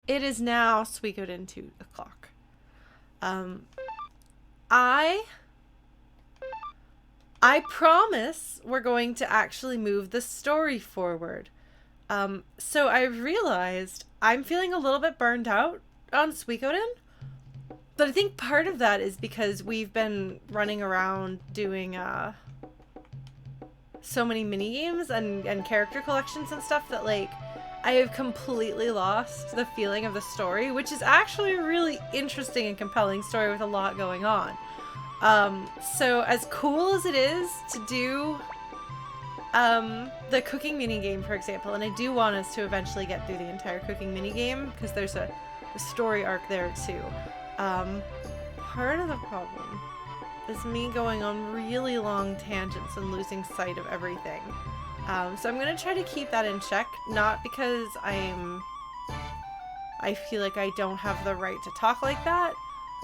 It is now Suikoden 2 o'clock. I promise we're going to actually move the story forward. So I realized I'm feeling a little bit burned out on Suikoden. But I think part of that is because we've been running around doing so many mini games and character collections and stuff that like I have completely lost the feeling of the story, which is actually a really interesting and compelling story with a lot going on. So as cool as it is to do the cooking mini game, for example, and I do want us to eventually get through the entire cooking mini game because there's a story arc there too. Part of the problem is me going on really long tangents and losing sight of everything. So I'm going to try to keep that in check, not because I feel like I don't have the right to talk like that,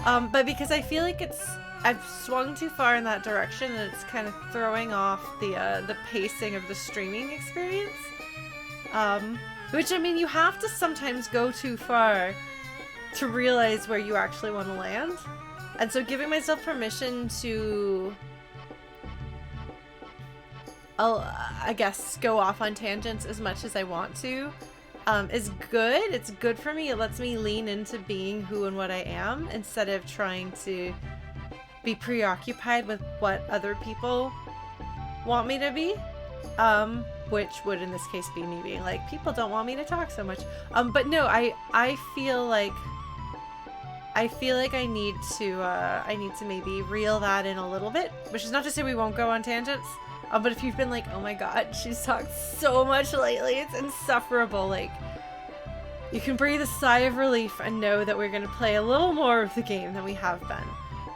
but because I feel like I've swung too far in that direction and it's kind of throwing off the pacing of the streaming experience. Which, I mean, you have to sometimes go too far to realize where you actually want to land. And so giving myself permission to, I guess, go off on tangents as much as I want to is good. It's good for me. It lets me lean into being who and what I am instead of trying to be preoccupied with what other people want me to be. Which would in this case be me being like, people don't want me to talk so much. But no, I feel like I need to maybe reel that in a little bit, which is not to say we won't go on tangents. But if you've been like, oh my god, she's talked so much lately, it's insufferable, like, you can breathe a sigh of relief and know that we're going to play a little more of the game than we have been.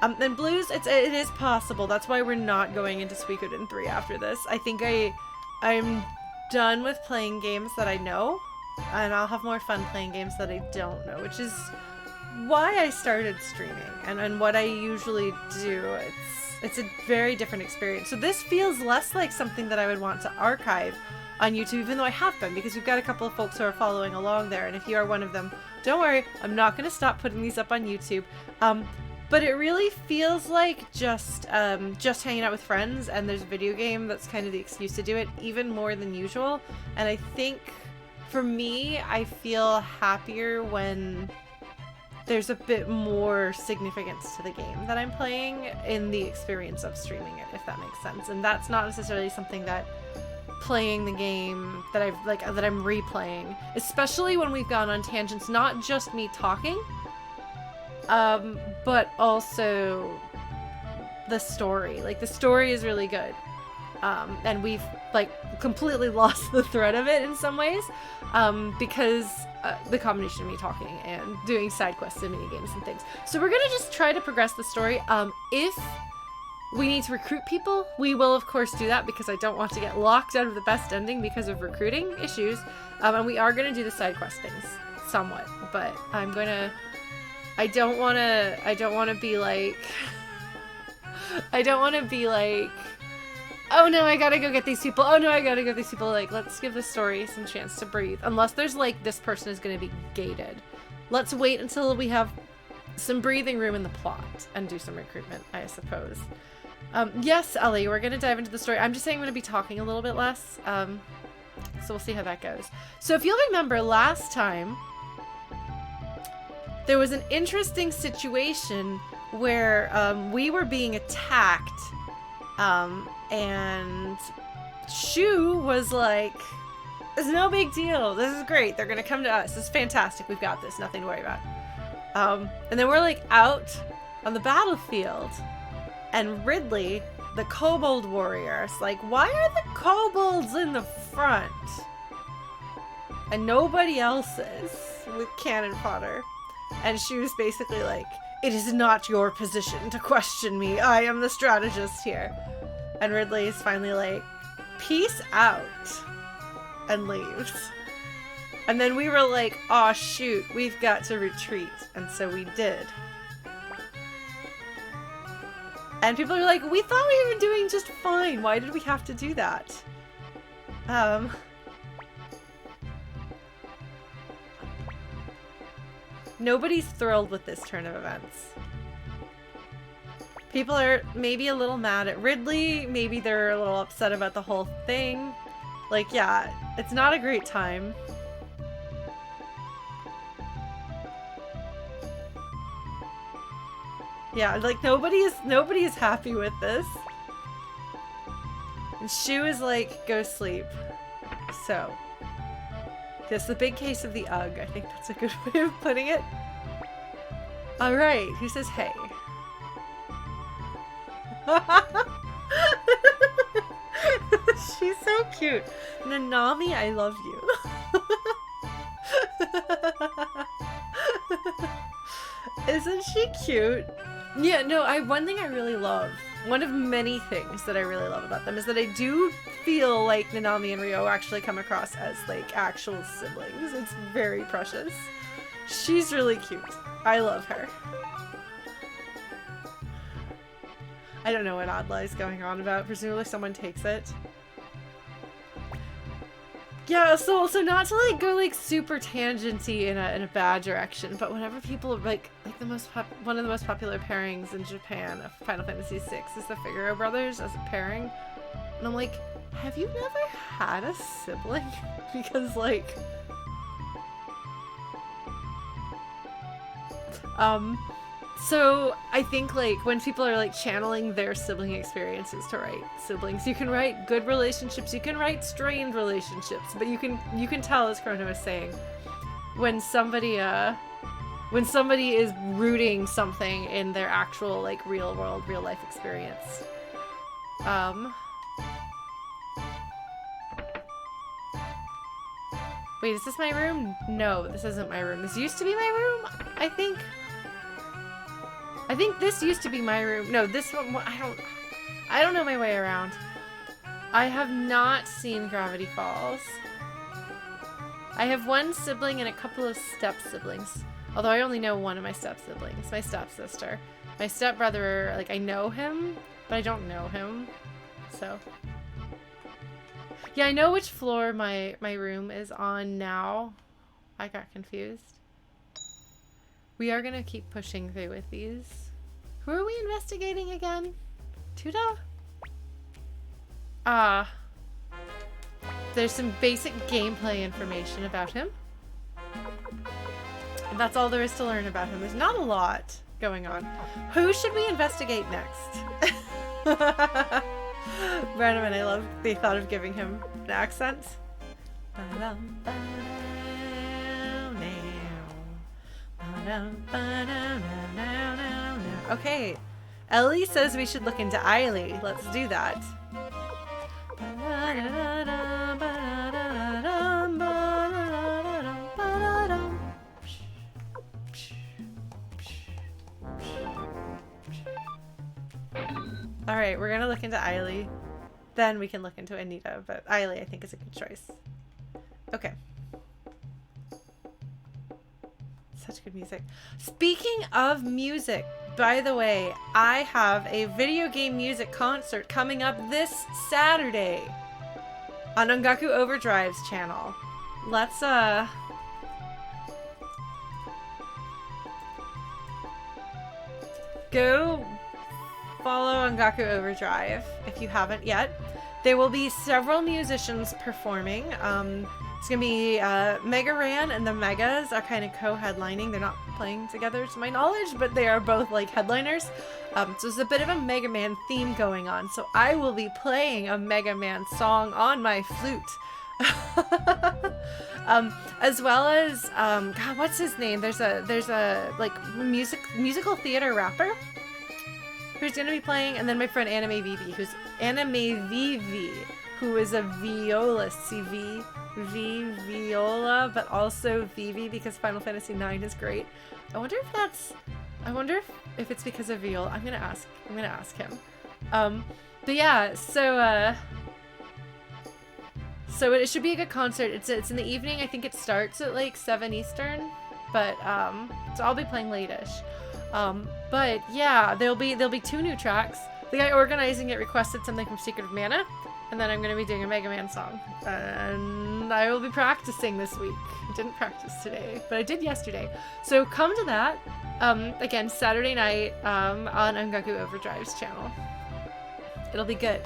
And Blues, it is possible. That's why we're not going into Suikoden 3 after this. I think I'm done with playing games that I know, and I'll have more fun playing games that I don't know, which is why I started streaming and what I usually do. It's a very different experience. So this feels less like something that I would want to archive on YouTube, even though I have been, because we've got a couple of folks who are following along there, and if you are one of them, don't worry, I'm not going to stop putting these up on YouTube. But it really feels like just hanging out with friends, and there's a video game that's kind of the excuse to do it, even more than usual. And I think, for me, I feel happier when there's a bit more significance to the game that I'm playing in the experience of streaming it, if that makes sense. And that's not necessarily something that playing the game that I'm replaying, especially when we've gone on tangents, not just me talking, but also the story. Like, the story is really good. And we've like completely lost the thread of it in some ways, because the combination of me talking and doing side quests and mini games and things. So we're gonna just try to progress the story. If we need to recruit people, we will of course do that, because I don't want to get locked out of the best ending because of recruiting issues. And we are gonna do the side quest things somewhat, but I don't want to be like oh no, I gotta go get these people. Oh no, I gotta go get these people. Like, let's give the story some chance to breathe. Unless there's like, this person is gonna be gated. Let's wait until we have some breathing room in the plot and do some recruitment, I suppose. Yes, Ellie, we're gonna dive into the story. I'm just saying I'm gonna be talking a little bit less. So we'll see how that goes. So if you'll remember last time, there was an interesting situation where we were being attacked. And Shu was like, it's no big deal. This is great. They're going to come to us. This is fantastic. We've got this. Nothing to worry about. And then we're like out on the battlefield, and Ridley, the kobold warrior, is like, why are the kobolds in the front? And nobody else is with cannon fodder. And Shu's basically like, it is not your position to question me. I am the strategist here. And Ridley is finally like, peace out, and leaves. And then we were like, aw shoot, we've got to retreat. And so we did. And people are like, we thought we were doing just fine. Why did we have to do that? Nobody's thrilled with this turn of events. People are maybe a little mad at Ridley. Maybe they're a little upset about the whole thing. Like, yeah, it's not a great time. Yeah, like nobody is happy with this. And Shu is like, go sleep. So, this is the big case of the UGG. I think that's a good way of putting it. Alright, who says hey? She's so cute. Nanami, I love you. Isn't she cute? Yeah, no, one thing I really love, one of many things that I really love about them is that I do feel like Nanami and Ryo actually come across as like actual siblings. It's very precious. She's really cute. I love her. I don't know what Adla is going on about. Presumably someone takes it. Yeah, so not to like go like super tangenty in a bad direction, but whenever people like one of the most popular pairings in Japan of Final Fantasy VI is the Figaro brothers as a pairing, and I'm like, have you never had a sibling? Because like, so I think like when people are like channeling their sibling experiences to write siblings, you can write good relationships, you can write strained relationships, but you can tell, as Chrono was saying, when somebody is rooting something in their actual like real world, real life experience. Wait, is this my room? No, this isn't my room. This used to be my room, I think. I think this used to be my room. No, this one, I don't know my way around. I have not seen Gravity Falls. I have one sibling and a couple of step-siblings. Although I only know one of my step-siblings, my stepsister. My stepbrother, like, I know him, but I don't know him. So. Yeah, I know which floor my room is on now. I got confused. We are gonna keep pushing through with these. Who are we investigating again? Tuda? There's some basic gameplay information about him. And that's all there is to learn about him. There's not a lot going on. Who should we investigate next? Brandon, I love the thought of giving him an accent. Okay, Ellie says we should look into Eiley. Let's do that. Alright, we're gonna look into Eiley. Then we can look into Anita, but Eiley I think is a good choice. Okay. Such good music. Speaking of music, by the way, I have a video game music concert coming up this Saturday on Ungaku Overdrive's channel. Let's go follow Ungaku Overdrive if you haven't yet. There will be several musicians performing. It's gonna be Mega Ran and the Megas are kind of co-headlining. They're not playing together to my knowledge, but they are both like headliners. So there's a bit of a Mega Man theme going on. So I will be playing a Mega Man song on my flute. As well as God, what's his name? There's a like musical theater rapper who's gonna be playing, and then my friend Anime Vivi, who is a violist, viola, but also Vivi because Final Fantasy IX is great. I wonder if it's because of viola. I'm gonna ask him. But yeah, so it should be a good concert. It's in the evening. I think it starts at like 7 Eastern, but so I'll be playing late-ish. But yeah, there'll be 2 new tracks. The guy organizing it requested something from Secret of Mana, And then I'm going to be doing a Mega Man song. And I will be practicing this week. I didn't practice today, but I did yesterday. So come to that. Again, Saturday night on Ungaku Overdrive's channel. It'll be good.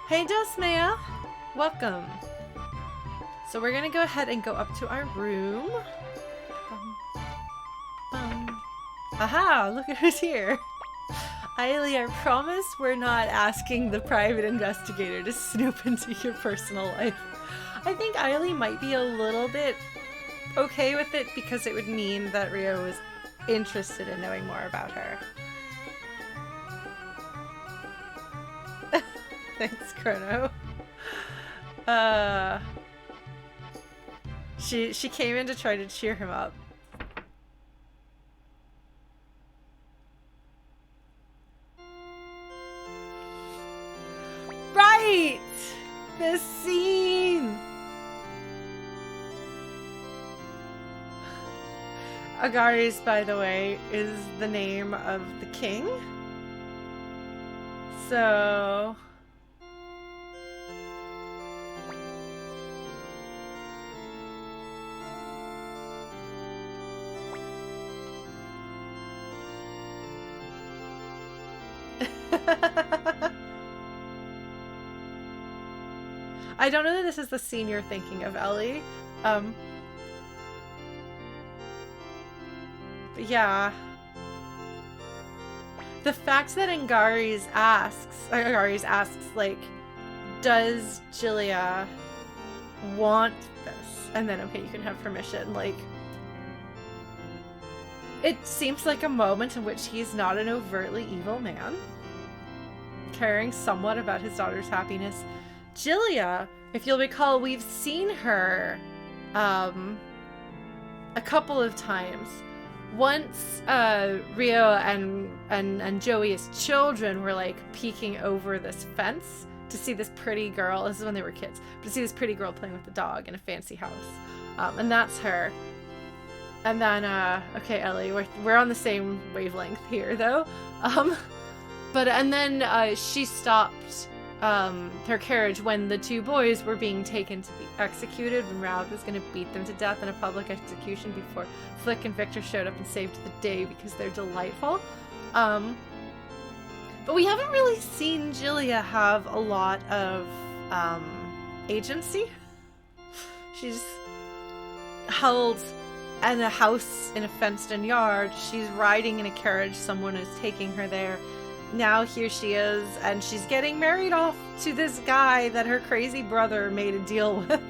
Hey Dosmea! Welcome. So we're going to go ahead and go up to our room. Aha! Look at who's here. Ailey, I promise we're not asking the private investigator to snoop into your personal life. I think Ailey might be a little bit okay with it because it would mean that Rio was interested in knowing more about her. Thanks, Chrono. She came in to try to cheer him up. Right! This scene! Agares, by the way, is the name of the king. So... I don't know that this is the scene you're thinking of, Ellie. But yeah. The fact that Agares asks, like, does Julia want this? And then, okay, you can have permission. Like, it seems like a moment in which he's not an overtly evil man, caring somewhat about his daughter's happiness. Julia, if you'll recall, we've seen her a couple of times. Once Rio and Joey as children were like peeking over this fence to see this pretty girl. This is when they were kids. But to see this pretty girl playing with the dog in a fancy house. And that's her. And then, okay, Ellie, we're on the same wavelength here, though. And then she stopped her carriage when the two boys were being taken to be executed, when Raud was going to beat them to death in a public execution before Flick and Victor showed up and saved the day because they're delightful. But we haven't really seen Julia have a lot of agency. She's held in a house in a fenced-in yard. She's riding in a carriage. Someone is taking her there. Now here she is, and she's getting married off to this guy that her crazy brother made a deal with.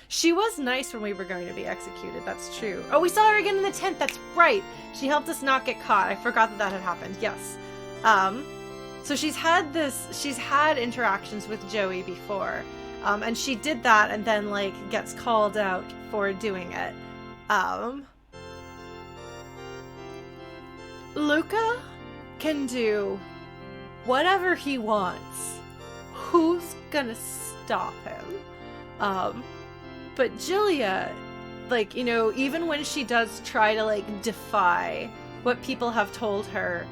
She was nice when we were going to be executed, that's true. Oh, we saw her again in the tent, that's right! She helped us not get caught. I forgot that had happened, yes. So she's had interactions with Joey before. And she did that and then, like, gets called out for doing it. Luca can do whatever he wants. Who's gonna stop him? But Julia, like, you know, even when she does try to, like, defy what people have told her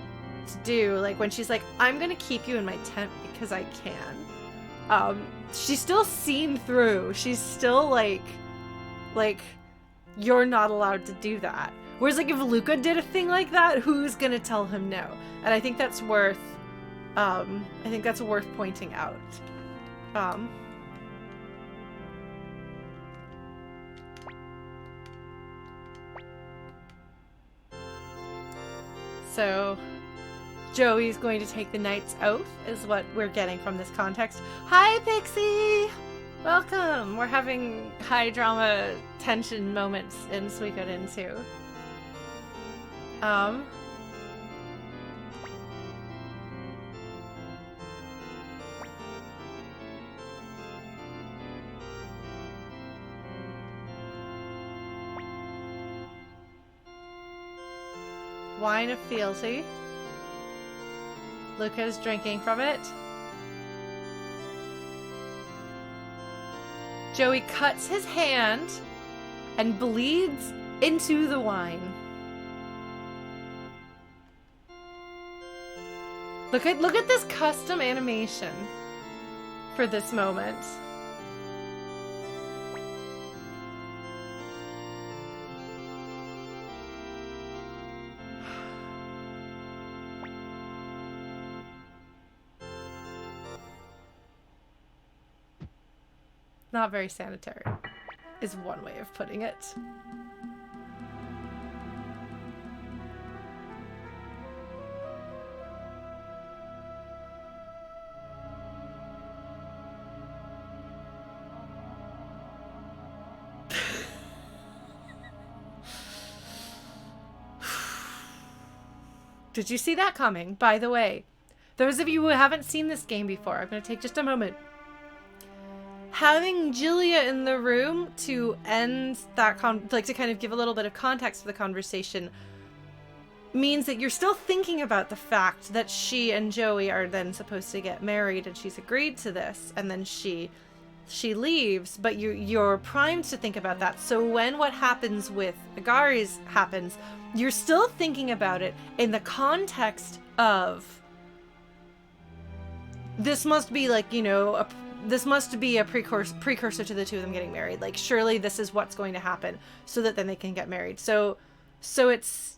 to do, like, when she's like, I'm gonna keep you in my tent because I can, she's still seen through. She's still, like, you're not allowed to do that. Whereas, like, if Luca did a thing like that, who's gonna tell him no? And I think that's worth, pointing out. So, Joey's going to take the knight's oath, is what we're getting from this context. Hi, Pixie! Welcome! We're having high drama tension moments in Suikoden too. Wine of fealty. Luca's drinking from it. Joey cuts his hand and bleeds into the wine. Look at this custom animation for this moment. Not very sanitary, is one way of putting it. Did you see that coming? By the way, those of you who haven't seen this game before, I'm going to take just a moment. Having Julia in the room to end that to kind of give a little bit of context for the conversation means that you're still thinking about the fact that she and Joey are then supposed to get married, and she's agreed to this, and then she leaves, but you're primed to think about that. So when what happens with Agares happens, you're still thinking about it in the context of this must be like, you know, this must be a precursor to the two of them getting married. Like, surely this is what's going to happen so that then they can get married. So it's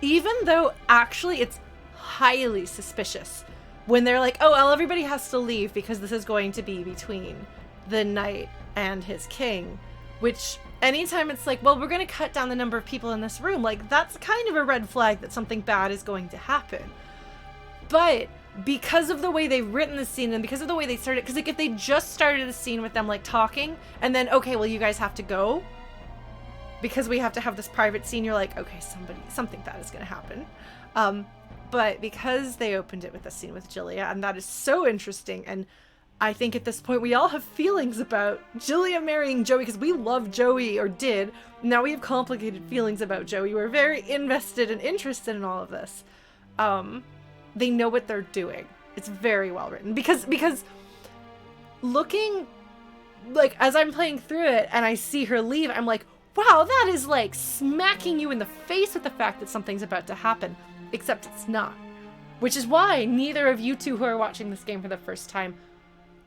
even though actually it's highly suspicious when they're like, oh, well, everybody has to leave because this is going to be between the knight and his king, which anytime it's like, well, we're going to cut down the number of people in this room, like, that's kind of a red flag that something bad is going to happen. But because of the way they've written the scene and because of the way they started, because like if they just started the scene with them like talking and then, okay, well, you guys have to go because we have to have this private scene, you're like, okay, something bad is going to happen. But because they opened it with a scene with Julia, and that is so interesting, and I think at this point we all have feelings about Julia marrying Joey because we love Joey, or did. Now we have complicated feelings about Joey. We're very invested and interested in all of this. They know what they're doing. It's very well written because looking, like, as I'm playing through it and I see her leave, I'm like, wow, that is like smacking you in the face with the fact that something's about to happen, except it's not. Which is why neither of you two who are watching this game for the first time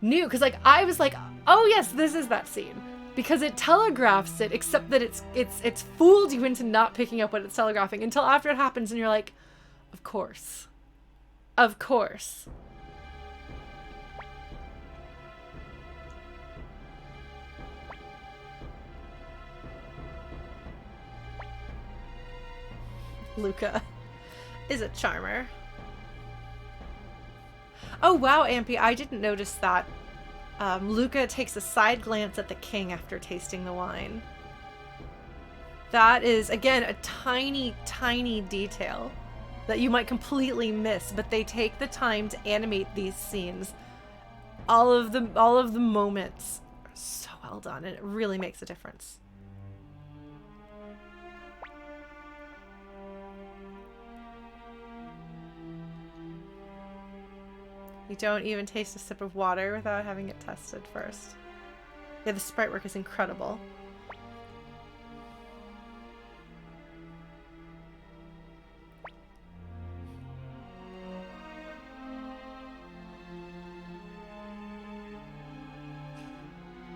knew, because like I was like, oh yes, this is that scene, because it telegraphs it, except that it's fooled you into not picking up what it's telegraphing until after it happens and you're like, of course. Of course. Luca is a charmer. Oh wow, Ampy, I didn't notice that. Luca takes a side glance at the king after tasting the wine. That is, again, a tiny, tiny detail that you might completely miss, but they take the time to animate these scenes. All of the moments are so well done, and it really makes a difference. You don't even taste a sip of water without having it tested first. Yeah, the sprite work is incredible.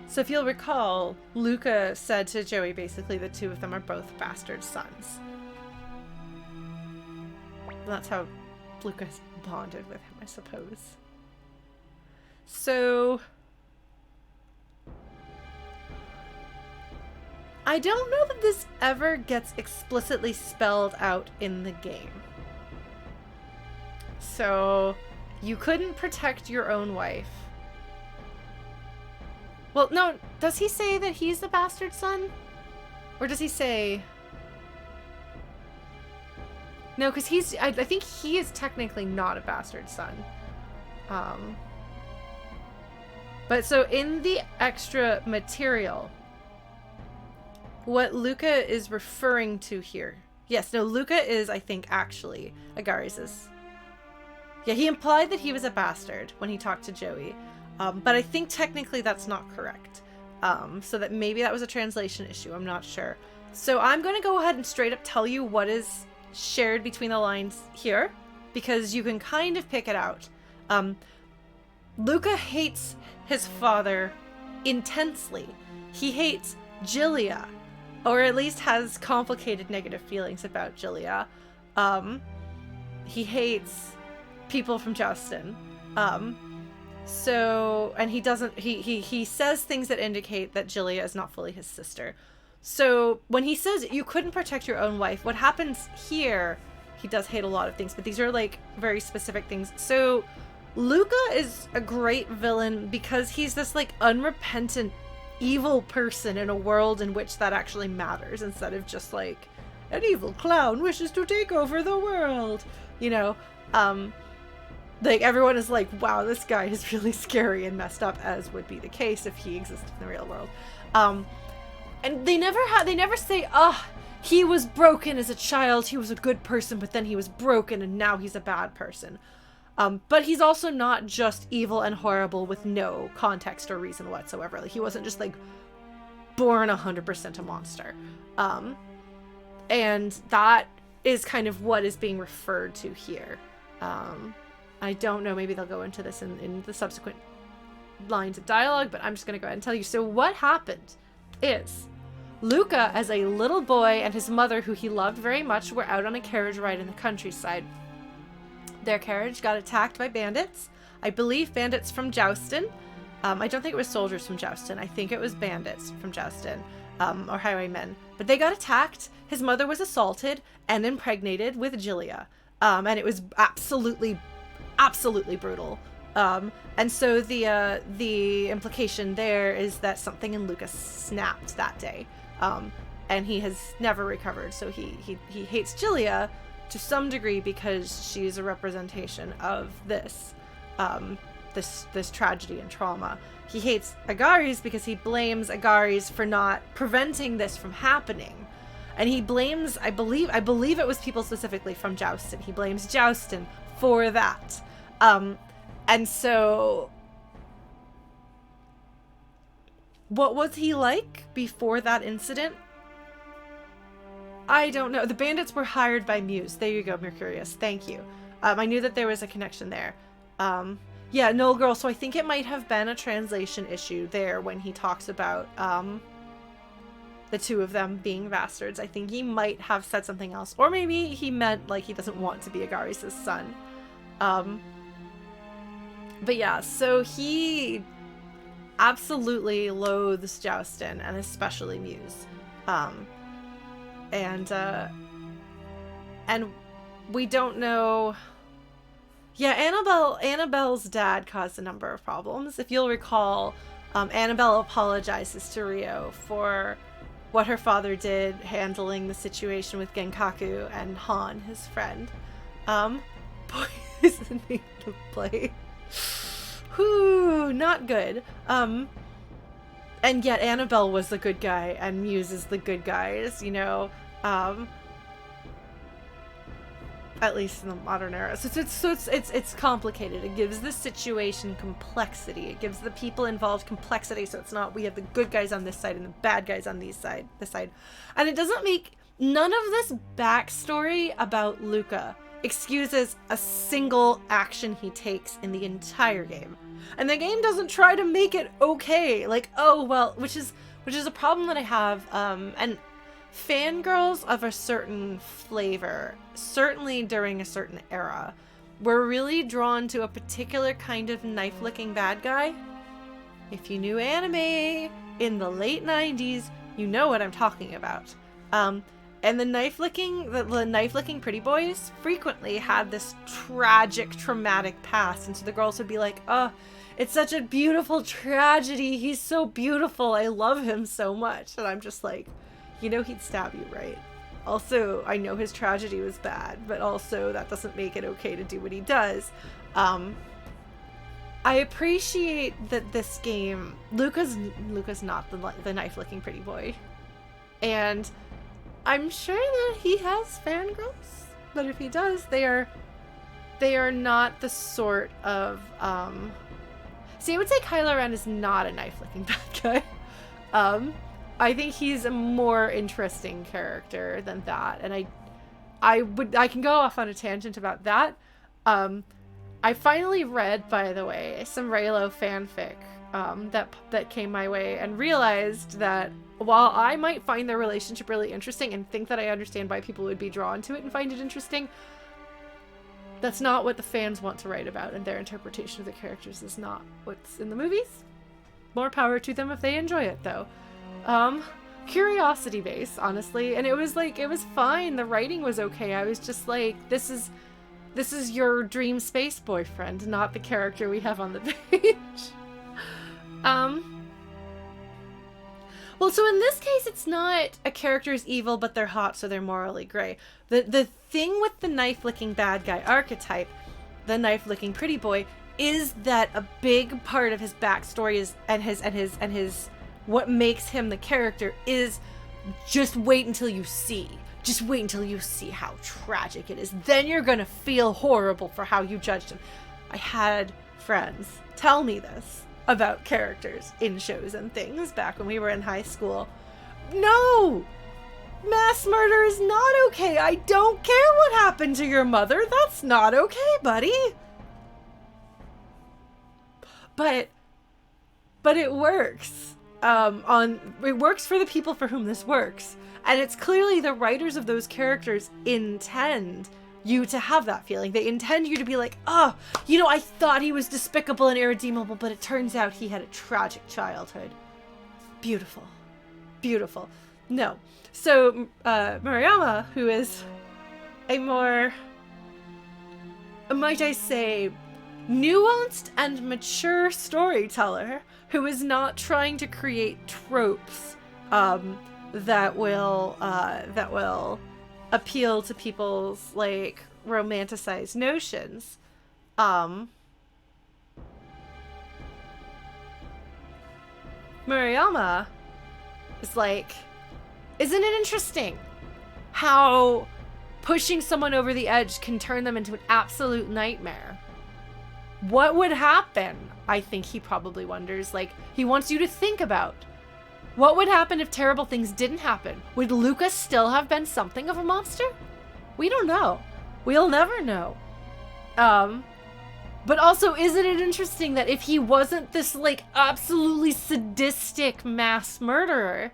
So if you'll recall, Luca said to Joey basically the two of them are both bastard sons. That's how Luca's bonded with him, I suppose. So I don't know that this ever gets explicitly spelled out in the game. So you couldn't protect your own wife. Well, no, does he say that he's the bastard son? Or does he say... No, because I think he is technically not a bastard son. But so in the extra material, what Luca is referring to here... Yes, no, Luca is, I think, actually Agares'. Yeah, he implied that he was a bastard when he talked to Joey. But I think technically that's not correct. So that maybe that was a translation issue. I'm not sure. So I'm going to go ahead and straight up tell you what is shared between the lines here, because you can kind of pick it out. Luca hates his father intensely. He hates Giulia, or at least has complicated negative feelings about Giulia. He hates people from Joustin. And he doesn't, he says things that indicate that Giulia is not fully his sister. So when he says you couldn't protect your own wife, what happens here, he does hate a lot of things, but these are like very specific things. So Luca is a great villain because he's this like unrepentant evil person in a world in which that actually matters, instead of just like an evil clown wishes to take over the world, you know. Like everyone is like, wow, this guy is really scary and messed up, as would be the case if he existed in the real world. And they never say, he was broken as a child, he was a good person, but then he was broken and now he's a bad person. But he's also not just evil and horrible with no context or reason whatsoever. Like, he wasn't just like born 100% a monster. And that is kind of what is being referred to here. I don't know, maybe they'll go into this in the subsequent lines of dialogue, but I'm just going to go ahead and tell you. So what happened is Luca, as a little boy, and his mother, who he loved very much, were out on a carriage ride in the countryside. Their carriage got attacked by bandits. I believe bandits from Joustin. I don't think it was soldiers from Joustin. I think it was bandits from Joustin, or highwaymen. But they got attacked. His mother was assaulted and impregnated with Giulia. And it was absolutely brutal. And so the implication there is that something in Luca snapped that day. And he has never recovered. So he hates Giulia to some degree because she's a representation of this tragedy and trauma. He hates Agares because he blames Agares for not preventing this from happening. And he blames, I believe it was people specifically from Joustin. He blames Joustin for that. And so what was he like before that incident? I don't know. The bandits were hired by Muse. There you go, Mercurius. Thank you. I knew that there was a connection there. Yeah, no, girl. So I think it might have been a translation issue there when he talks about the two of them being bastards. I think he might have said something else. Or maybe he meant like he doesn't want to be Agares' son. But yeah, so he absolutely loathes Joustin, and especially Muse. And we don't know. Yeah, Annabelle's dad caused a number of problems. If you'll recall, Annabelle apologizes to Rio for what her father did handling the situation with Genkaku and Han, his friend. Poisoning the plate. Whew, not good. And yet Annabelle was the good guy and Muse is the good guys, you know. At least in the modern era. So it's complicated. It gives the situation complexity. It gives the people involved complexity. So it's not we have the good guys on this side and the bad guys on this side. And it doesn't make none of this backstory about Luca excuses a single action he takes in the entire game. And the game doesn't try to make it okay. Like, oh well, which is a problem that I have. And fangirls of a certain flavor, certainly during a certain era, were really drawn to a particular kind of knife-licking bad guy. If you knew anime in the late 90s, you know what I'm talking about. And the knife-licking pretty boys frequently had this tragic, traumatic past, and so the girls would be like, oh, it's such a beautiful tragedy, he's so beautiful, I love him so much. And I'm just like, you know he'd stab you, right? Also, I know his tragedy was bad, but also that doesn't make it okay to do what he does. I appreciate that this game, Luca's not the knife-licking pretty boy. And I'm sure that he has fangirls, but if he does, they are not the sort of, see, I would say Kylo Ren is not a knife-licking bad guy. I think he's a more interesting character than that, and I can go off on a tangent about that. I finally read, by the way, some Raylo fanfic that came my way, and realized that while I might find their relationship really interesting and think that I understand why people would be drawn to it and find it interesting, that's not what the fans want to write about, and their interpretation of the characters is not what's in the movies. More power to them if they enjoy it, though. Curiosity based, honestly, and it was fine. The writing was okay. I was just like, this is your dream space boyfriend, not the character we have on the page. Well, so in this case, it's not a character is evil, but they're hot, so they're morally gray. The thing with the knife-licking bad guy archetype, the knife-licking pretty boy, is that a big part of his backstory is and his what makes him the character is just wait until you see. Just wait until you see how tragic it is. Then you're gonna feel horrible for how you judged him. I had friends tell me this about characters in shows and things back when we were in high school. No! Mass murder is not okay. I don't care what happened to your mother. That's not okay, buddy. But it works. It works for the people for whom this works. And it's clearly the writers of those characters intend you to have that feeling. They intend you to be like, oh, I thought he was despicable and irredeemable, but it turns out he had a tragic childhood. Beautiful. Beautiful. No. So, Murayama, who is a more, might I say, nuanced and mature storyteller, who is not trying to create tropes that will appeal to people's romanticized notions. Murayama is like, isn't it interesting how pushing someone over the edge can turn them into an absolute nightmare? What would happen? I think he probably wonders, he wants you to think about. What would happen if terrible things didn't happen? Would Luca still have been something of a monster? We don't know. We'll never know. But also, isn't it interesting that if he wasn't this, absolutely sadistic mass murderer,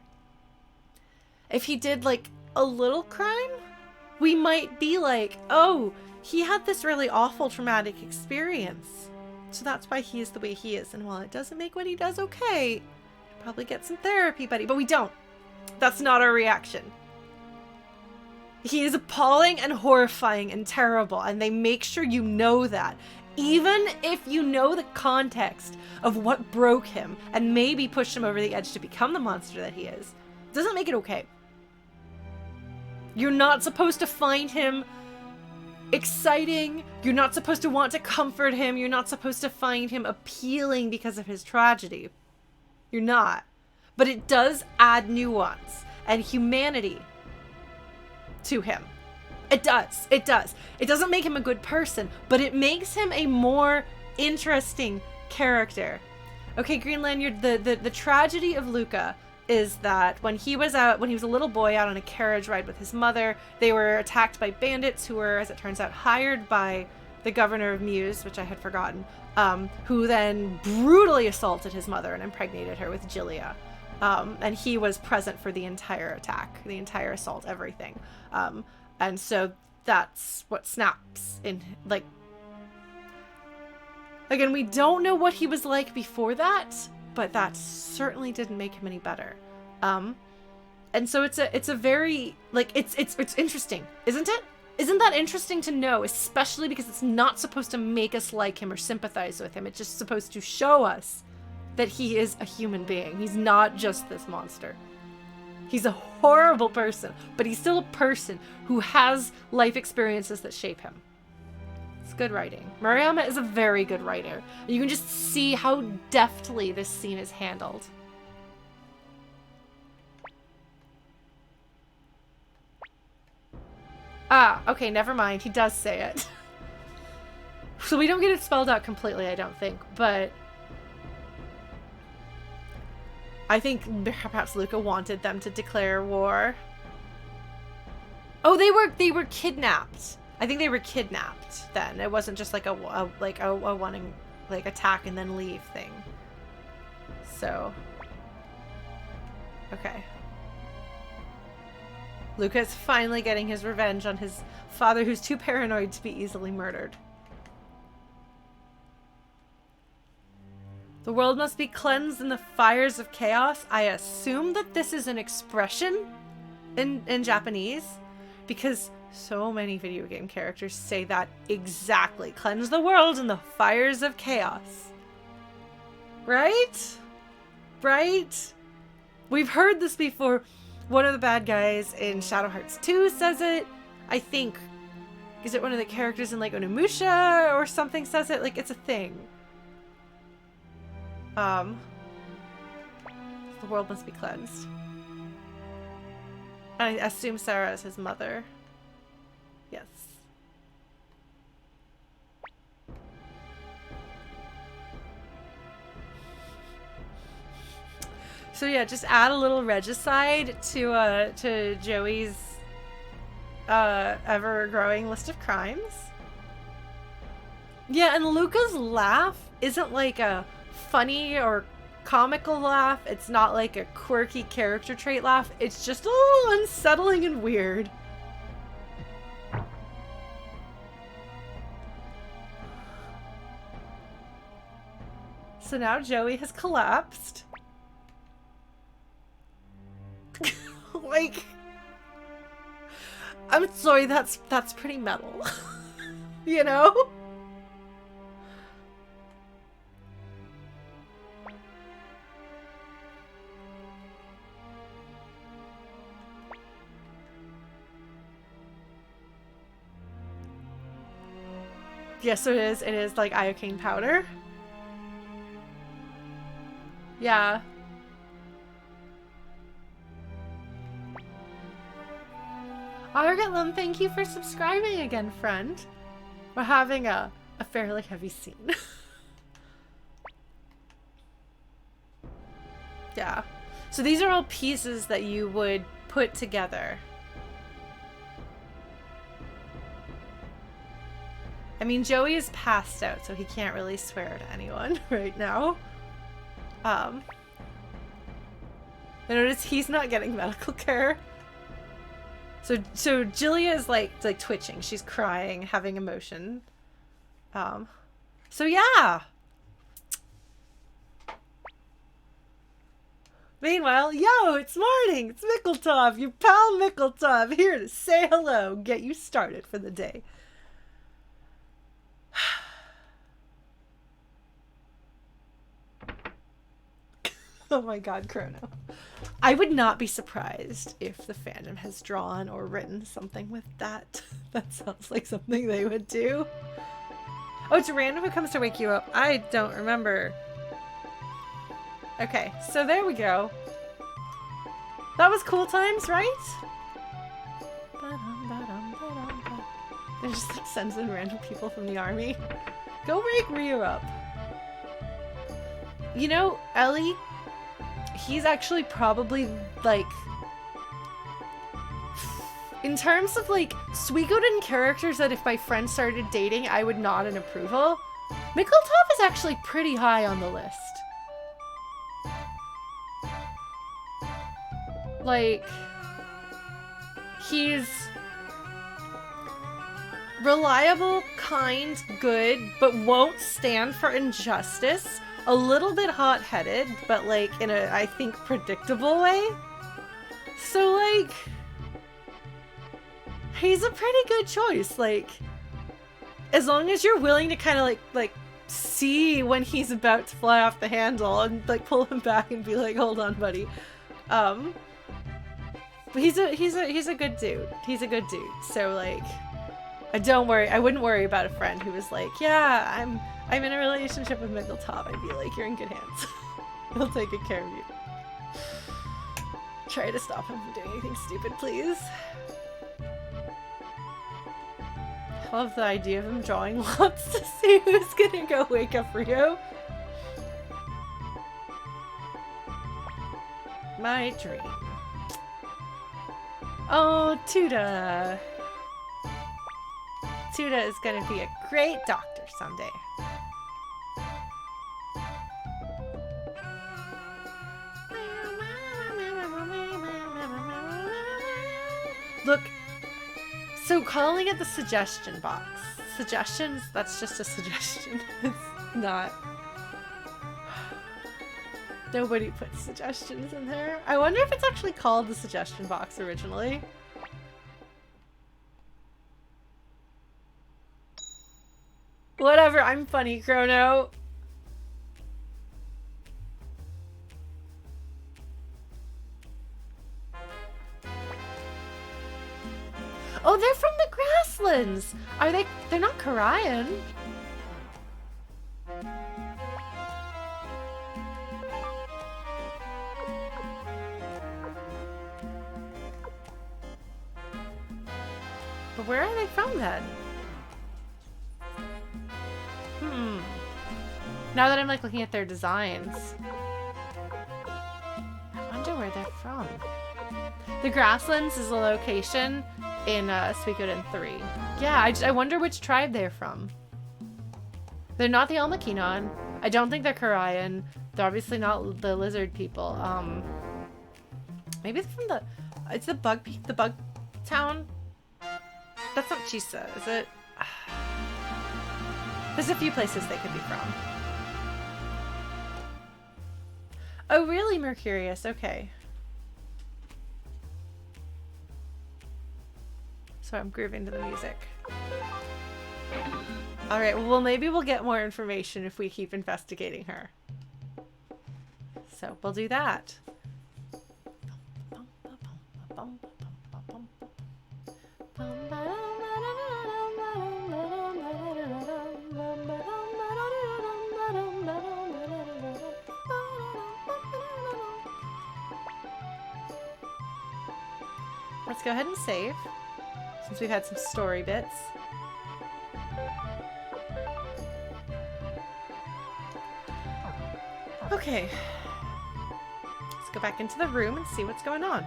if he did, a little crime, we might be like, oh, he had this really awful traumatic experience, so that's why he is the way he is. And while it doesn't make what he does okay, probably get some therapy, buddy. But we don't. That's not our reaction. He is appalling and horrifying and terrible, and they make sure you know that. Even if you know the context of what broke him and maybe pushed him over the edge to become the monster that he is, it doesn't make it okay. You're not supposed to find him exciting. You're not supposed to want to comfort him. You're not supposed to find him appealing because of his tragedy. You're not. But it does add nuance and humanity to him. It does. It does. It doesn't make him a good person, but it makes him a more interesting character. Okay, Green Lanyard, the tragedy of Luca is that when he was a little boy out on a carriage ride with his mother, they were attacked by bandits who were, as it turns out, hired by the governor of Muse, which I had forgotten, who then brutally assaulted his mother and impregnated her with Gilia. And he was present for the entire attack, the entire assault, everything. And so that's what snaps in, again, we don't know what he was like before that, but that certainly didn't make him any better. And so it's a very, it's interesting, isn't it? Isn't that interesting to know, especially because it's not supposed to make us like him or sympathize with him. It's just supposed to show us that he is a human being. He's not just this monster. He's a horrible person, but he's still a person who has life experiences that shape him. It's good writing. Murayama is a very good writer. You can just see how deftly this scene is handled. Ah, okay, never mind. He does say it. So we don't get it spelled out completely, I don't think, but I think perhaps Luca wanted them to declare war. Oh, they were kidnapped. I think they were kidnapped then. It wasn't just like a wanting like attack and then leave thing. So, okay. Luca is finally getting his revenge on his father, who's too paranoid to be easily murdered. The world must be cleansed in the fires of chaos. I assume that this is an expression in Japanese, because so many video game characters say that exactly. Cleanse the world in the fires of chaos. Right? Right? We've heard this before. One of the bad guys in Shadow Hearts 2 says it. I think, is it one of the characters in like Onimusha or something says it? Like, it's a thing. The world must be cleansed. I assume Sarah is his mother. Yes. So yeah, just add a little regicide to Joey's ever-growing list of crimes. Yeah, and Luca's laugh isn't like a funny or comical laugh. It's not like a quirky character trait laugh. It's just a little unsettling and weird. So now Joey has collapsed. Like, I'm sorry, that's pretty metal. You know? Yes, so it is like iocane powder. Yeah. Argatlum, thank you for subscribing again, friend. We're having a fairly heavy scene. Yeah. So these are all pieces that you would put together. I mean, Joey is passed out, so he can't really swear to anyone right now. I notice he's not getting medical care. So Julia is like twitching. She's crying, having emotion. So yeah. Meanwhile, yo, it's morning. It's Mickeltov, your pal Mickeltov, here to say hello, get you started for the day. Oh my god, Chrono. I would not be surprised if the fandom has drawn or written something with that. That sounds like something they would do. Oh, it's random who comes to wake you up. I don't remember. Okay, so there we go. That was cool times, right? They just like sends in random people from the army. Go wake Ryu up. You know, Ellie, he's actually probably like, in terms of like Suikoden characters that if my friend started dating I would nod in approval, Mickeltov is actually pretty high on the list. Like, he's reliable, kind, good, but won't stand for injustice. A little bit hot-headed, but like in a, I think, predictable way. So like, he's a pretty good choice. Like, as long as you're willing to kind of like see when he's about to fly off the handle and like pull him back and be like, hold on, buddy. But he's a good dude. He's a good dude. So like, don't worry. I wouldn't worry about a friend who was like, yeah, I'm in a relationship with Mickeltov. I'd be like, you're in good hands. He'll take good care of you. Try to stop him from doing anything stupid, please. I love the idea of him drawing lots to see who's gonna go wake up Rio. My dream. Oh, Tuda. Tuda is gonna be a great doctor someday. Look, so calling it the suggestion box. Suggestions? That's just a suggestion. It's not. Nobody puts suggestions in there. I wonder if it's actually called the suggestion box originally. Whatever, I'm funny, Chrono. Oh, they're from the Grasslands! Are they? They're not Korean. But where are they from then? Now that I'm like looking at their designs, I wonder where they're from. The Grasslands is a location in Suikoden 3. Yeah, I wonder which tribe they're from. They're not the Almakinon. I don't think they're Korean. They're obviously not the lizard people. Maybe they're from the... It's the bug town? That's not Chisa, is it? There's a few places they could be from. Oh, really, Mercurius? Okay. So I'm grooving to the music. Alright, well maybe we'll get more information if we keep investigating her. So we'll do that. Let's go ahead and save, since we've had some story bits. Okay. Let's go back into the room and see what's going on.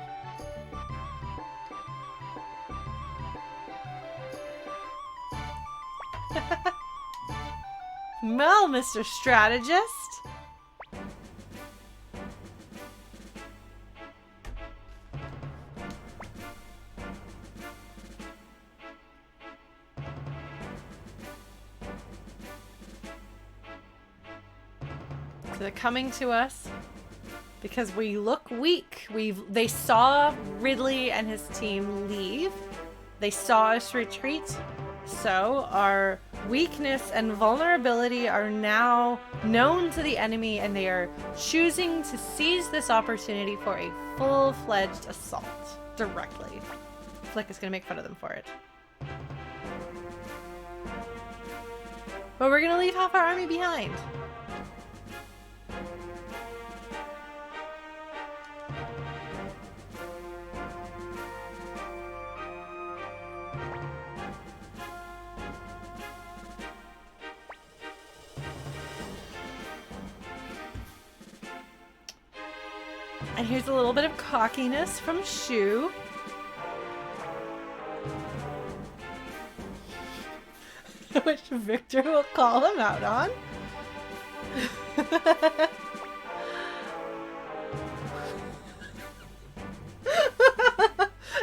Well, Mr. Strategist. So they're coming to us because we look weak. They saw Ridley and his team leave. They saw us retreat. So our weakness and vulnerability are now known to the enemy, and they are choosing to seize this opportunity for a full-fledged assault directly. Flick is going to make fun of them for it. But we're going to leave half our army behind. And here's a little bit of cockiness from Shu. Which Victor will call him out on.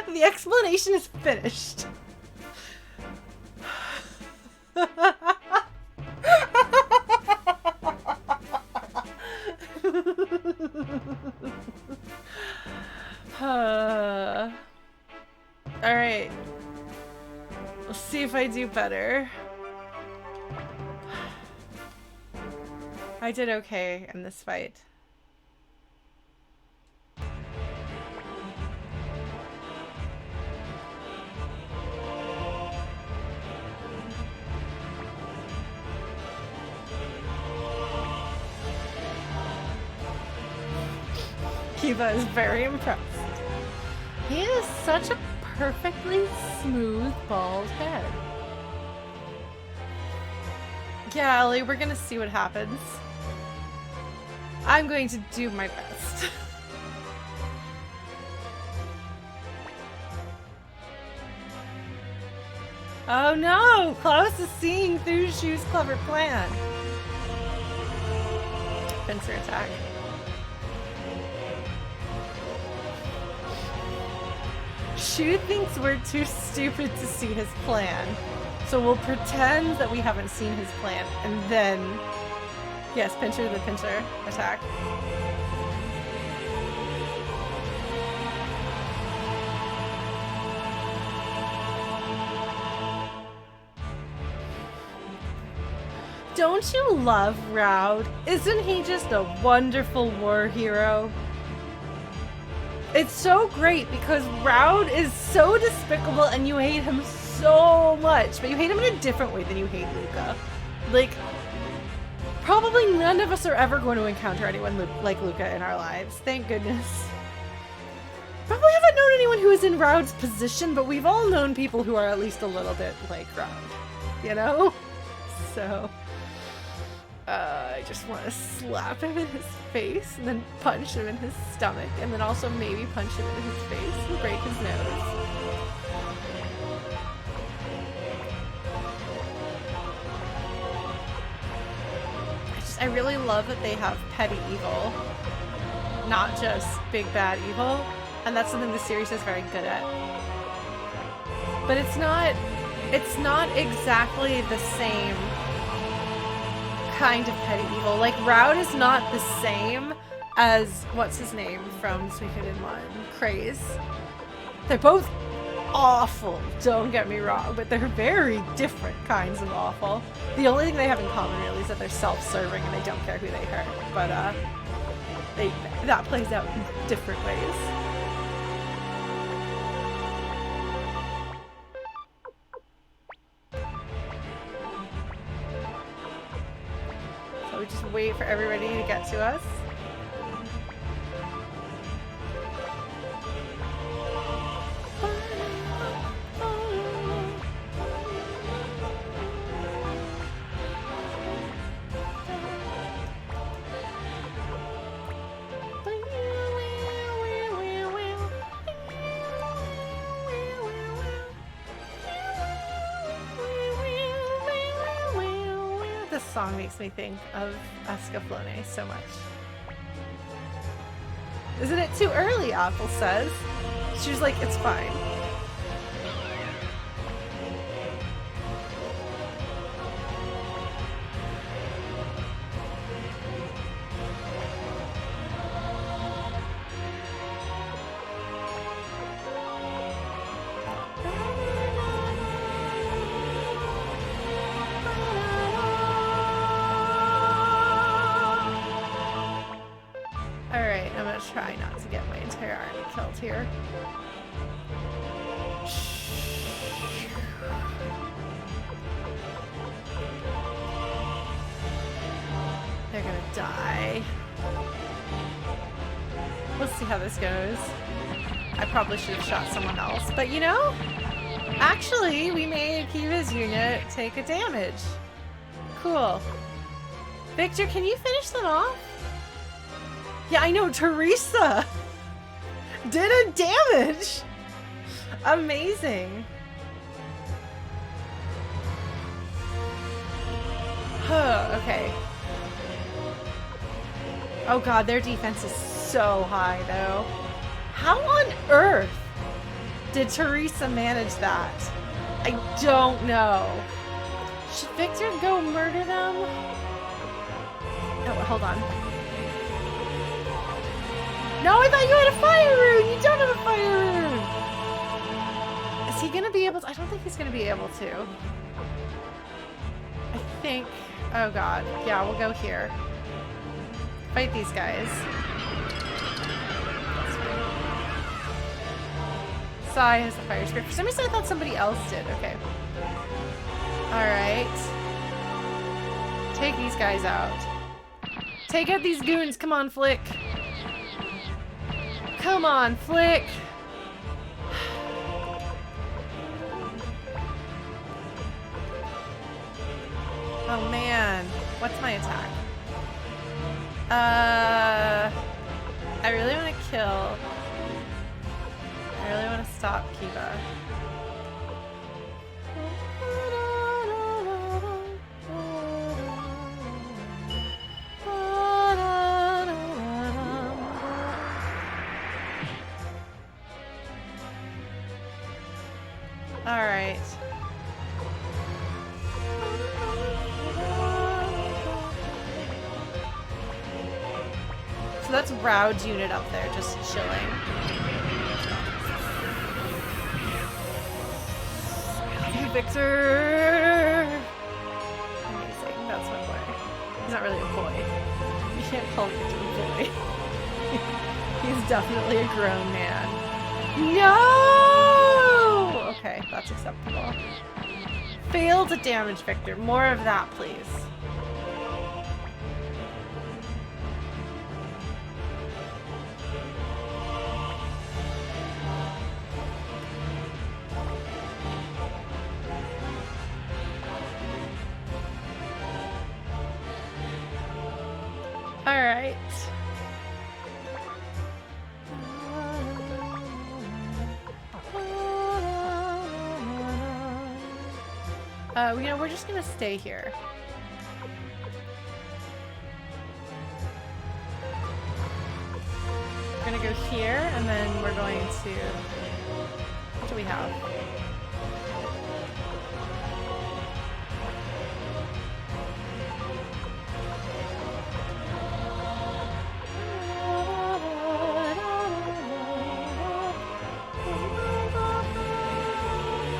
The explanation is finished. Alright. We'll see if I do better. I did okay in this fight. Kiva is very impressed. He has such a perfectly smooth bald head. Yeah, Ellie, we're gonna see what happens. I'm going to do my best. Oh no! Klaus is seeing through Shu's clever plan. Pincer attack. Shu thinks we're too stupid to see his plan. So we'll pretend that we haven't seen his plan, and then... Yes, pincher the pincher attack. Don't you love Rune? Isn't he just a wonderful war hero? It's so great because Rune is so despicable and you hate him so much, but you hate him in a different way than you hate Luca. Like, probably none of us are ever going to encounter anyone like Luca in our lives. Thank goodness. Probably haven't known anyone who is in Rune's position, but we've all known people who are at least a little bit like Rune, you know? So... I just want to slap him in his face and then punch him in his stomach and then also maybe punch him in his face and break his nose. I really love that they have petty evil, not just big bad evil, and that's something the series is very good at. But it's not exactly the same kind of petty evil. Like, Rune is not the same as, what's his name from Suikoden 1? Craze. They're both awful, don't get me wrong, but they're very different kinds of awful. The only thing they have in common really is that they're self-serving and they don't care who they hurt, but that plays out in different ways. We just wait for everybody to get to us. This song makes me think of Escaflowne so much. Isn't it too early, Apple says. She was like, it's fine. Try not to get my entire army killed here. They're gonna die. We'll see how this goes. I probably should have shot someone else, but you know, actually we made Kiva's unit take a damage. Cool. Victor, can you finish them off? Yeah, I know, Teresa did a damage. Amazing. Okay. Oh god, their defense is so high though. How on earth did Teresa manage that? I don't know. Should Victor go murder them? Oh, hold on. No, I thought you had a fire rune! You don't have a fire rune! Is he gonna be able to? I don't think he's gonna be able to. I think... Oh god. Yeah, we'll go here. Fight these guys. Sai has the fire spirit. For some reason I thought somebody else did. Okay. Alright. Take these guys out. Take out these goons! Come on, Flick! Come on, Flick! Oh man, what's my attack? I really want to kill. I really want to stop Kiva. Alright. So that's Raud's unit up there, just chilling. Hey, Victor! Amazing, that's my boy. He's not really a boy. You can't call Victor a boy. He's definitely a grown man. No! Okay, that's acceptable. Fail to damage Victor. More of that, please. Alright. You know, we're just gonna stay here. We're gonna go here, and then we're going to... What do we have?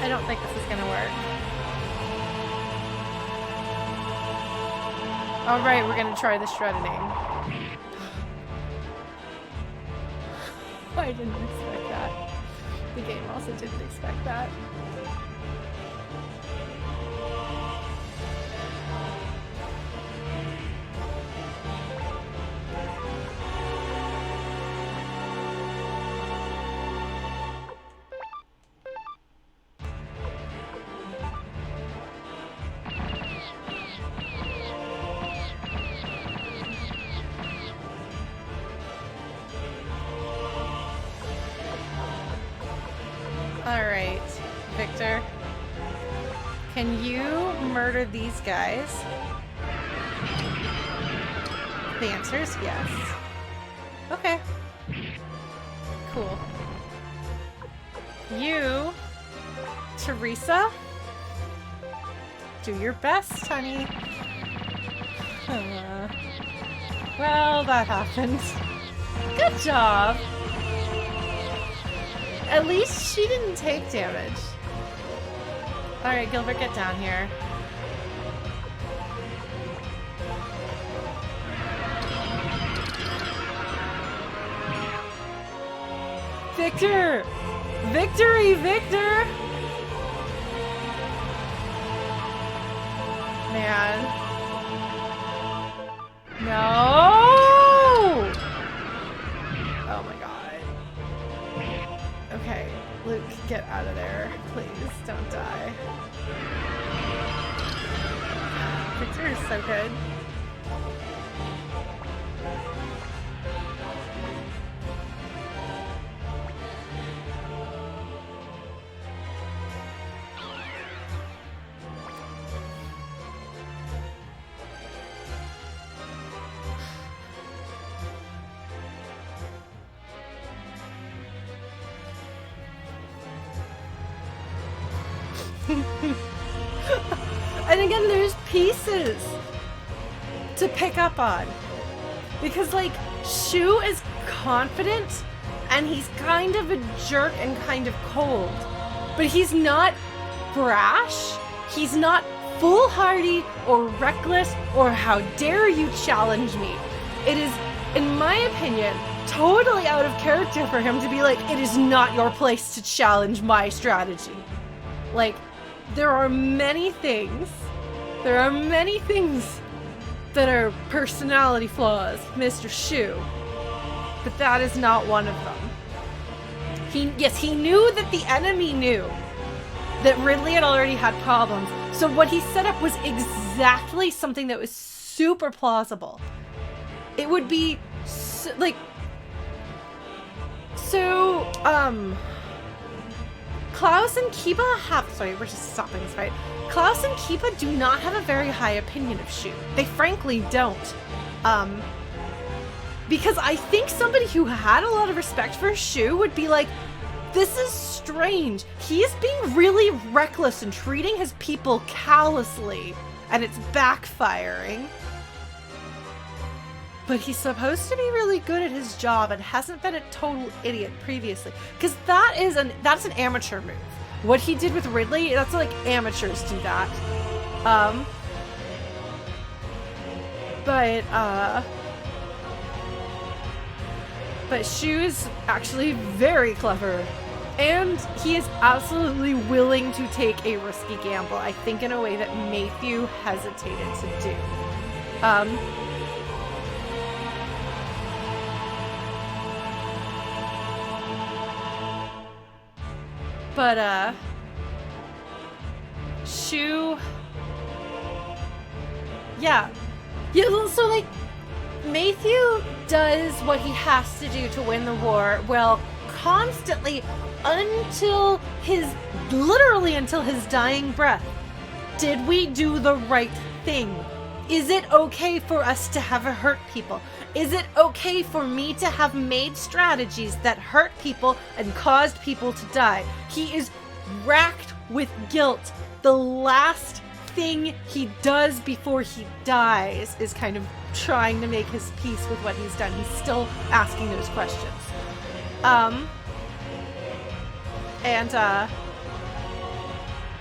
I don't think this is gonna work. Alright, we're gonna try the shredding. I didn't expect that. The game also didn't expect that. Alright, Victor. Can you murder these guys? The answer is yes. Okay. Cool. You, Teresa, do your best, honey. Well, that happened. Good job. At least she didn't take damage. Alright, Gilbert, get down here. Victor! Victory, Victor! Man. No! Oh my god. Okay, Luke, get out of there. Please, don't die. Victor is so good. And again, there's pieces to pick up on. Because, like, Shu is confident, and he's kind of a jerk and kind of cold. But he's not brash, he's not foolhardy or reckless or how dare you challenge me. It is, in my opinion, totally out of character for him to be like, it is not your place to challenge my strategy. Like, there are many things that are personality flaws, Mr. Shu, but that is not one of them. He knew that the enemy knew that Ridley had already had problems, so what he set up was exactly something that was super plausible. It would be, Klaus and Kiba have... Sorry, we're just stopping this fight. Klaus and Kiba do not have a very high opinion of Shu. They frankly don't. Because I think somebody who had a lot of respect for Shu would be like, this is strange. He is being really reckless and treating his people callously, and it's backfiring. But he's supposed to be really good at his job and hasn't been a total idiot previously. Because that's an amateur move. What he did with Ridley, that's like amateurs do that. But Shu is actually very clever. And he is absolutely willing to take a risky gamble, I think in a way that Matthew hesitated to do. But Shu... Yeah, so like, Matthew does what he has to do to win the war, well, constantly literally until his dying breath. Did we do the right thing? Is it okay for us to have hurt people? Is it okay for me to have made strategies that hurt people and caused people to die? He is racked with guilt. The last thing he does before he dies is kind of trying to make his peace with what he's done. He's still asking those questions.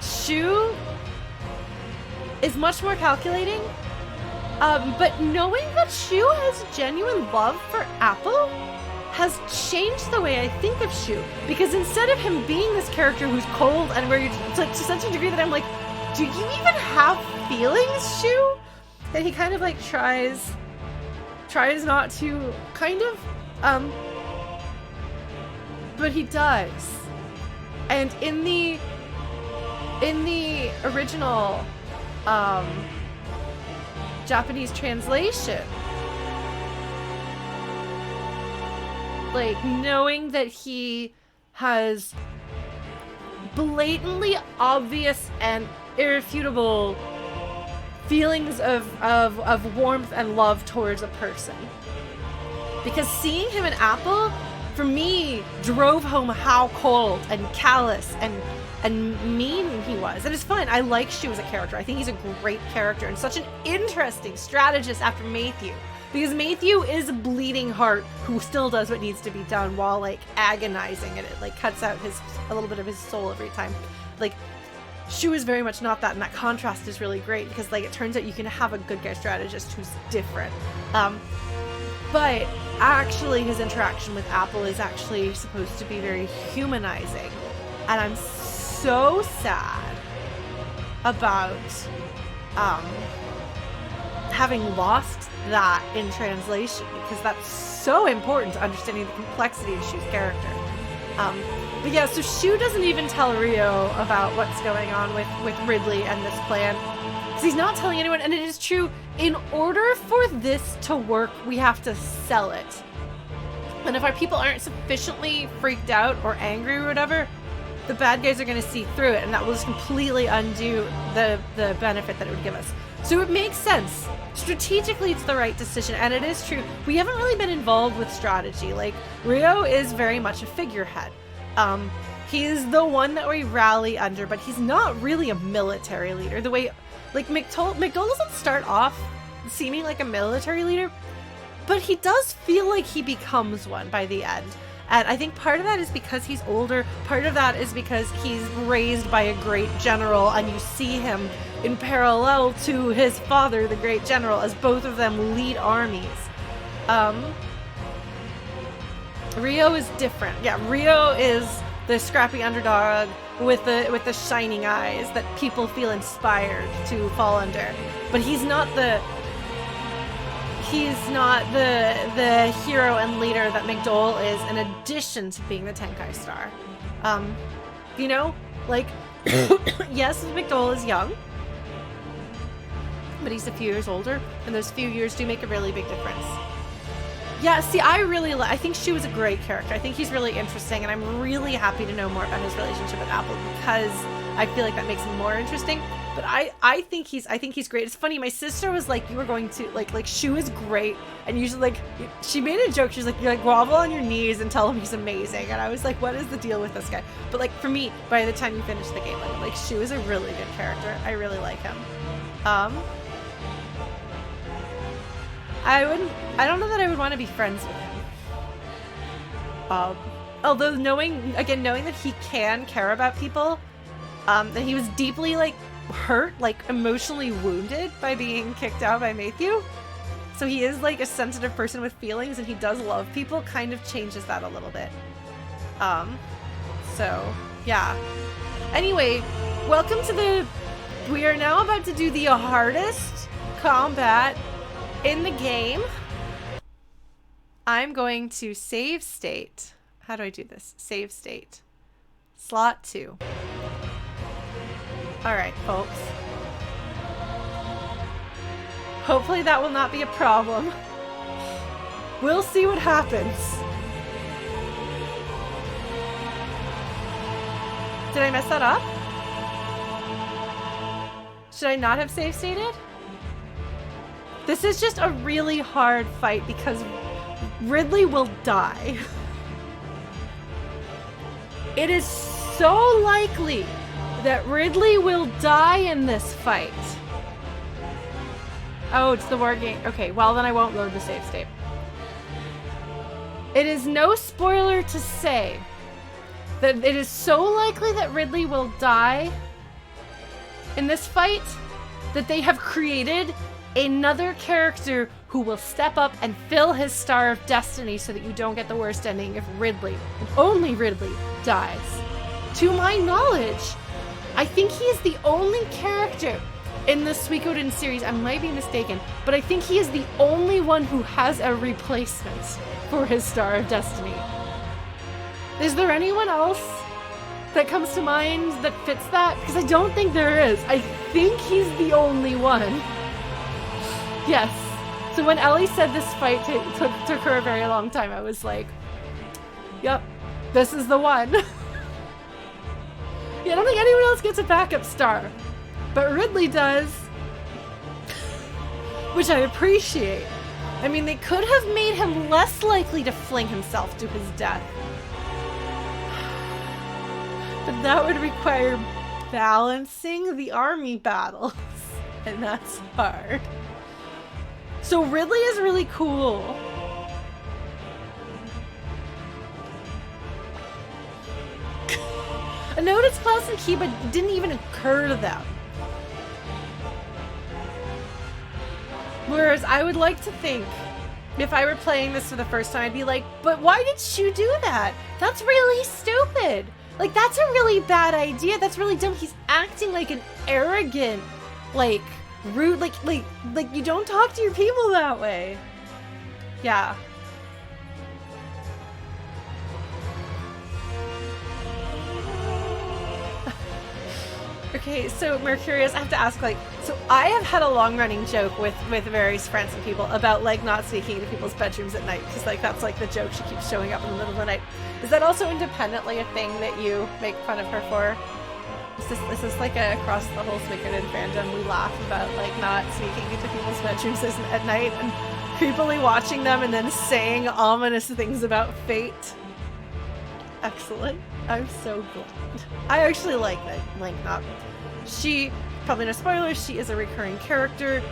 Shu is much more calculating. But knowing that Shu has genuine love for Apple has changed the way I think of Shu. Because instead of him being this character who's cold and where to such a degree that I'm like, do you even have feelings, Shu? That he kind of like tries not to kind of, but he does. And in the original, Japanese translation, like knowing that he has blatantly obvious and irrefutable feelings of warmth and love towards a person, because seeing him in Apple for me drove home how cold and callous and mean he was. And it's fine. I like Shu as a character. I think he's a great character and such an interesting strategist after Matthew. Because Matthew is a bleeding heart who still does what needs to be done while like agonizing, and it like cuts out a little bit of his soul every time. Like Shu is very much not that, and that contrast is really great because like it turns out you can have a good guy strategist who's different. But actually his interaction with Apple is actually supposed to be very humanizing. And I'm so sad about having lost that in translation, because that's so important to understanding the complexity of Shu's character. But yeah, so Shu doesn't even tell Rio about what's going on with Ridley and this plan. Because he's not telling anyone, and it is true, in order for this to work, we have to sell it. And if our people aren't sufficiently freaked out or angry or whatever, the bad guys are going to see through it, and that will just completely undo the benefit that it would give us. So it makes sense. Strategically, it's the right decision, and it is true. We haven't really been involved with strategy. Like, Rio is very much a figurehead. He's the one that we rally under, but he's not really a military leader. The way, like, McDowell doesn't start off seeming like a military leader, but he does feel like he becomes one by the end. And I think part of that is because he's older. Part of that is because he's raised by a great general, and you see him in parallel to his father, the great general, as both of them lead armies. Rio is different. Yeah, Rio is the scrappy underdog with the shining eyes that people feel inspired to fall under. But he's not the hero and leader that McDowell is, in addition to being the Tenkai star. You know, like, yes, McDowell is young, but he's a few years older, and those few years do make a really big difference. Yeah, see, I think Shu is a great character. I think he's really interesting, and I'm really happy to know more about his relationship with Apple, because I feel like that makes him more interesting. But I think he's great. It's funny. My sister was like, you were going to like Shu is great, and usually like she made a joke. She's like, you like grovel on your knees and tell him he's amazing. And I was like, what is the deal with this guy? But like for me, by the time you finish the game, like Shu is a really good character. I really like him. I don't know that I would want to be friends with him. Although knowing that he can care about people, that he was deeply like hurt, like emotionally wounded by being kicked out by Matthew. So he is like a sensitive person with feelings, and he does love people, kind of changes that a little bit. So yeah. Anyway, welcome to we are now about to do the hardest combat in the game. I'm going to save state. How do I do this? Save state. Slot 2. Alright, folks. Hopefully that will not be a problem. We'll see what happens. Did I mess that up? Should I not have save stated? This is just a really hard fight because Ridley will die. It is so likely that Ridley will die in this fight. Oh, it's the war game. Okay, well then I won't load the save state. It is no spoiler to say that it is so likely that Ridley will die in this fight that they have created another character who will step up and fill his Star of Destiny so that you don't get the worst ending if Ridley, and only Ridley, dies. To my knowledge, I think he is the only character in the Suikoden series, I might be mistaken, but I think he is the only one who has a replacement for his Star of Destiny. Is there anyone else that comes to mind that fits that? Because I don't think there is. I think he's the only one. Yes. So when Ellie said this fight took her a very long time, I was like, yep, this is the one. Yeah, I don't think anyone else gets a backup star. But Ridley does. Which I appreciate. I mean, they could have made him less likely to fling himself to his death. But that would require balancing the army battles. And that's hard. So Ridley is really cool. I know it's class and key, but it didn't even occur to them. Whereas I would like to think, if I were playing this for the first time, I'd be like, but why did Shu do that? That's really stupid. Like, that's a really bad idea. That's really dumb. He's acting like an arrogant, like, rude, like you don't talk to your people that way. Yeah. Okay, so Mercurius, I have to ask, like, so I have had a long-running joke with various friends and people about, like, not sneaking into people's bedrooms at night, because, like, that's, like, the joke. She keeps showing up in the middle of the night. Is that also independently a thing that you make fun of her for? Is this like a across the whole Suikoden fandom? We laugh about, like, not sneaking into people's bedrooms at night and creepily watching them and then saying ominous things about fate. Excellent. I'm so glad. I actually like that. Like, not... She, probably no spoilers, she is a recurring character.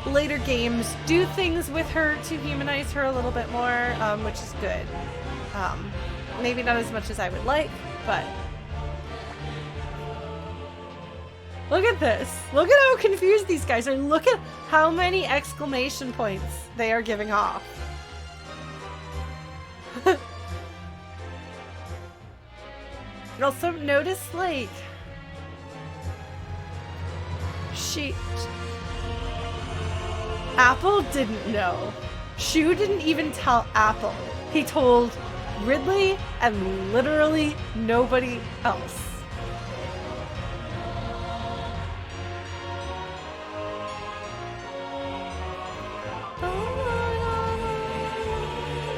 Later games do things with her to humanize her a little bit more, which is good. Maybe not as much as I would like, but... Look at this. Look at how confused these guys are. Look at how many exclamation points they are giving off. And also notice, like, Apple didn't know. Shu didn't even tell Apple. He told Ridley and literally nobody else.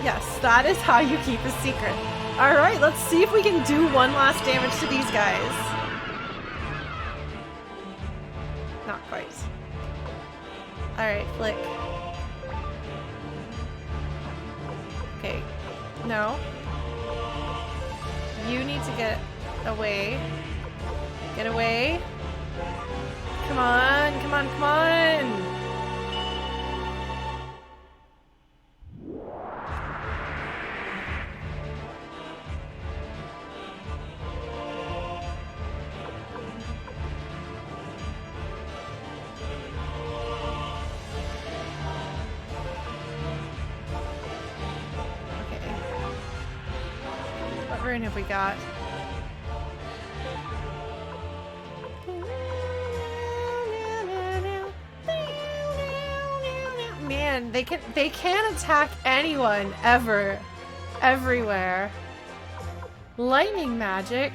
Yes, that is how you keep a secret. Alright, let's see if we can do one last damage to these guys. quite. Alright, Flick. Okay. No. You need to get away. Get away. Come on, come on, come on! Rune have we got? Man, they can attack anyone ever, everywhere. Lightning magic.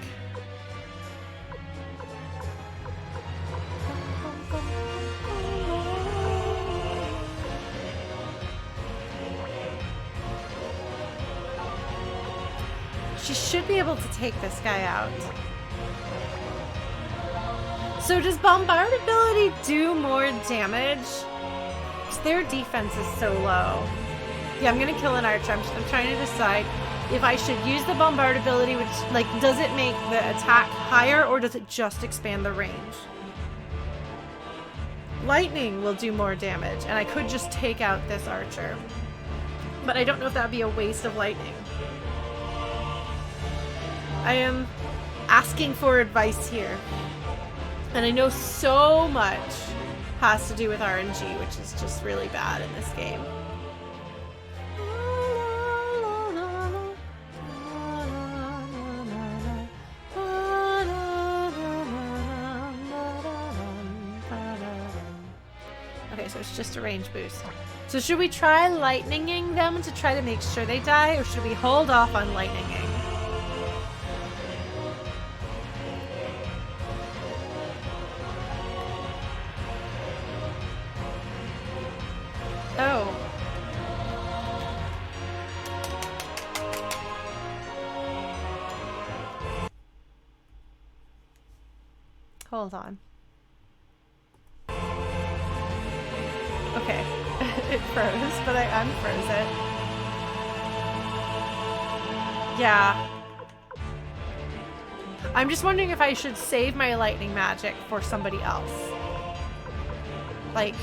She should be able to take this guy out. So does Bombard ability do more damage? Because their defense is so low. Yeah, I'm gonna kill an archer. I'm trying to decide if I should use the Bombard ability, which, like, does it make the attack higher or does it just expand the range? Lightning will do more damage, and I could just take out this archer. But I don't know if that would be a waste of lightning. I am asking for advice here. And I know so much has to do with RNG, which is just really bad in this game. Okay, so it's just a range boost. So should we try lightninging them to try to make sure they die, or should we hold off on lightninging? Oh. Hold on. Okay. It froze, but I unfroze it. Yeah. I'm just wondering if I should save my lightning magic for somebody else. Like,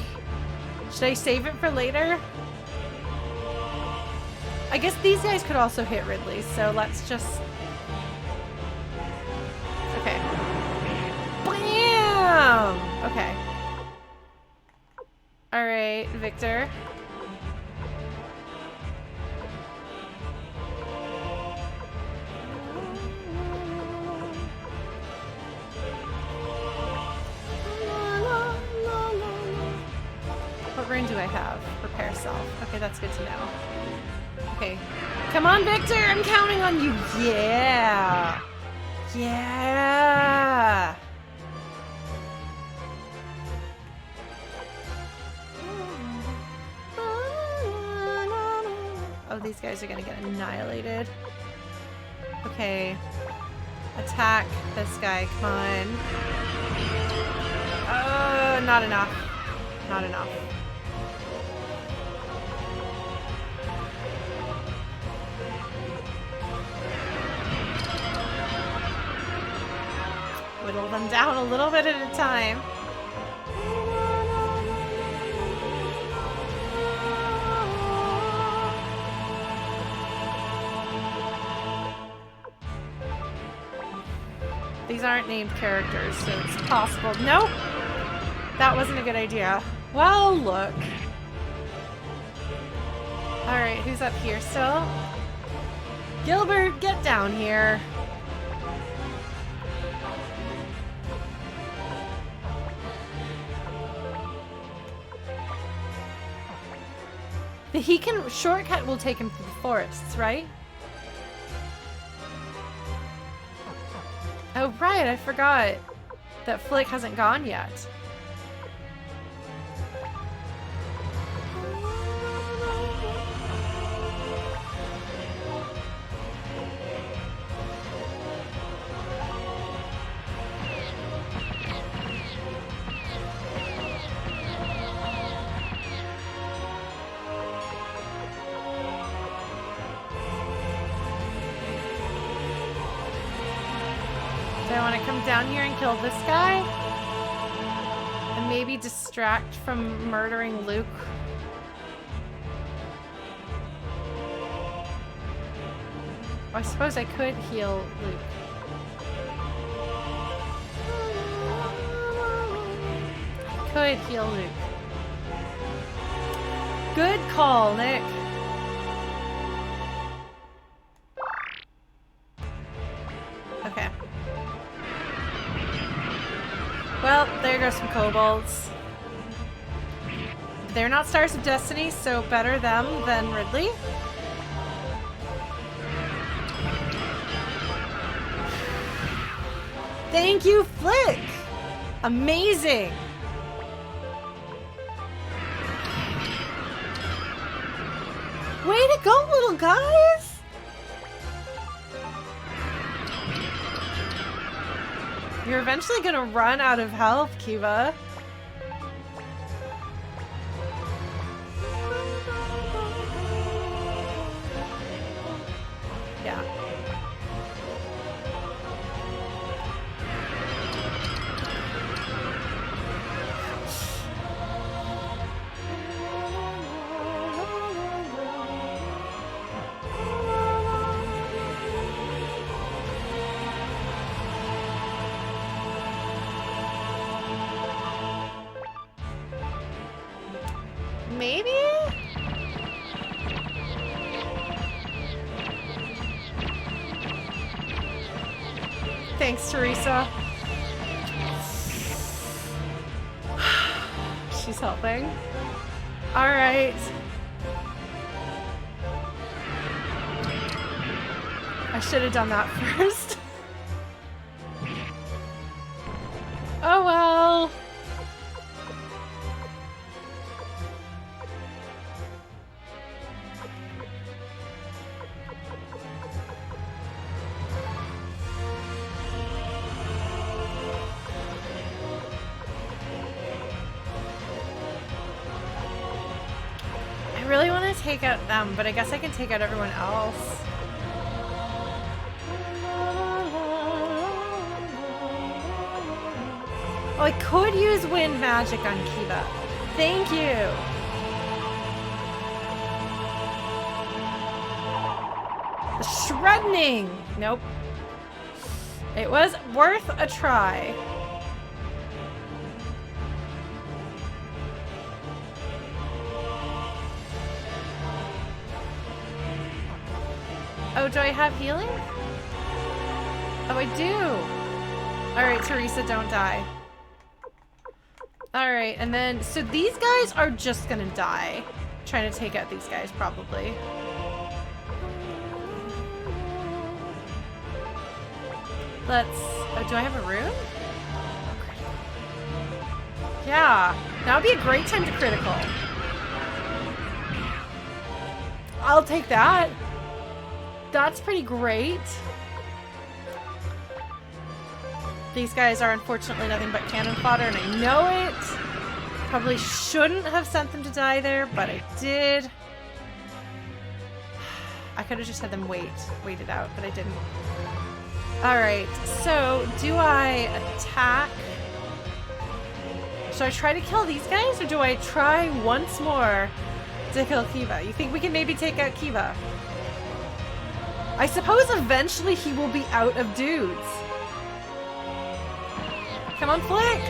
should I save it for later? I guess these guys could also hit Ridley, so let's just... Okay. Bam! Okay. Alright, Victor. What rune do I have? Prepare self. Okay, that's good to know. Okay. Come on, Victor! I'm counting on you! Yeah! Yeah! Oh, these guys are gonna get annihilated. Okay. Attack this guy, come on. Oh, not enough. Not enough. Whittle them down a little bit at a time. These aren't named characters, so it's possible. Nope! That wasn't a good idea. Well, look. Alright, who's up here still? Gilbert, get down here. He can... Shortcut will take him through the forests, right? Oh, right, I forgot that Flick hasn't gone yet. Do I want to come down here and kill this guy? And maybe distract from murdering Luke? I suppose I could heal Luke. I could heal Luke. Good call, Nick. Okay. Well, there goes some kobolds. They're not Stars of Destiny, so better them than Ridley. Thank you, Flick! Amazing! Way to go, little guys! You're eventually gonna run out of health, Kiva. Yeah. Maybe? Thanks, Teresa. She's helping. All right. I should have done that first. Oh well. I really want to take out them, but I guess I can take out everyone else. Oh, I could use wind magic on Kiva. Thank you. The shredding. Nope. It was worth a try. Oh, do I have healing? Oh, I do. All right, Teresa, don't die. All right, and then, so these guys are just gonna die. Trying to take out these guys, probably. Let's, oh, do I have a rune? Yeah, that would be a great time to critical. I'll take that. That's pretty great. These guys are unfortunately nothing but cannon fodder, and I know it. Probably shouldn't have sent them to die there, but I did. I could have just had them wait it out, but I didn't. Alright, so do I attack? Should I try to kill these guys, or do I try once more to kill Kiva? You think we can maybe take out Kiva? I suppose eventually he will be out of dudes. Come on, Flick!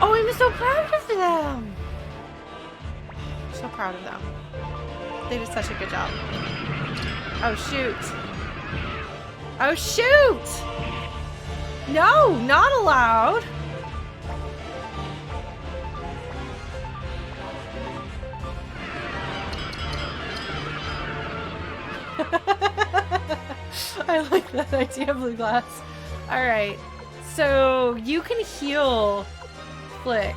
Oh, I'm so proud of them! So proud of them. They did such a good job. Oh, shoot. Oh, shoot! No, not allowed! I like that idea, Blue Glass. Alright, so you can heal Flick.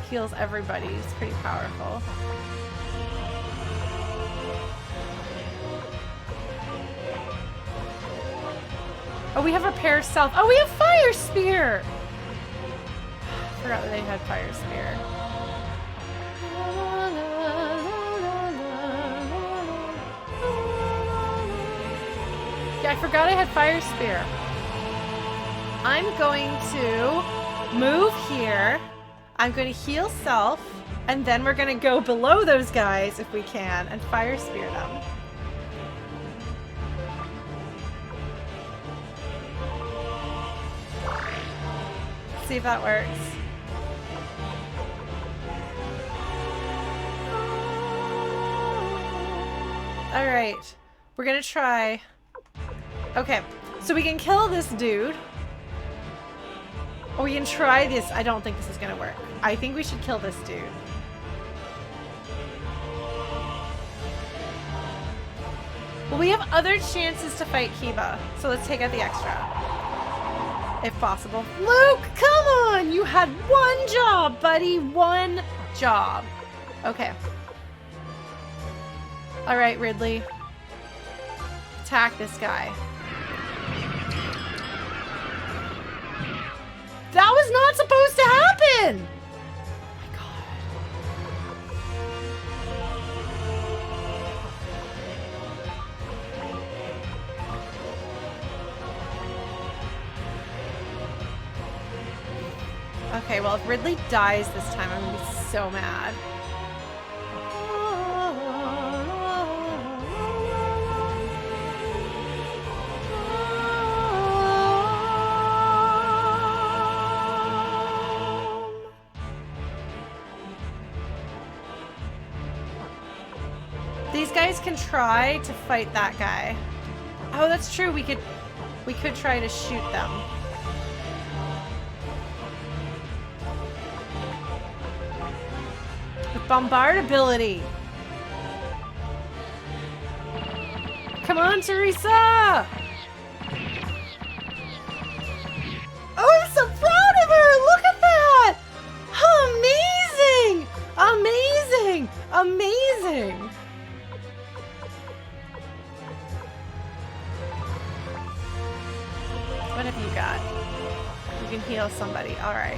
Heals everybody. It's pretty powerful. Oh, we have Repair Self. Oh, we have Fire Spear! Forgot that they had fire spear. Yeah, I forgot I had fire spear. I'm going to move here. I'm going to heal self, and then we're going to go below those guys if we can and fire spear them. See if that works. All right, we're gonna try. Okay, so we can kill this dude. Or we can try this. I don't think this is gonna work. I think we should kill this dude. Well, we have other chances to fight Kiba, so let's take out the extra. If possible. Luke, come on! You had one job, buddy. One job. Okay. Alright, Ridley. Attack this guy. That was not supposed to happen! Okay, well, if Ridley dies this time, I'm gonna be so mad. These guys can try to fight that guy. Oh, that's true. We could try to shoot them. With bombard ability. Come on, Teresa! Oh, I'm so proud of her! Look at that! Amazing! Amazing! Amazing! What have you got? You can heal somebody. Alright.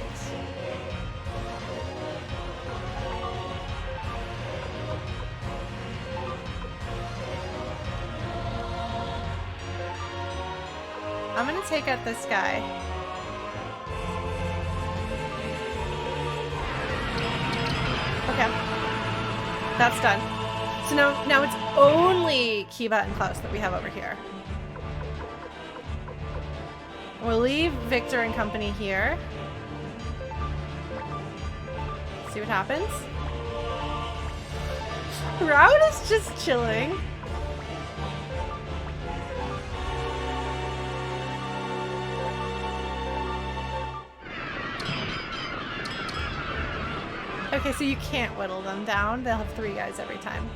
I'm gonna take out this guy. Okay. That's done. So now it's only Kiba and Klaus that we have over here. We'll leave Victor and company here. See what happens. Rune is just chilling. Okay, so you can't whittle them down. They'll have 3 guys every time.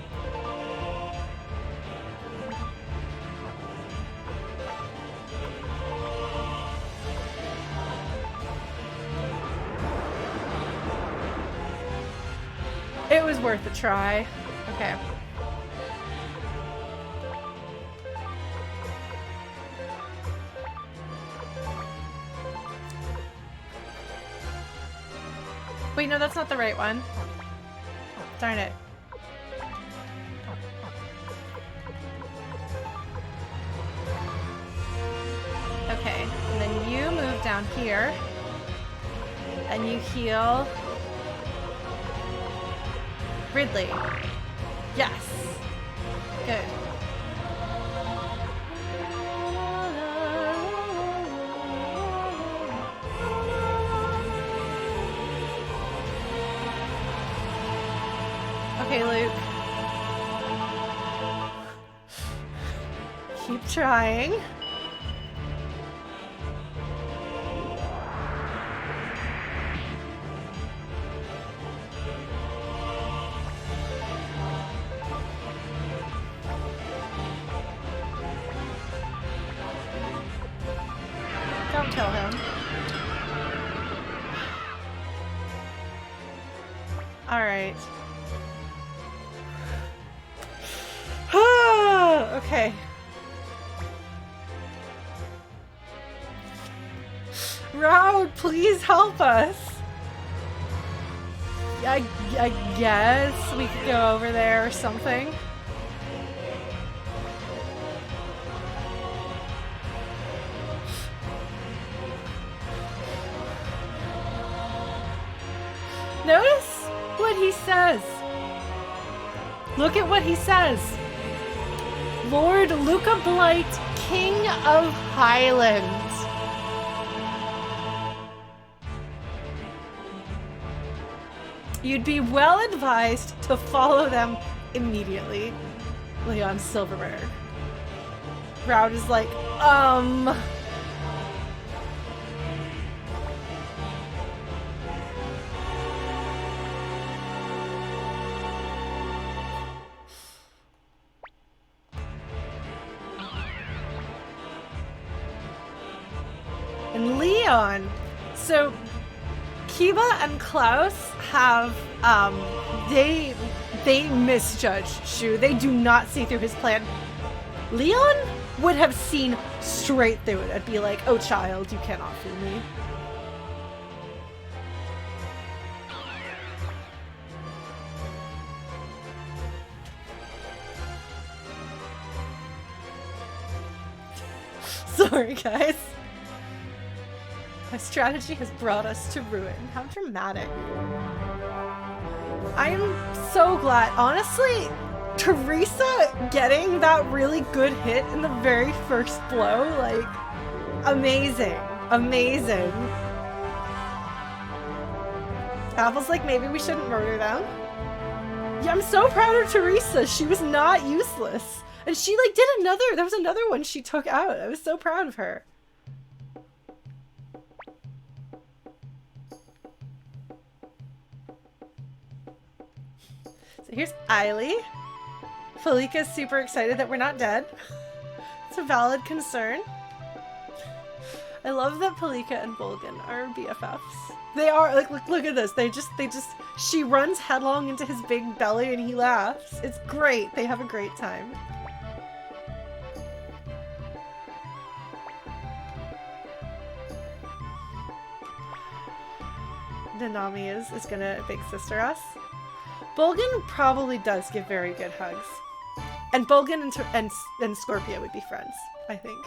It was worth a try. Okay. Wait, no, that's not the right one. Darn it. Okay, and then you move down here. And you heal Ridley. Yes. Good. Okay, Luke. Keep trying. Don't kill him. All right. Okay. Rune, please help us. I guess we could go over there or something. Notice what he says. Look at what he says. Lord Luca Blight, King of Highland. You'd be well advised to follow them immediately. Leon Silverberg. Round is like, And Leon. So Kiba and Klaus have they misjudged Shu. They do not see through his plan. Leon would have seen straight through it and be like, "Oh child, you cannot fool me." Sorry, guys. My strategy has brought us to ruin. How dramatic. I am so glad. Honestly, Teresa getting that really good hit in the very first blow, like, amazing. Amazing. Apple's like, maybe we shouldn't murder them. Yeah, I'm so proud of Teresa. She was not useless. And she, like, did another, there was another one she took out. I was so proud of her. So here's Eiley. Felika's super excited that we're not dead. It's a valid concern. I love that Pelika and Bolgan are BFFs. They are, like, look at this. They just, she runs headlong into his big belly and he laughs. It's great. They have a great time. Nanami is gonna big sister us. Bolgan probably does give very good hugs. And Bolgan and Scorpio would be friends, I think.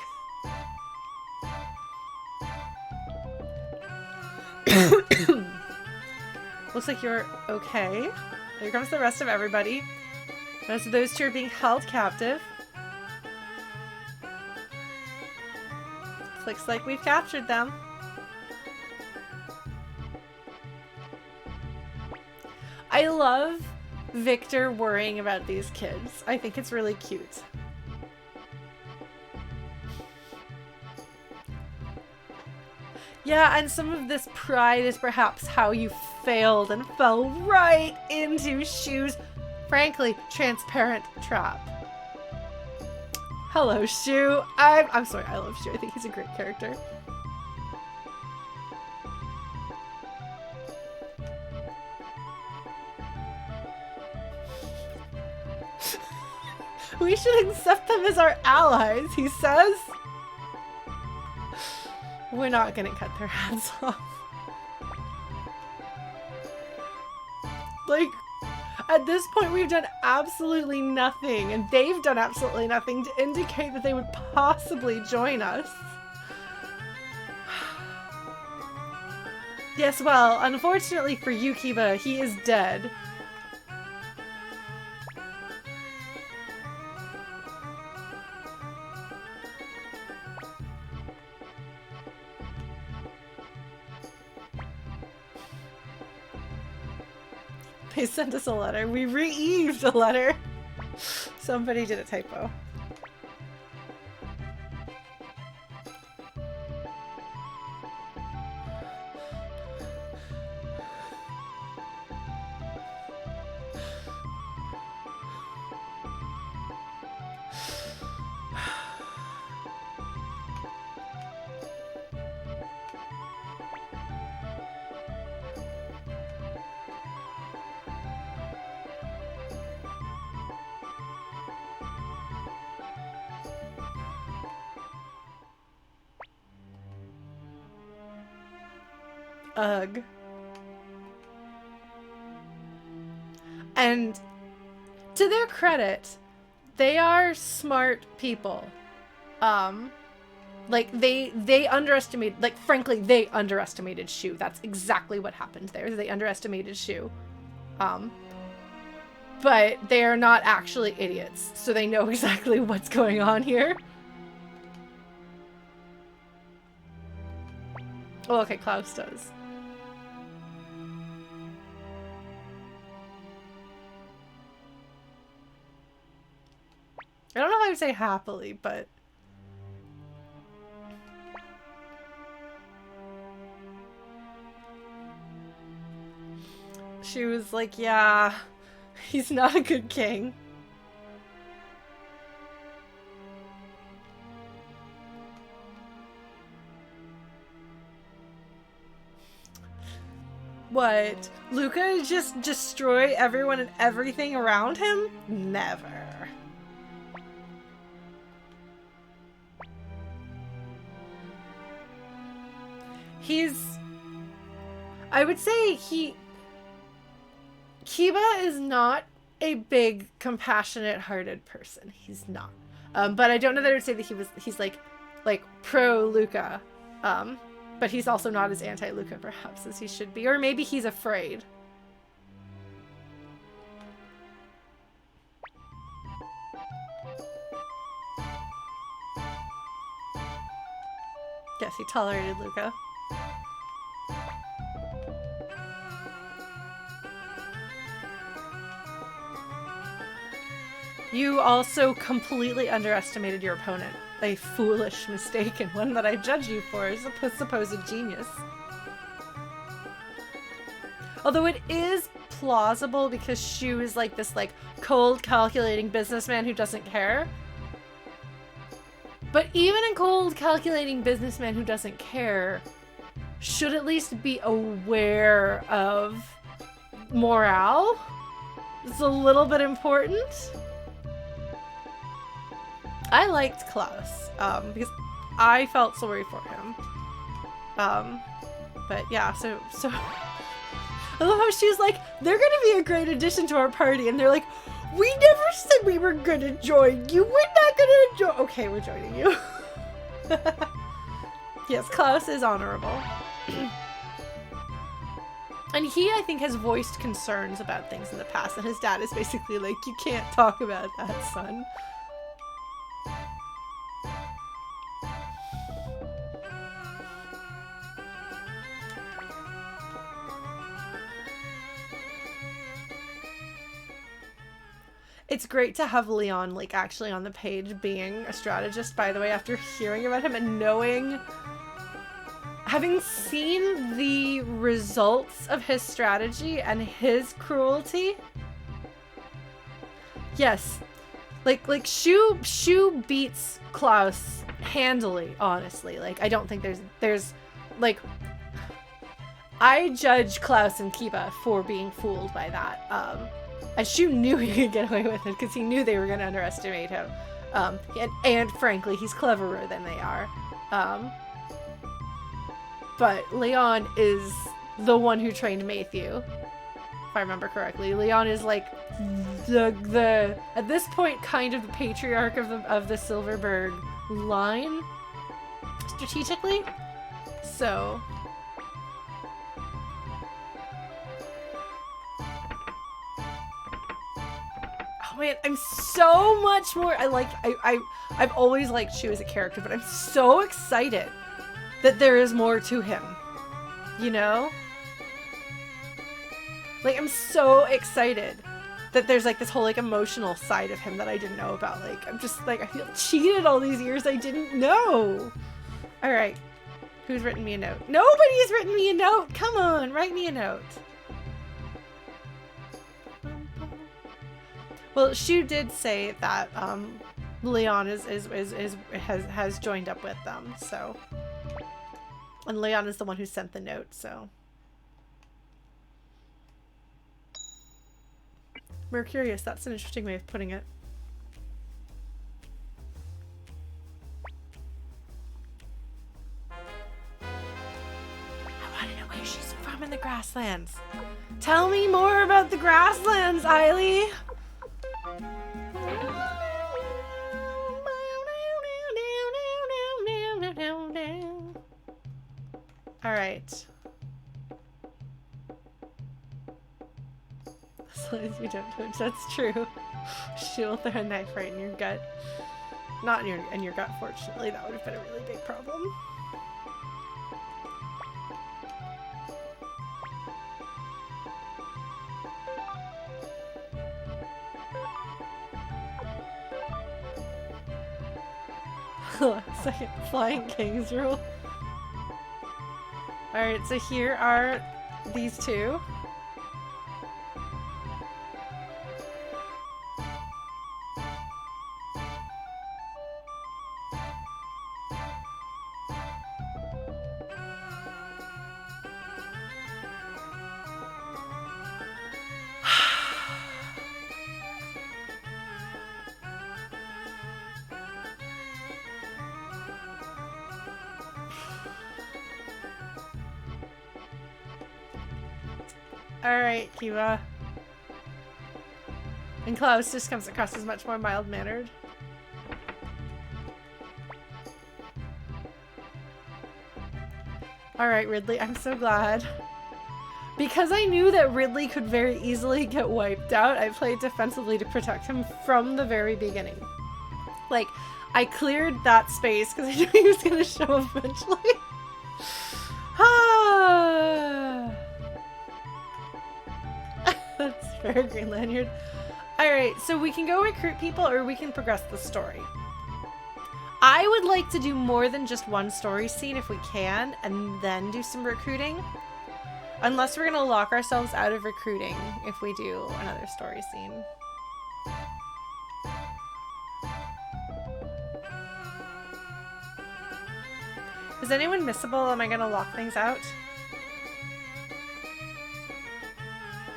Looks like you're okay. Here comes the rest of everybody. Most of those two are being held captive. Looks like we've captured them. I love Victor worrying about these kids. I think it's really cute. Yeah, and some of this pride is perhaps how you failed and fell right into Shu's, frankly, transparent trap. Hello, Shu. I'm sorry, I love Shu. I think he's a great character. We should accept them as our allies, he says. We're not gonna cut their heads off. Like, at this point we've done absolutely nothing, and they've done absolutely nothing to indicate that they would possibly join us. Yes, well, unfortunately for Yukiba, he is dead. They sent us a letter. We re-eaved a letter. Somebody did a typo. Ugh. And to their credit, they are smart people. Like they underestimated, like frankly, they underestimated Shu. That's exactly what happened there. They underestimated Shu. But they are not actually idiots, so they know exactly what's going on here. Oh, okay, Klaus does. I don't know if I would say happily, but... She was like, yeah, he's not a good king. What? Luca just destroy everyone and everything around him? Never. I would say Kiba is not a big, compassionate-hearted person. He's not. But I don't know that I would say that he's like pro-Luca. But he's also not as anti-Luca, perhaps, as he should be. Or maybe he's afraid. Yes, he tolerated Luca. You also completely underestimated your opponent. A foolish mistake, and one that I judge you for as a supposed genius. Although it is plausible because Shu is like this cold, calculating businessman who doesn't care. But even a cold, calculating businessman who doesn't care should at least be aware of morale. It's a little bit important. I liked Klaus, because I felt sorry for him. But yeah, so I love how she's like, they're gonna be a great addition to our party, and they're like, we never said we were gonna join you, we're not gonna join. Okay, we're joining you. Yes, Klaus is honorable. And he, I think, has voiced concerns about things in the past, and his dad is basically like, you can't talk about that, son. It's great to have Leon, actually on the page being a strategist, by the way, after hearing about him and having seen the results of his strategy and his cruelty. Yes. Shu beats Klaus handily, honestly. I don't think there's I judge Klaus and Kiba for being fooled by that. And Shu knew he could get away with it because he knew they were going to underestimate him. And frankly, he's cleverer than they are. But Leon is the one who trained Matthew, if I remember correctly. Leon is the at this point kind of the patriarch of the Silverberg line strategically. So man, I'm so much more. I've always liked Shu as a character, but I'm so excited that there is more to him. You know? I'm so excited that there's this whole emotional side of him that I didn't know about. I'm just I feel cheated all these years I didn't know. All right. Who's written me a note? Nobody's written me a note. Come on, write me a note. Well, Shu did say that Leon has joined up with them, so. And Leon is the one who sent the note, so. Mercurius, that's an interesting way of putting it. want to know where she's from in the grasslands. Tell me more about the grasslands, Eiley. All right. As long as you don't twitch, that's true. She will throw a knife right in your gut. Not in your gut, fortunately. That would have been a really big problem. Second Flying Kings rule. Alright, so here are these two. Alright, Kiva. And Klaus just comes across as much more mild-mannered. Alright, Ridley, I'm so glad. Because I knew that Ridley could very easily get wiped out, I played defensively to protect him from the very beginning. Like, I cleared that space because I knew he was going to show up eventually. Ah. That's fair, Green Lanyard. Alright, so we can go recruit people or we can progress the story. I would like to do more than just one story scene if we can, and then do some recruiting. Unless we're going to lock ourselves out of recruiting if we do another story scene. Is anyone missable? Am I going to lock things out?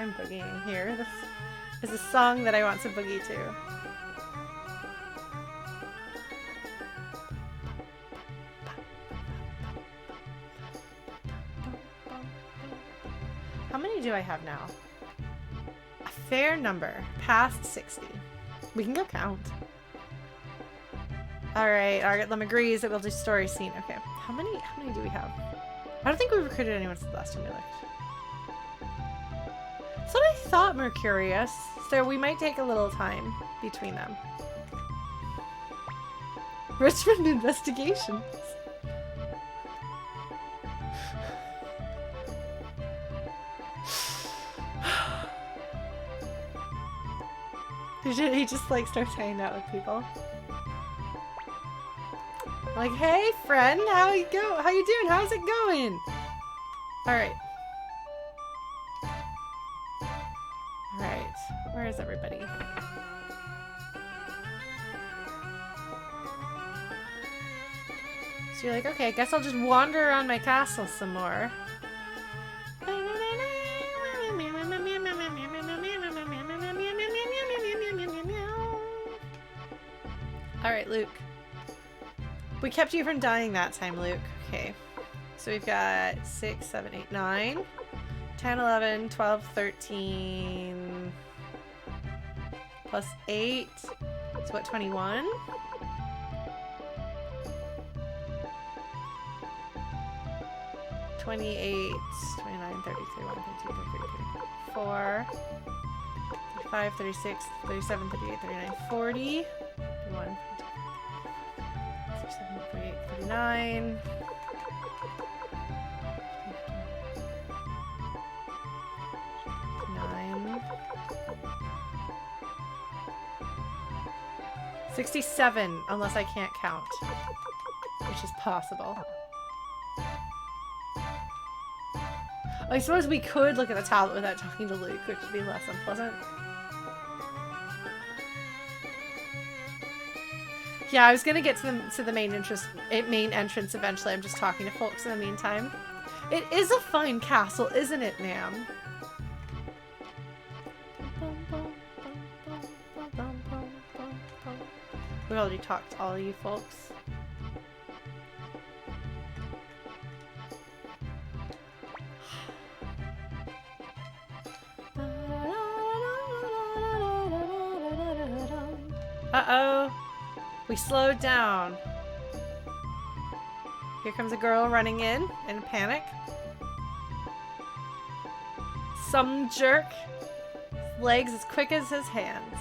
I'm boogieing here. This is a song that I want to boogie to. How many do I have now? A fair number. Past 60. We can go count. Alright, Argatlum agrees that we'll do story scene. Okay. How many do we have? I don't think we recruited anyone since the last time we looked. That's what I thought, Mercurius. So we might take a little time between them. Richmond investigations. He just like starts hanging out with people. Like, hey friend, how you doing? How's it going? Alright. Alright. Where is everybody? So you're like, okay, I guess I'll just wander around my castle some more. Alright, Luke. We kept you from dying that time, Luke. Okay. So we've got 6, 7, 8, 9, 10, 11, 12, 13, plus 8. It's what, 21? $28, 29, 30, 31, 32, 33, 34, 35, 36, 37, 38, 39, 40, 41, 47, 48, 49. 9. 67, unless I can't count, which is possible. I suppose we could look at the tablet without talking to Luke, which would be less unpleasant. Yeah, I was gonna get to the main entrance eventually. I'm just talking to folks in the meantime. It is a fine castle, isn't it, ma'am? We already talked to all of you folks. Uh-oh. We slowed down. Here comes a girl running in panic. Some jerk. Legs as quick as his hands.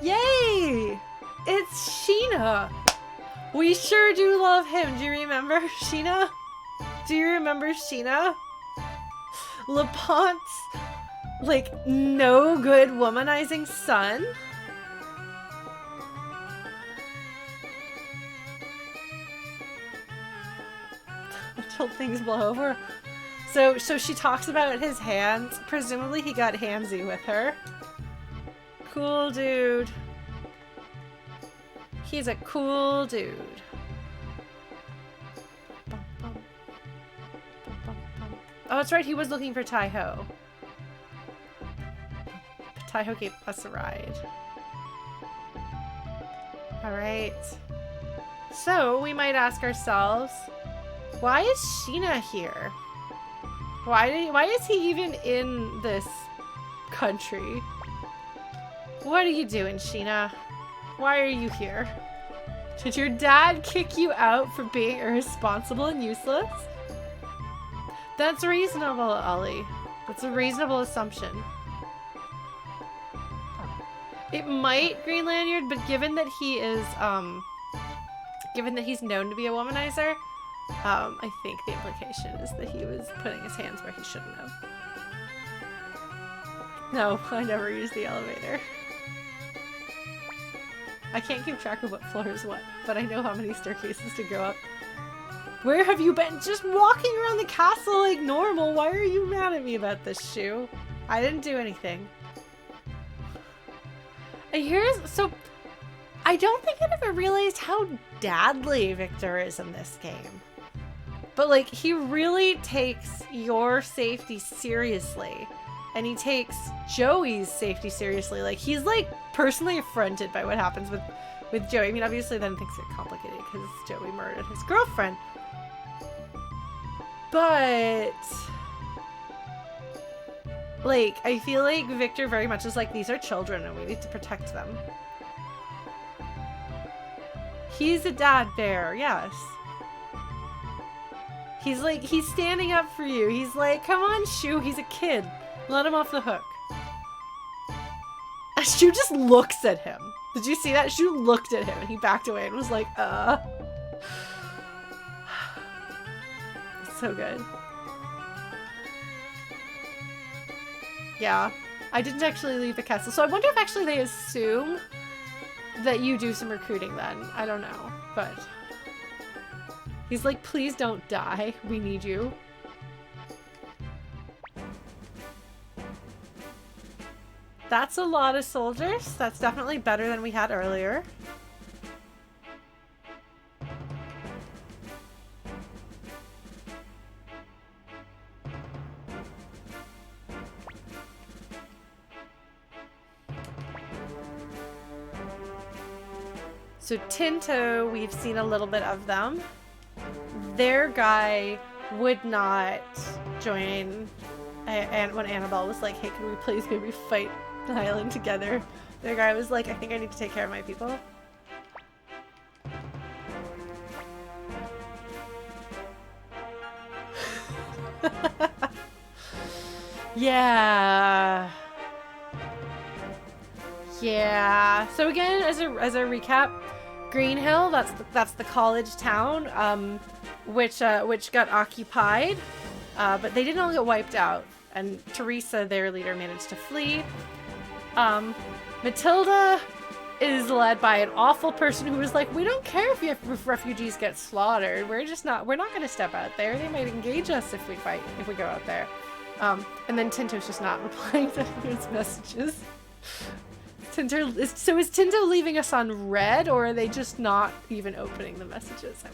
Yay! It's Sheena! We sure do love him. Do you remember Sheena? Do you remember Sheena? LaPonte's, like, no good womanizing son? Until things blow over. So she talks about his hands. Presumably he got handsy with her. Cool dude. He's a cool dude. Oh, that's right. He was looking for Tai-Ho. Tai-Ho gave us a ride. All right. So we might ask ourselves, why is Sheena here? Why is he even in this country? What are you doing, Sheena? Why are you here? Did your dad kick you out for being irresponsible and useless? That's reasonable, Ollie. That's a reasonable assumption. It might, Green Lanyard, but given that he is, given that he's known to be a womanizer, I think the implication is that he was putting his hands where he shouldn't have. No, I never used the elevator. I can't keep track of what floor is what, but I know how many staircases to go up. Where have you been? Just walking around the castle like normal. Why are you mad at me about this, Shu? I didn't do anything. And so I don't think I ever realized how dadly Victor is in this game. But like, he really takes your safety seriously. And he takes Joey's safety seriously. Like, he's like personally affronted by what happens with Joey. I mean, obviously then things get complicated because Joey murdered his girlfriend. But like, I feel like Victor very much is like, these are children and we need to protect them. He's a dad bear, yes. He's like, he's standing up for you. He's like, come on, Shu, he's a kid. Let him off the hook. And Shu just looks at him. Did you see that? Shu looked at him and he backed away and was like, So good. Yeah. I didn't actually leave the castle. So I wonder if actually they assume that you do some recruiting then. I don't know. But he's like, please don't die. We need you. That's a lot of soldiers. That's definitely better than we had earlier. So Tinto, we've seen a little bit of them. Their guy would not join. And when Annabelle was like, hey, can we please maybe fight the island together? Their guy was like, I think I need to take care of my people. Yeah. Yeah. So again, as a recap, Green Hill, that's the college town, which got occupied, but they didn't all get wiped out. And Teresa, their leader, managed to flee. Matilda is led by an awful person who was like, we don't care if refugees get slaughtered. We're not going to step out there. They might engage us if we fight, if we go out there. And then Tinto's just not replying to his messages. So is Tinto leaving us on red, or are they just not even opening the messages? I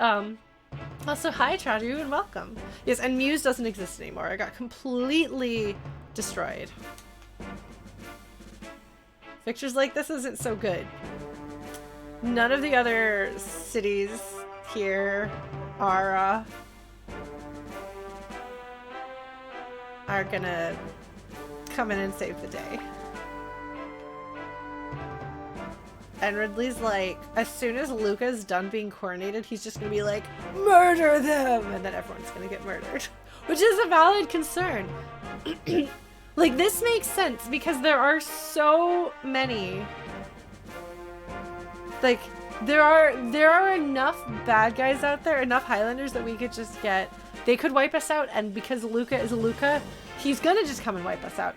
wonder. Also, hi, Tradu, and welcome. Yes, and Muse doesn't exist anymore. It got completely destroyed. Victor's like, this isn't so good. None of the other cities here are are gonna come in and save the day. And Ridley's like, as soon as Luca's done being coronated, he's just gonna be like, murder them! And then everyone's gonna get murdered. Which is a valid concern. Like, this makes sense because there are so many. Like, there are enough bad guys out there, enough Highlanders that we could just get. They could wipe us out, and because Luca is Luca, he's gonna just come and wipe us out.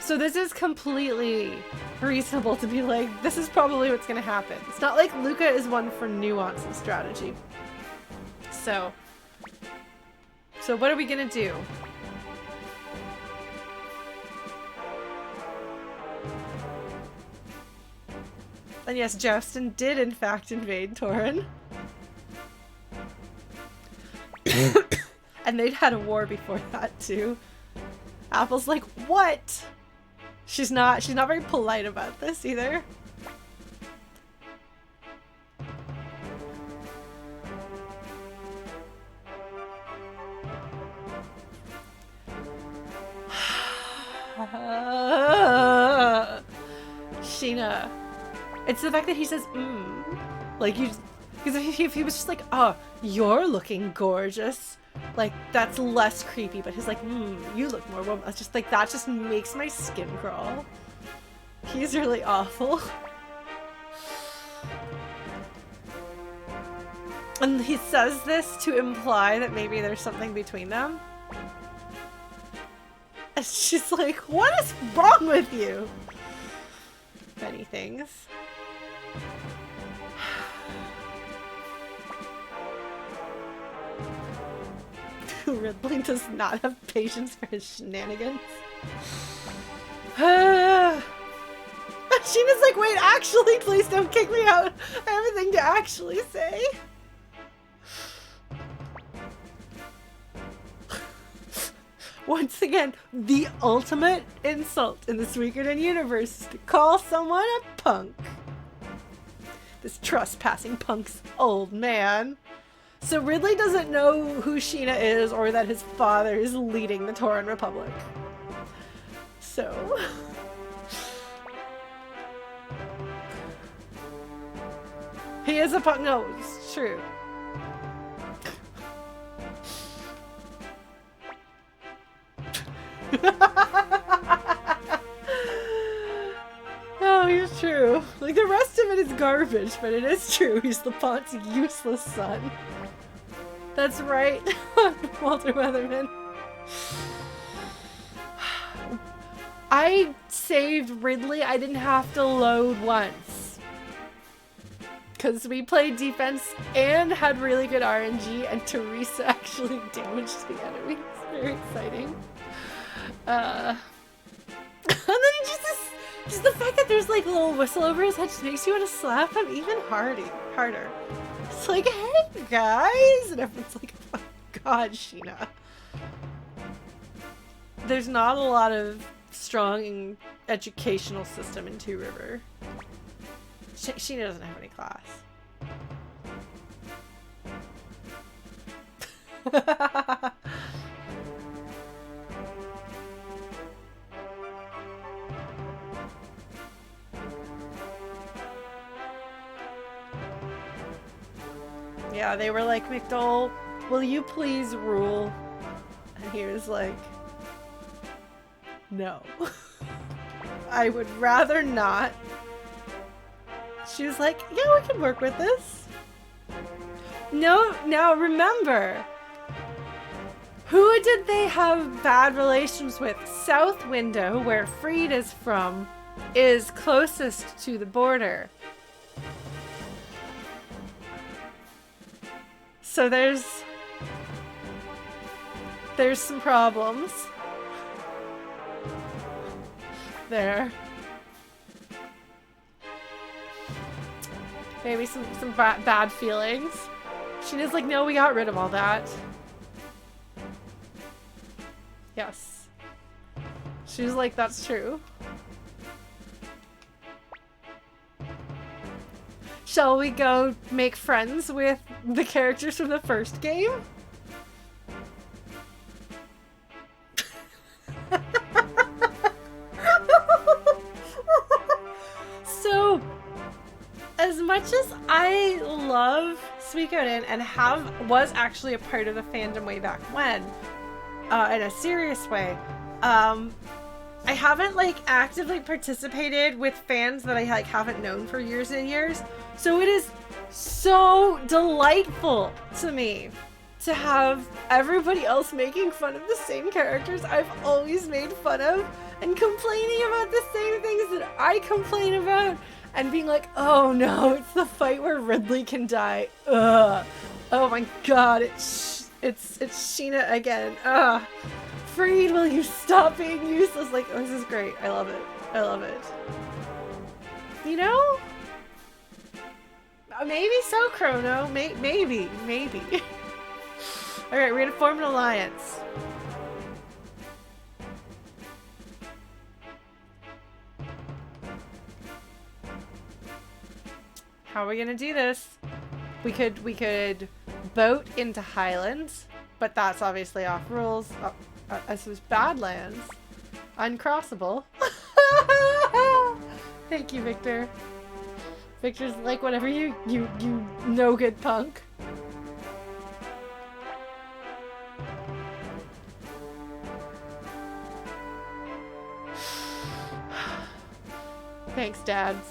So this is completely reasonable to be like, this is probably what's gonna happen. It's not like Luca is one for nuance and strategy. So what are we gonna do? And yes, Joustin did in fact invade Torin. And they'd had a war before that too. Apple's like, what? She's not very polite about this either. Sheena. It's the fact that he says, like, you, because if he was just like, oh, you're looking gorgeous, like, that's less creepy, but he's like, you look more woman. It's just like, that just makes my skin crawl. He's really awful. And he says this to imply that maybe there's something between them. And she's like, what is wrong with you? Many things. Ridley does not have patience for his shenanigans. Sheena's like, wait, actually, please don't kick me out. I have a thing to actually say. Once again, the ultimate insult in the Suikoden universe is to call someone a punk. This trespassing punk's old man. So Ridley doesn't know who Sheena is or that his father is leading the Tauren Republic. So... he is a punk. No, it's true. Oh, he's true. Like, the rest of it is garbage, but it is true. He's the punk's useless son. That's right, Walter Weatherman. I saved Ridley. I didn't have to load once. Because we played defense and had really good RNG, and Teresa actually damaged the enemy. It's very exciting. And then just the fact that there's like a little whistle over his head just makes you want to slap him even harder. It's like, hey guys! And everyone's like, oh my god, Sheena. There's not a lot of strong educational system in Two River. Sheena doesn't have any class. Yeah, they were like, McDowell, will you please rule? And he was like, no. I would rather not. She was like, yeah, we can work with this. No, now remember, who did they have bad relations with? South Window, where Freed is from, is closest to the border. So there's some problems there. Maybe some bad feelings. Sheena's like, no, we got rid of all that. Yes. She's like, that's true. Shall we go make friends with the characters from the first game? much as I love Suikoden and was actually a part of the fandom way back when, in a serious way, I haven't like actively participated with fans that I like haven't known for years and years. So it is so delightful to me to have everybody else making fun of the same characters I've always made fun of and complaining about the same things that I complain about and being like, oh no, it's the fight where Ridley can die. Ugh. Oh my god, it's Sheena again. Ugh. Freed, will you stop being useless? Like, oh, this is great. I love it. I love it. You know? Maybe so, Chrono. Maybe. Alright, we're gonna form an alliance. How are we gonna do this? We could boat into Highlands, but that's obviously off rules. I suppose Badlands. Uncrossable. Thank you, Victor. Victor's like, whatever you no good punk. Thanks, dads.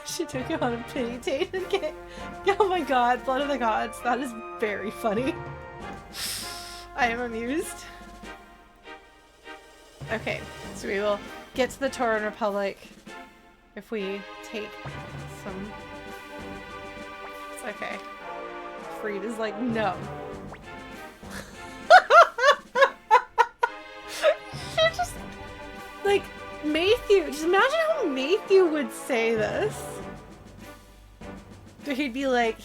She took him on a pity date again. Oh my god, Blood of the Gods. That is very funny. I am amused. Okay, so we will get to the Tauren Republic if we take some... It's okay. Freed is like, no. She just... Like, Matthew, just imagine how Matthew would say this. He'd be like,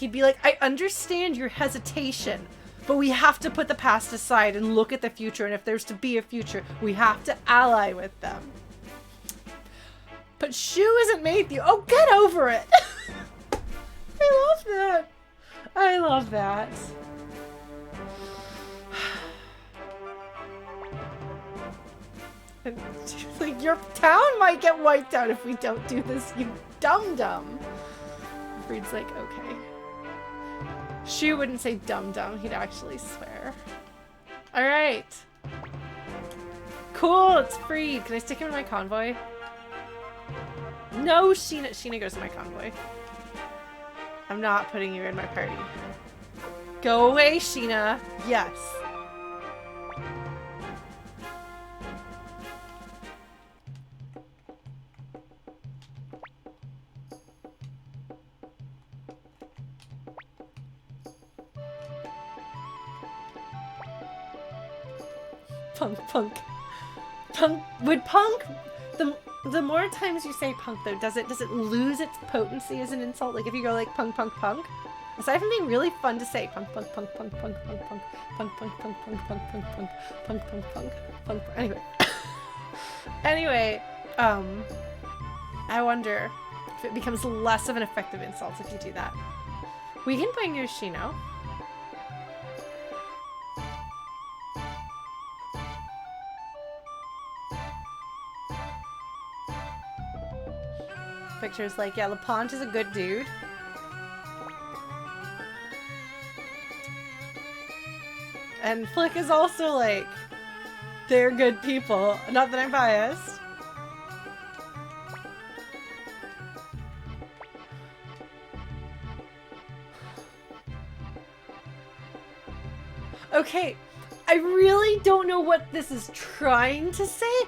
I understand your hesitation, but we have to put the past aside and look at the future, and if there's to be a future, we have to ally with them. But Shu isn't Matthew. Oh, get over it! I love that. I love that. And she's like, your town might get wiped out if we don't do this, you dum-dum. Freed's like, okay. Shu wouldn't say dum-dum, he'd actually swear. Alright. Cool, it's Freed. Can I stick him in my convoy? No, Sheena. Sheena goes in my convoy. I'm not putting you in my party. Go away, Sheena. Yes. Punk. Would punk, the more times you say punk though, does it lose its potency as an insult? Like if you go like punk, aside from being really fun to say, punk. Anyway, I wonder if it becomes less of an effective insult if you do that. We can bring Yoshino. Victor's like, yeah, LaPont is a good dude. And Flick is also like, they're good people. Not that I'm biased. Okay, I really don't know what this is trying to say,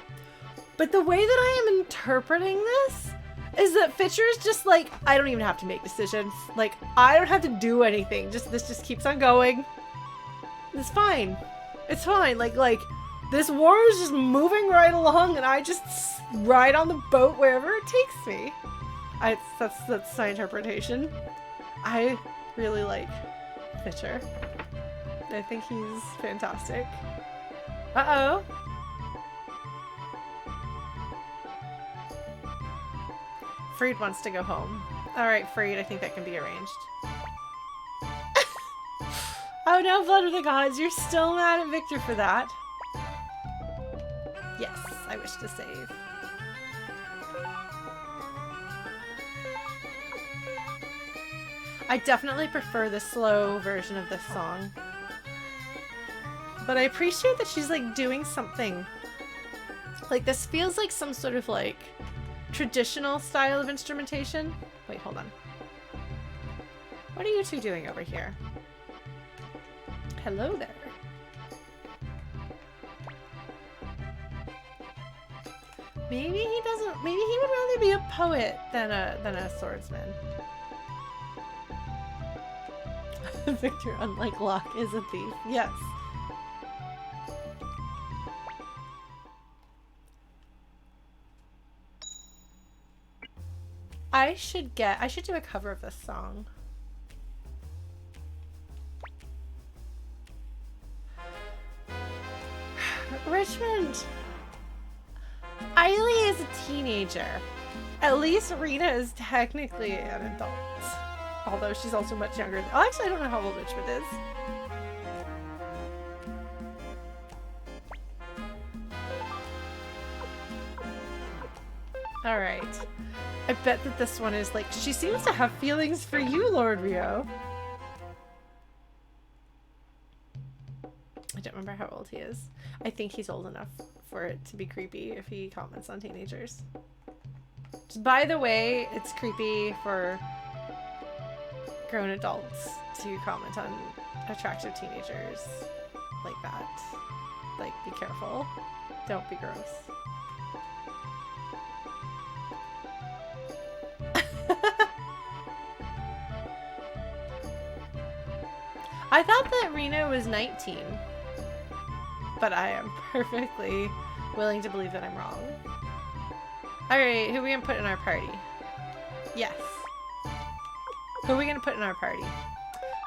but the way that I am interpreting this is that Fitcher is just like, I don't even have to make decisions. Like, I don't have to do anything. This just keeps on going. It's fine. It's fine. Like, this war is just moving right along and I just ride on the boat wherever it takes me. That's my interpretation. I really like Fitcher. I think he's fantastic. Uh-oh. Freed wants to go home. Alright, Freed, I think that can be arranged. Oh no, Blood of the Gods, you're still mad at Victor for that. Yes, I wish to save. I definitely prefer the slow version of this song. But I appreciate that she's like doing something. Like this feels like some sort of like traditional style of instrumentation. Wait, hold on. What are you two doing over here? Hello there. Maybe he doesn't, maybe he would rather be a poet than a swordsman. Victor, unlike Locke, is a thief. Yes. I should do a cover of this song. Richmond! Eiley is a teenager. At least Rena is technically an adult. Although she's also much younger. Oh, actually, I don't know how old Richmond is. Alright. I bet that this one is like, she seems to have feelings for you, Lord Rio. I don't remember how old he is. I think he's old enough for it to be creepy if he comments on teenagers. Just by the way, it's creepy for grown adults to comment on attractive teenagers like that. Like, be careful. Don't be gross. I thought that Rena was 19, but I am perfectly willing to believe that I'm wrong. Alright, who are we gonna put in our party? Yes. Who are we gonna put in our party?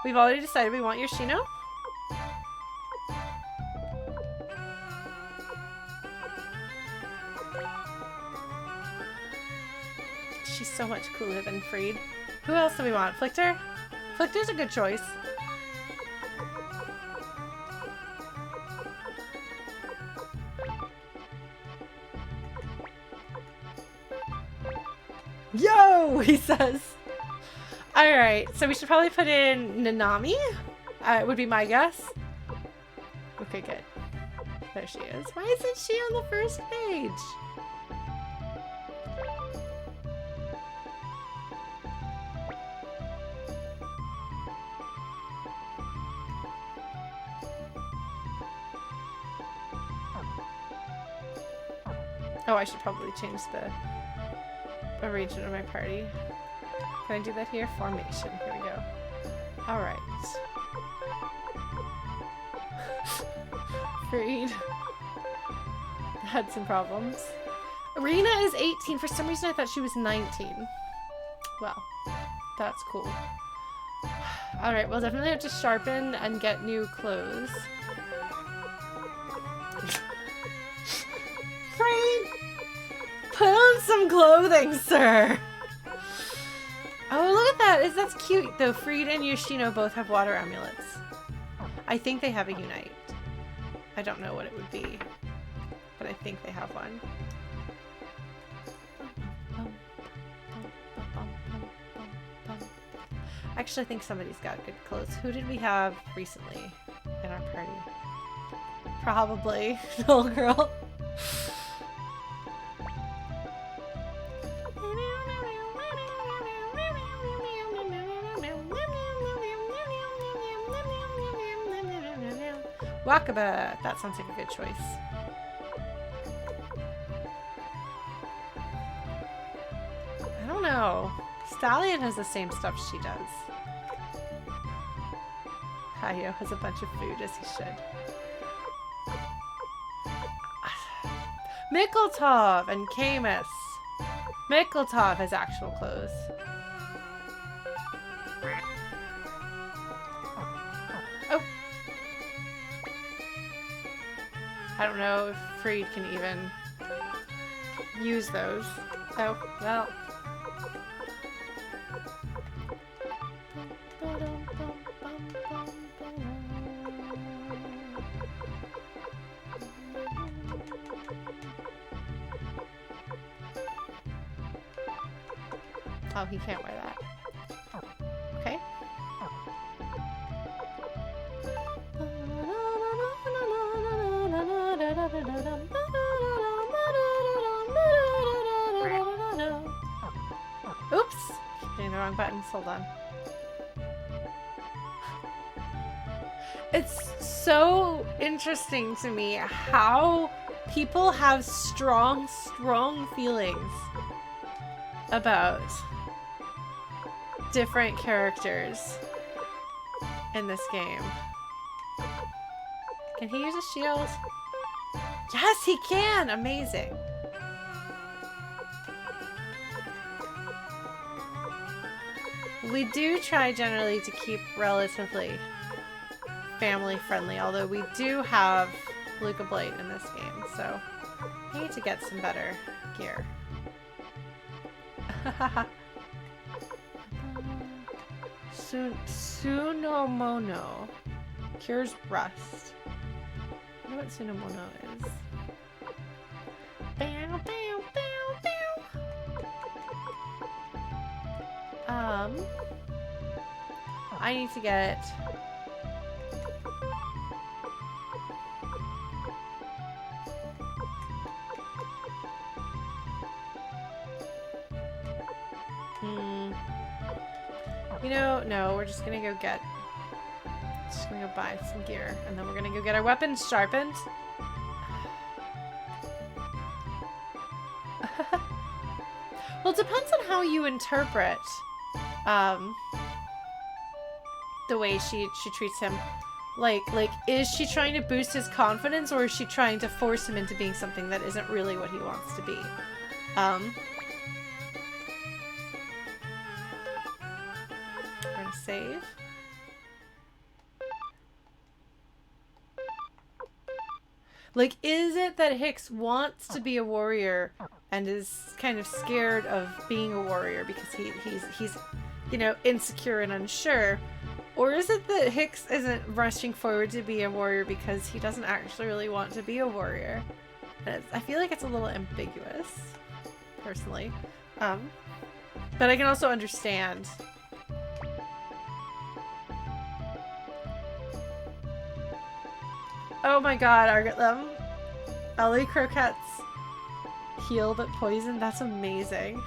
We've already decided we want Yoshino. She's so much cooler than Freed. Who else do we want? Flichter? Flichter's a good choice. Yo! He says. Alright, so we should probably put in Nanami. Would be my guess. Okay, good. There she is. Why isn't she on the first page? Oh, I should probably change the arrangement of my party. Can I do that here? Formation. Here we go. Alright. Freed had some problems. Rena is 18. For some reason I thought she was 19. Well, that's cool. Alright, we'll definitely have to sharpen and get new clothes. Freed! Put on some clothing, sir! Oh, look at that! That's cute, though. Freed and Yoshino both have water amulets. I think they have a unite. I don't know what it would be, but I think they have one. Actually, I think somebody's got good clothes. Who did we have recently in our party? Probably little girl. Wakaba! That sounds like a good choice. I don't know. Stallion has the same stuff she does. Hayo has a bunch of food, as he should. Mikkeltov and Camus. Mikkeltov has actual clothes. Oh. I don't know if Freed can even use those. Oh, well. Oh, he can't wear that. Okay. Oops! Hitting the wrong buttons. Hold on. It's so interesting to me how people have strong feelings about different characters in this game. Can he use a shield? Yes, he can! Amazing. We do try generally to keep relatively family friendly, although we do have Luca Blade in this game, so I need to get some better gear. Sunomono cures rust. I know what Sunomono is. Bow, bow, bow, bow. I need to get you know, no, we're just gonna go get... Just gonna go buy some gear, and then we're gonna go get our weapons sharpened. Well, it depends on how you interpret the way she treats him. Like, is she trying to boost his confidence, or is she trying to force him into being something that isn't really what he wants to be? Save. Like, is it that Hicks wants to be a warrior and is kind of scared of being a warrior because he's you know, insecure and unsure? Or is it that Hicks isn't rushing forward to be a warrior because he doesn't actually really want to be a warrior? I feel like it's a little ambiguous, personally. But I can also understand. Oh my god, Ellie croquettes heal but poison? That's amazing.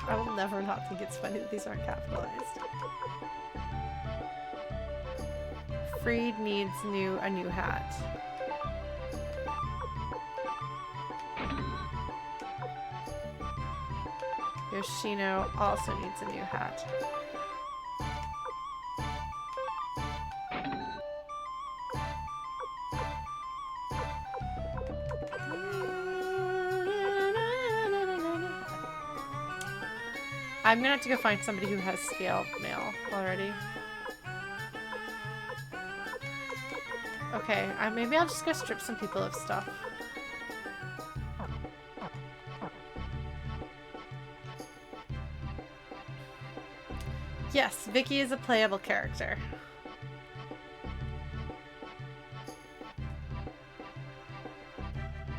I will never not think it's funny that these aren't capitalized. Freed needs a new hat. Yoshino also needs a new hat. I'm gonna have to go find somebody who has scale mail already. Okay, maybe I'll just go strip some people of stuff. Yes, Vicky is a playable character.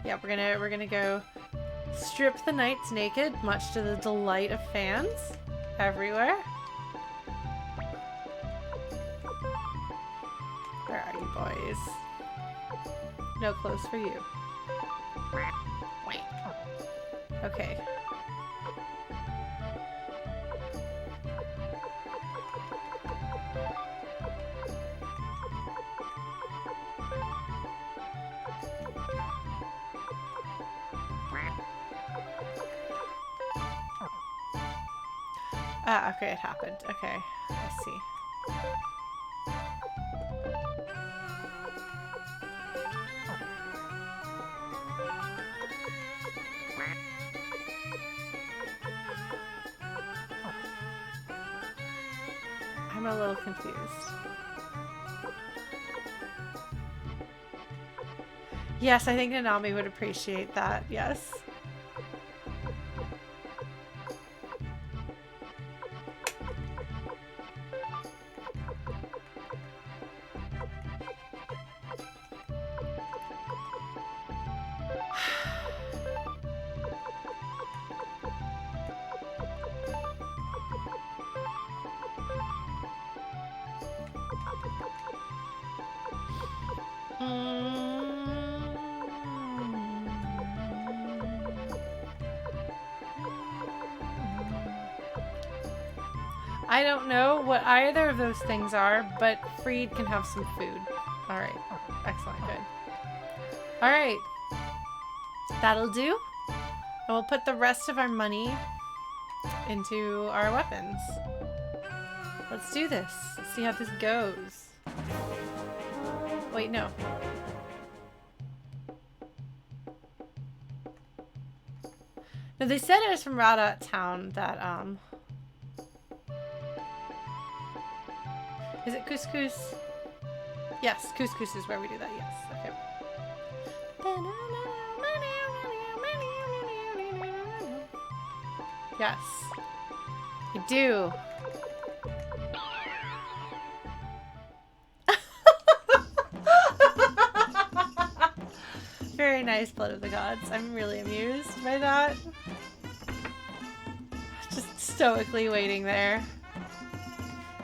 Yeah, we're gonna go strip the knights naked, much to the delight of fans everywhere. Where are you boys? No clothes for you. Okay. Ah, okay, it happened. Okay, I see. I'm a little confused. Yes, I think Nanami would appreciate that, yes. I don't know what either of those things are, but Freed can have some food. Alright. Excellent. Good. Alright. That'll do. And we'll put the rest of our money into our weapons. Let's do this. Let's see how this goes. Wait, no. No, they said it was from Rada Town that, is it couscous? Yes, couscous is where we do that, yes. Okay. Yes. I do. Very nice, Blood of the Gods. I'm really amused by that. Just stoically waiting there.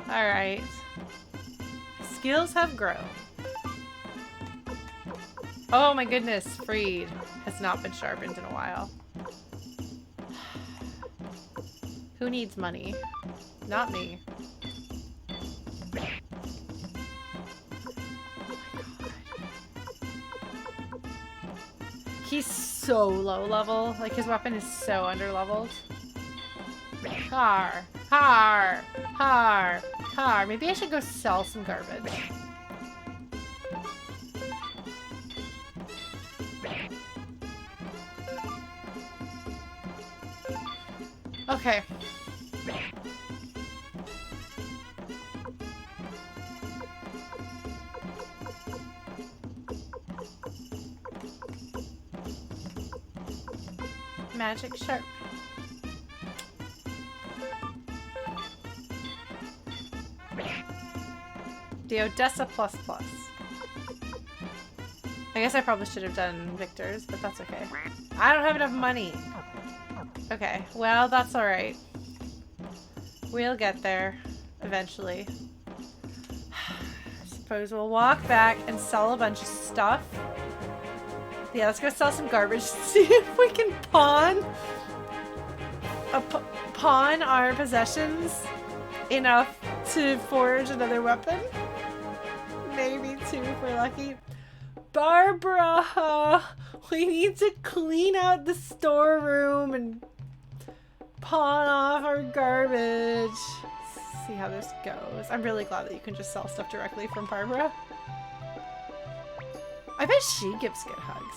Alright. Skills have grown. Oh my goodness, Freed has not been sharpened in a while. Who needs money? Not me. He's so low level. Like, his weapon is so under-leveled. Har! Har! Har! Har! Maybe I should go sell some garbage. Okay. Magic sharp. The Odessa plus plus. I guess I probably should have done Victor's, but that's okay. I don't have enough money. Okay, well, that's alright. We'll get there eventually. I suppose we'll walk back and sell a bunch of stuff. Yeah, let's go sell some garbage. See if we can pawn our possessions enough to forge another weapon. Maybe two if we're lucky. Barbara, we need to clean out the storeroom and pawn off our garbage. Let's see how this goes. I'm really glad that you can just sell stuff directly from Barbara. I bet she gives good hugs.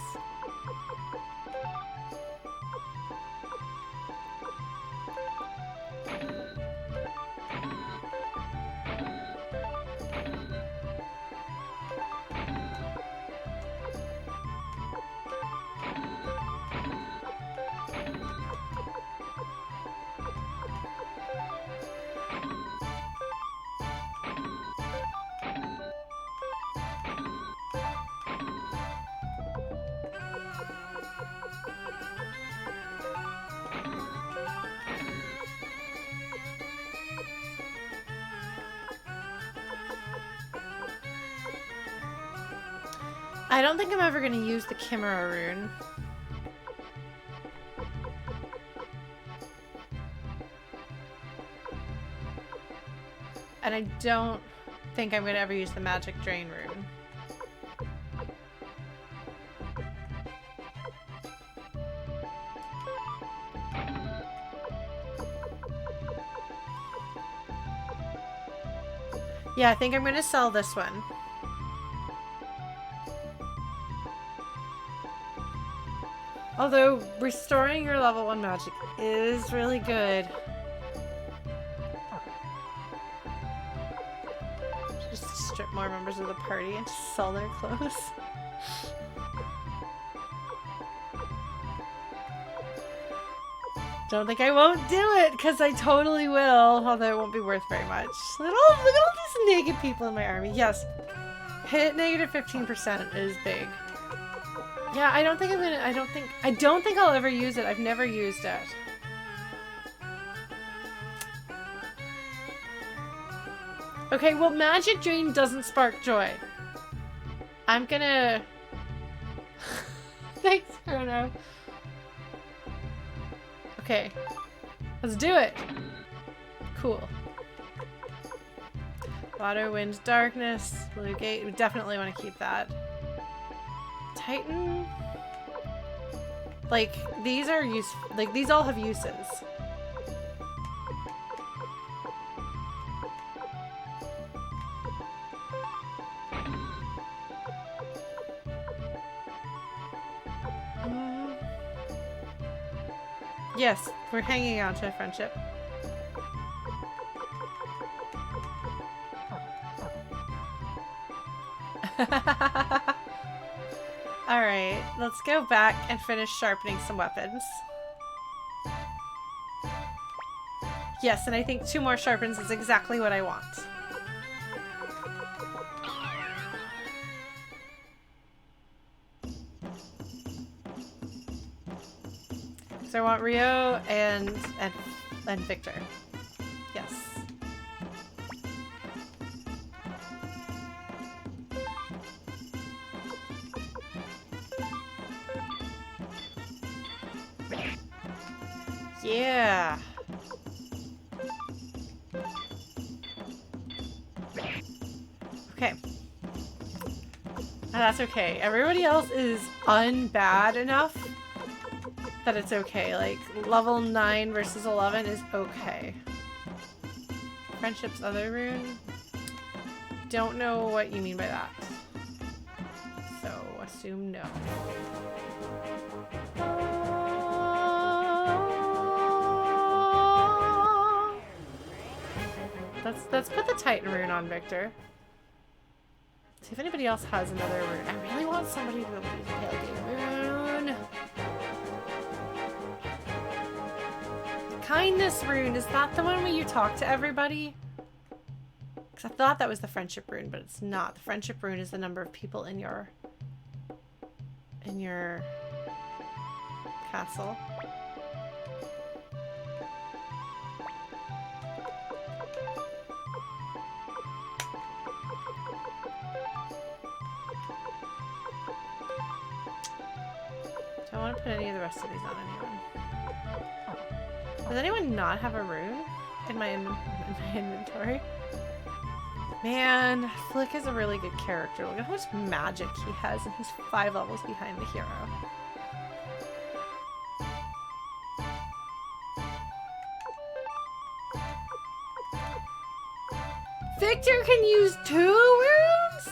I don't think I'm ever going to use the Chimera rune. And I don't think I'm going to ever use the Magic Drain rune. Yeah, I think I'm going to sell this one. Although, restoring your level 1 magic is really good. Just strip more members of the party and just sell their clothes. Don't think I won't do it, because I totally will, although it won't be worth very much. Look at all these naked people in my army. Yes, hit negative 15% is big. Yeah, I don't think I'll ever use it. I've never used it. Okay, well, Magic Drain doesn't spark joy. I'm gonna... Thanks, Rune. Okay. Let's do it! Cool. Water, wind, darkness, blue gate. We definitely want to keep that. Titan? Like, these are like, these all have uses. Yes, we're hanging on to a friendship. Alright, let's go back and finish sharpening some weapons. Yes, and I think 2 more sharpens is exactly what I want. So I want Rio and Victor. Yes. Yeah. Okay. That's okay. Everybody else is unbad enough that it's okay. Like, level 9 versus 11 is okay. Friendship's other rune? Don't know what you mean by that. So, assume no. Let's put the Titan rune on Victor. See if anybody else has another rune. I really want somebody to be able to use Pale Rune. Kindness rune, is that the one where you talk to everybody? Because I thought that was the friendship rune, but it's not. The friendship rune is the number of people in your castle. Do I want to put any of the rest of these on anyone? Does anyone not have a rune in my inventory? Man, Flick is a really good character. Look at how much magic he has, and he's 5 levels behind the hero. Victor can use 2 runes?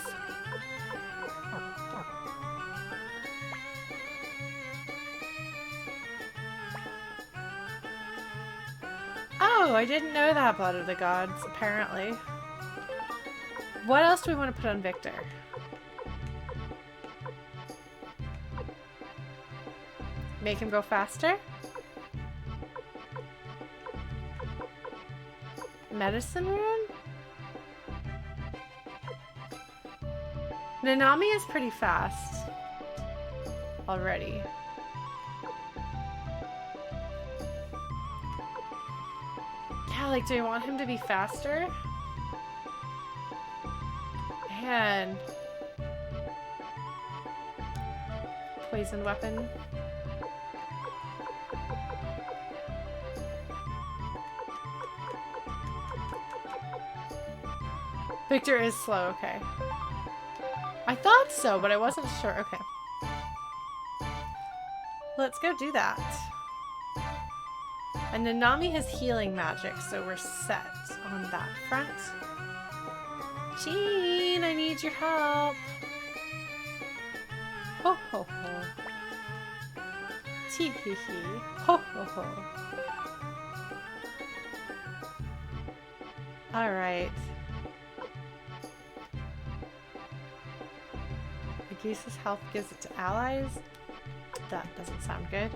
Oh, I didn't know that, Blood of the Gods, apparently. What else do we want to put on Victor? Make him go faster? Medicine rune? Nanami is pretty fast already. Yeah, like, do we want him to be faster? And poison weapon. Victor is slow, okay. I thought so, but I wasn't sure. Okay. Let's go do that. And Nanami has healing magic, so we're set on that front. Jean, I need your help. Ho ho ho. Tee hee hee. Ho ho ho. Alright. Agares' health gives it to allies. That doesn't sound good.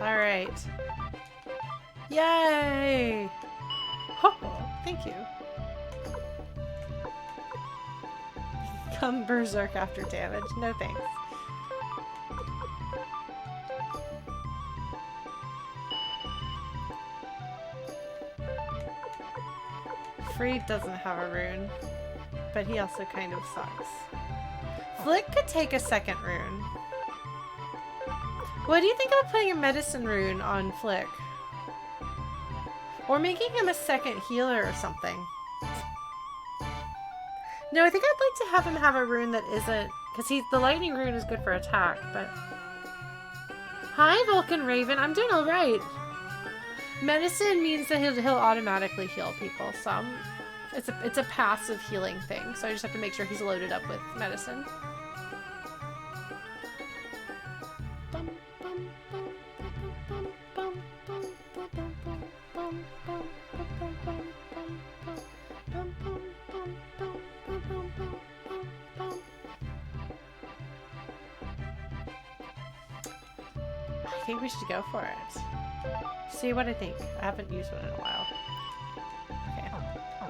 Alright. Yay! Ho ho! Thank you. Come berserk after damage. No thanks. Free doesn't have a rune. but he also kind of sucks. Flick could take a second rune. What do you think about putting a medicine rune on Flick? Or making him a second healer or something? No, I think I'd like to have him have a rune that isn't... Because the lightning rune is good for attack, but... Hi, Vulcan Raven. I'm doing alright. Medicine means that he'll automatically heal people. It's a passive healing thing, so I just have to make sure he's loaded up with medicine. I think we should go for it. See what I think. I haven't used one in a while. Okay.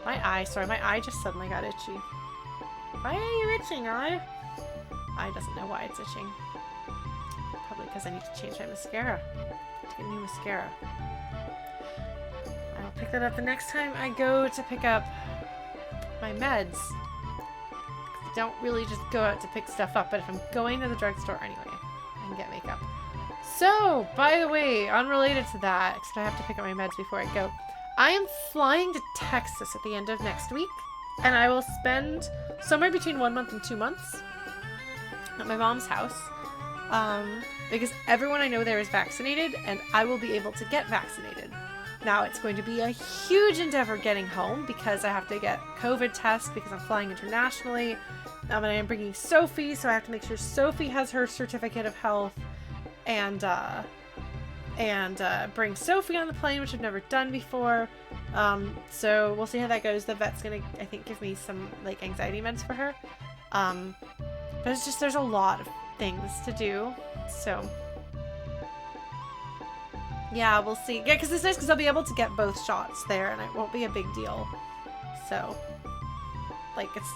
My eye, sorry, my eye just suddenly got itchy. Why are you itching, eye? Eye doesn't know why it's itching. Probably because I need to change my mascara. To get new mascara. I'll pick that up the next time I go to pick up my meds. I don't really just go out to pick stuff up, but if I'm going to the drugstore anyway, I can get makeup. So, by the way, unrelated to that, except I have to pick up my meds before I go, I am flying to Texas at the end of next week, and I will spend somewhere between 1 month and 2 months at my mom's house, because everyone I know there is vaccinated, and I will be able to get vaccinated. Now, it's going to be a huge endeavor getting home, because I have to get COVID tests, because I'm flying internationally, and I am bringing Sophie, so I have to make sure Sophie has her certificate of health, and bring Sophie on the plane, which I've never done before. So we'll see how that goes. The vet's gonna, I think, give me some like anxiety meds for her. But it's just, there's a lot of things to do. So yeah, we'll see. Yeah, because it's nice because I'll be able to get both shots there, and it won't be a big deal. So like, it's,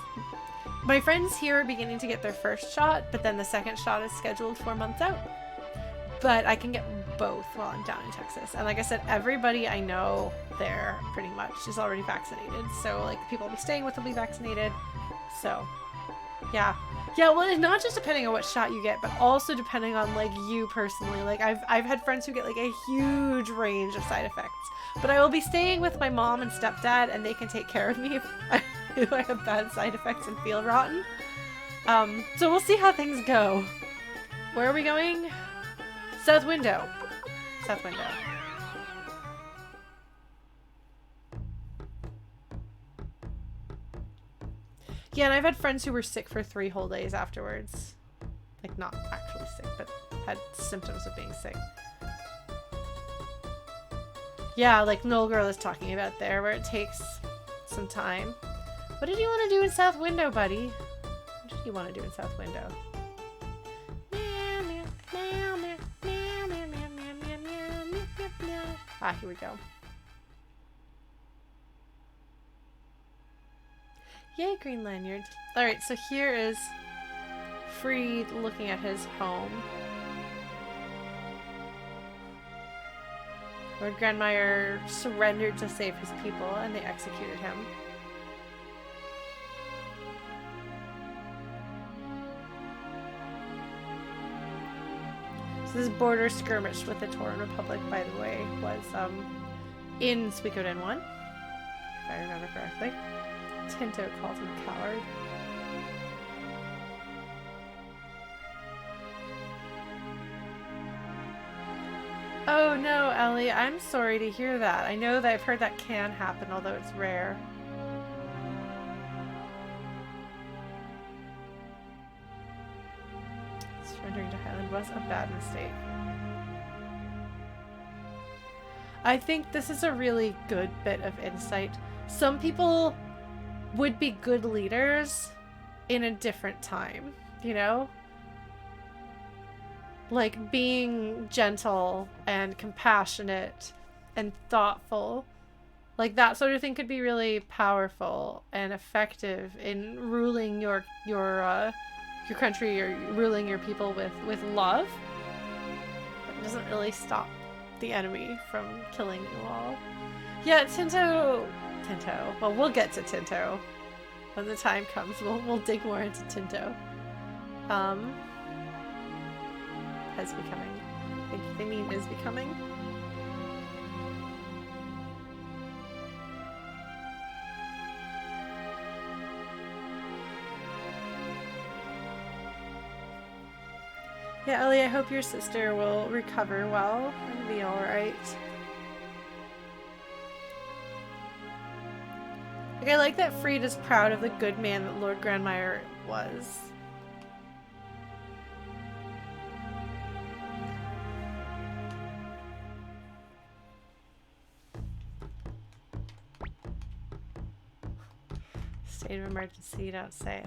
my friends here are beginning to get their first shot, but then the second shot is scheduled 4 months out. But I can get both while I'm down in Texas. And like I said, everybody I know there pretty much is already vaccinated. So like the people I'll be staying with will be vaccinated. So yeah. Yeah, well, it's not just depending on what shot you get, but also depending on like you personally. Like I've had friends who get like a huge range of side effects. But I will be staying with my mom and stepdad, and they can take care of me if I have bad side effects and feel rotten. So we'll see how things go. Where are we going? South window. South window. Yeah, and I've had friends who were sick for 3 whole days afterwards. Like, not actually sick, but had symptoms of being sick. Yeah, like Null Girl is talking about there, where it takes some time. What did you want to do in South Window, buddy? What did you want to do in South Window? Ah, here we go. Yay, green lanyard. Alright, so here is Freed looking at his home. Lord Grandmire surrendered to save his people, and they executed him. So this border skirmish with the Tauren Republic, by the way, was in Suikoden 1, if I remember correctly. Tinto calls him a coward. Oh no, Ellie, I'm sorry to hear that. I know that I've heard that can happen, although it's rare. Surrendering to Highland was a bad mistake. I think this is a really good bit of insight. Some people would be good leaders in a different time, you know? Like being gentle and compassionate and thoughtful. Like that sort of thing could be really powerful and effective in ruling your country or ruling your people with love. But it doesn't really stop the enemy from killing you all. Yeah, Tinto. Well, we'll get to Tinto. When the time comes, we'll dig more into Tinto. Has becoming. I think they mean is becoming. Yeah, Ellie, I hope your sister will recover well and be alright. Like, I like that Fried is proud of the good man that Lord Grandmire was. State of emergency, you don't say.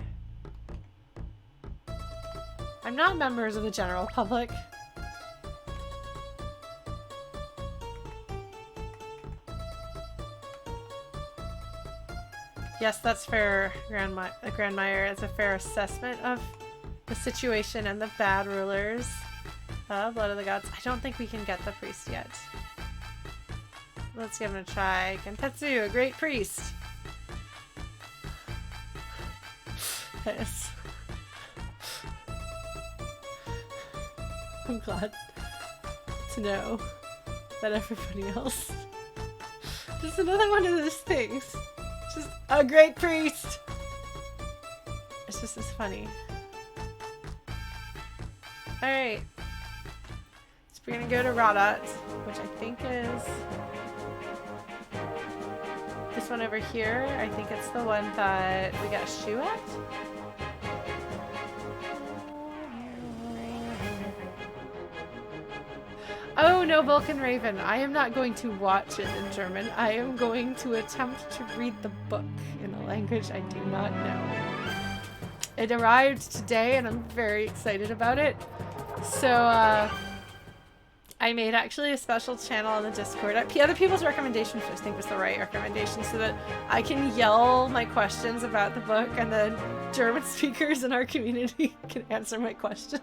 I'm not members of the general public. Yes, that's fair, Grandmire. It's a fair assessment of the situation and the bad rulers. Blood of the gods. I don't think we can get the priest yet. Let's give him a try. Kentetsu, a great priest. Yes. I'm glad to know that everybody else. Just another one of those things. Just a great priest. It's just as funny. Alright. So we're gonna go to Radat, which I think is this one over here. I think it's the one that we got a shoe at. Oh no, Vulcan Raven. I am not going to watch it in German. I am going to attempt to read the book in a language I do not know. It arrived today and I'm very excited about it. So, I made actually a special channel on the Discord. Other people's recommendations, which I think was the right recommendation, so that I can yell my questions about the book and then German speakers in our community can answer my questions.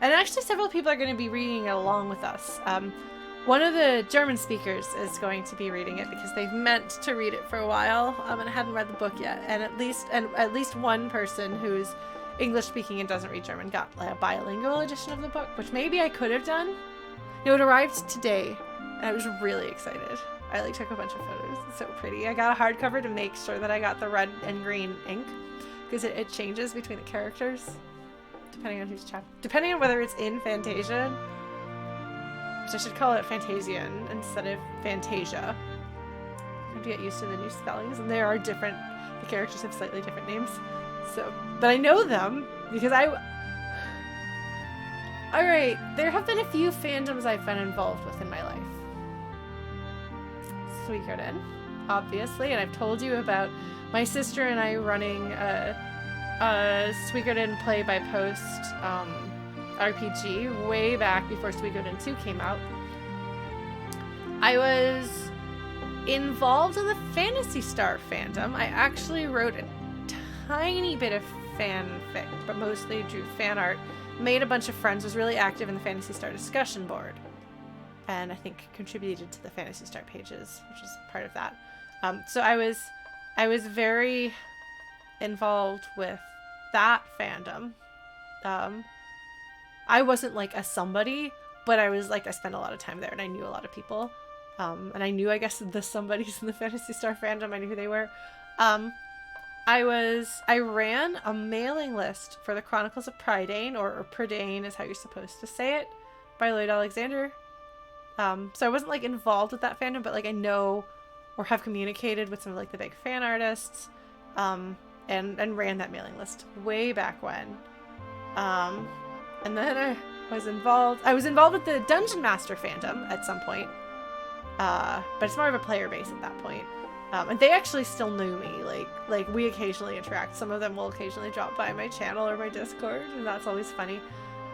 And actually several people are going to be reading it along with us. One of the German speakers is going to be reading it because they've meant to read it for a while and hadn't read the book yet. And at least one person who's English speaking and doesn't read German got like a bilingual edition of the book, which maybe I could have done. No, it arrived today and I was really excited. I like took a bunch of photos. It's so pretty. I got a hardcover to make sure that I got the red and green ink because it changes between the characters. Depending on who's depending on whether it's in Fantasia, so I should call it Fantasian instead of Fantasia. I have to get used to the new spellings, and there are different. The characters have slightly different names, so but I know them because I. All right, there have been a few fandoms I've been involved with in my life. Suikoden, obviously, and I've told you about my sister and I running Suikoden Play by Post RPG way back before Suikoden 2 came out. I was involved in the Phantasy Star fandom. I actually wrote a tiny bit of fanfic, but mostly drew fan art. Made a bunch of friends, was really active in the Phantasy Star discussion board. And I think contributed to the Phantasy Star pages, which is part of that. So I was very involved with that fandom. I wasn't like a somebody, but I was like, I spent a lot of time there and I knew a lot of people. And I knew, I guess, the somebodies in the Phantasy Star fandom. I knew who they were. I ran a mailing list for the Chronicles of Prydain, or Prydain is how you're supposed to say it, by Lloyd Alexander. So I wasn't like involved with that fandom, but like I know or have communicated with some of like the big fan artists, and ran that mailing list way back when. And then I was involved with the Dungeon Master fandom at some point, but it's more of a player base at that point. And they actually still knew me, like we occasionally interact. Some of them will occasionally drop by my channel or my Discord, and that's always funny.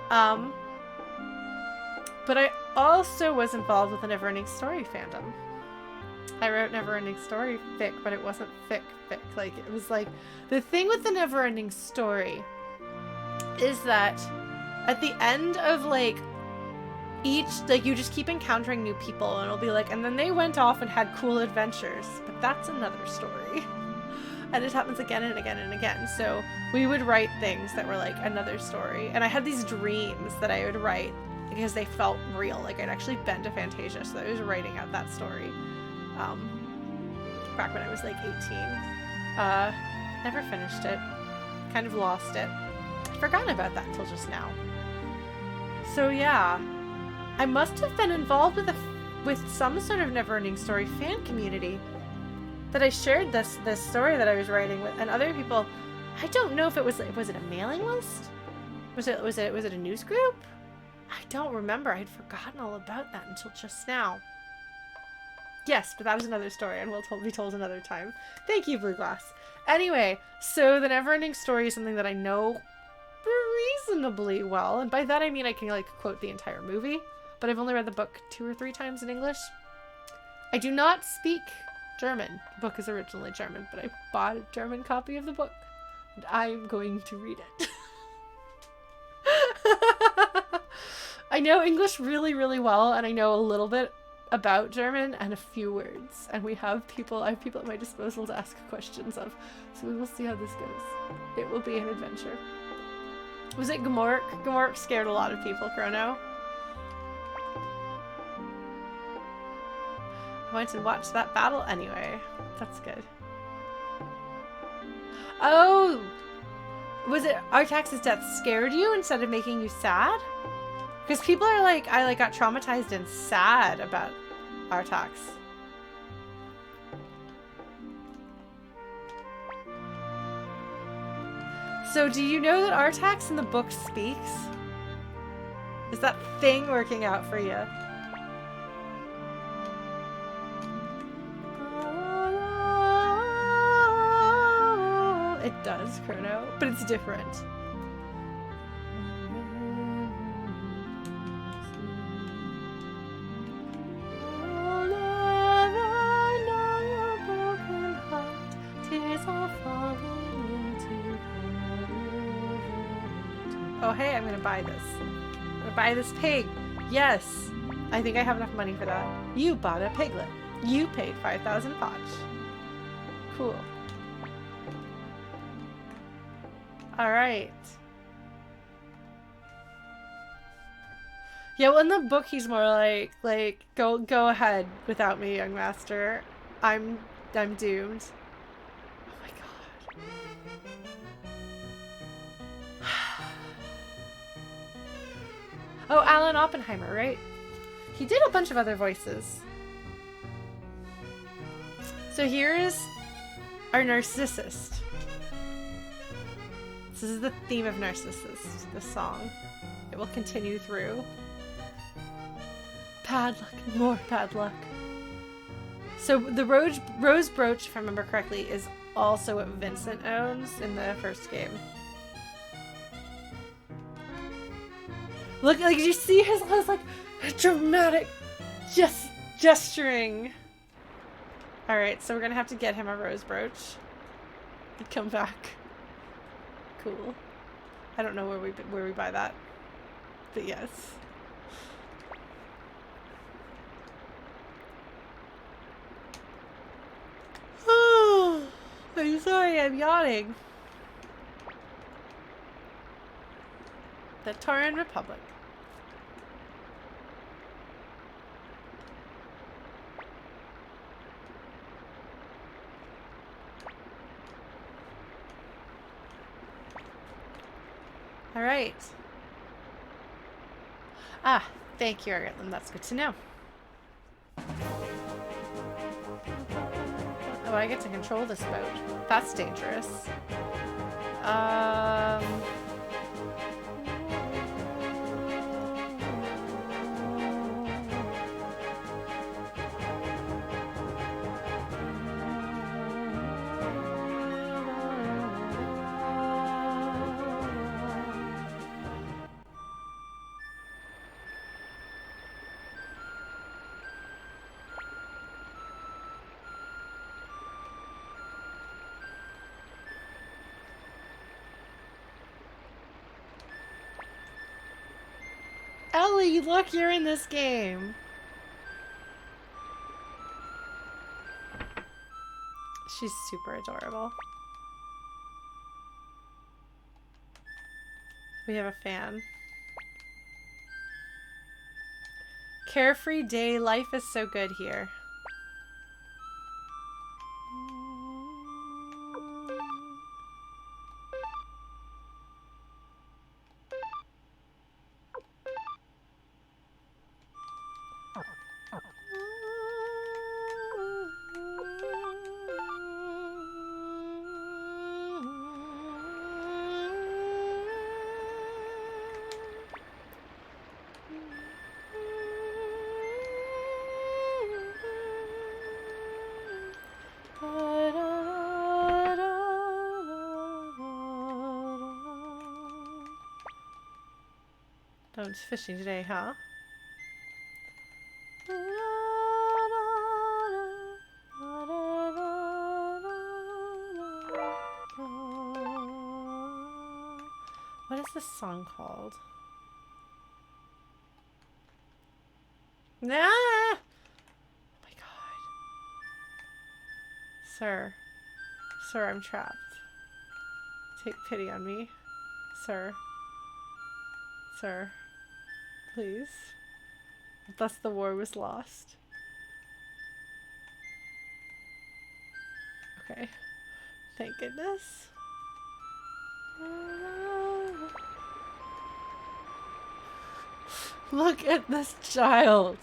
But I also was involved with the Neverending Story fandom. I wrote Neverending Story fic, but it wasn't fic. Like, it was like, the thing with the Neverending Story is that at the end of like like, you just keep encountering new people, and it'll be like, and then they went off and had cool adventures, but that's another story. And it happens again and again and again. So we would write things that were like another story. And I had these dreams that I would write because they felt real. Like, I'd actually been to Fantasia, so I was writing out that story back when I was like 18. Never finished it. Kind of lost it. I'd forgotten about that until just now. So yeah, I must have been involved with some sort of Neverending Story fan community that I shared this story that I was writing with, and other people. I don't know if it was it a mailing list? Was it a news group? I don't remember. I'd forgotten all about that until just now. Yes, but that was another story, and will be told another time. Thank you, Blue Glass. Anyway, so the Neverending Story is something that I know reasonably well, and by that I mean I can like quote the entire movie, but I've only read the book 2 or 3 times in English. I do not speak German. The book is originally German, but I bought a German copy of the book, and I'm going to read it. I know English really, really well, and I know a little bit about German and a few words, and I have people at my disposal to ask questions of, so we will see how this goes. It will be an adventure. Was it Gmork? Gmork scared a lot of people, Chrono. I went and watched that battle anyway. That's good. Oh! Was it Artax's death scared you instead of making you sad? Because people are like, I got traumatized and sad about Artax. So do you know that Artax in the book speaks? Is that thing working out for you? It does, Chrono, but it's different. Oh, hey, I'm gonna buy this. I'm gonna buy this pig. Yes. I think I have enough money for that. You bought a piglet. You paid 5,000 potch. Cool. Alright. Yeah, well, in the book, he's more like, go ahead without me, young master. I'm doomed. Oh my god. Oh, Alan Oppenheimer, right? He did a bunch of other voices. So here is our narcissist. This is the theme of Narcissus, this song. It will continue through. Bad luck, more bad luck. So the rose brooch, if I remember correctly, is also what Vincent owns in the first game. Look, like, you see his like dramatic gesturing. Alright, so we're gonna have to get him a rose brooch. And come back. Cool. I don't know where we buy that, but yes. Oh, I'm sorry, I'm yawning. The Tauran Republic. All right. Ah, thank you, Argatlan. That's good to know. Oh, I get to control this boat. That's dangerous. Ellie, look, you're in this game. She's super adorable. We have a fan. Carefree day, life is so good here. Oh, it's fishing today, huh? What is this song called? Nah! Oh my god. Sir. Sir, I'm trapped. Take pity on me. Sir. Sir. Please. Thus the war was lost. Okay. Thank goodness. Look at this child.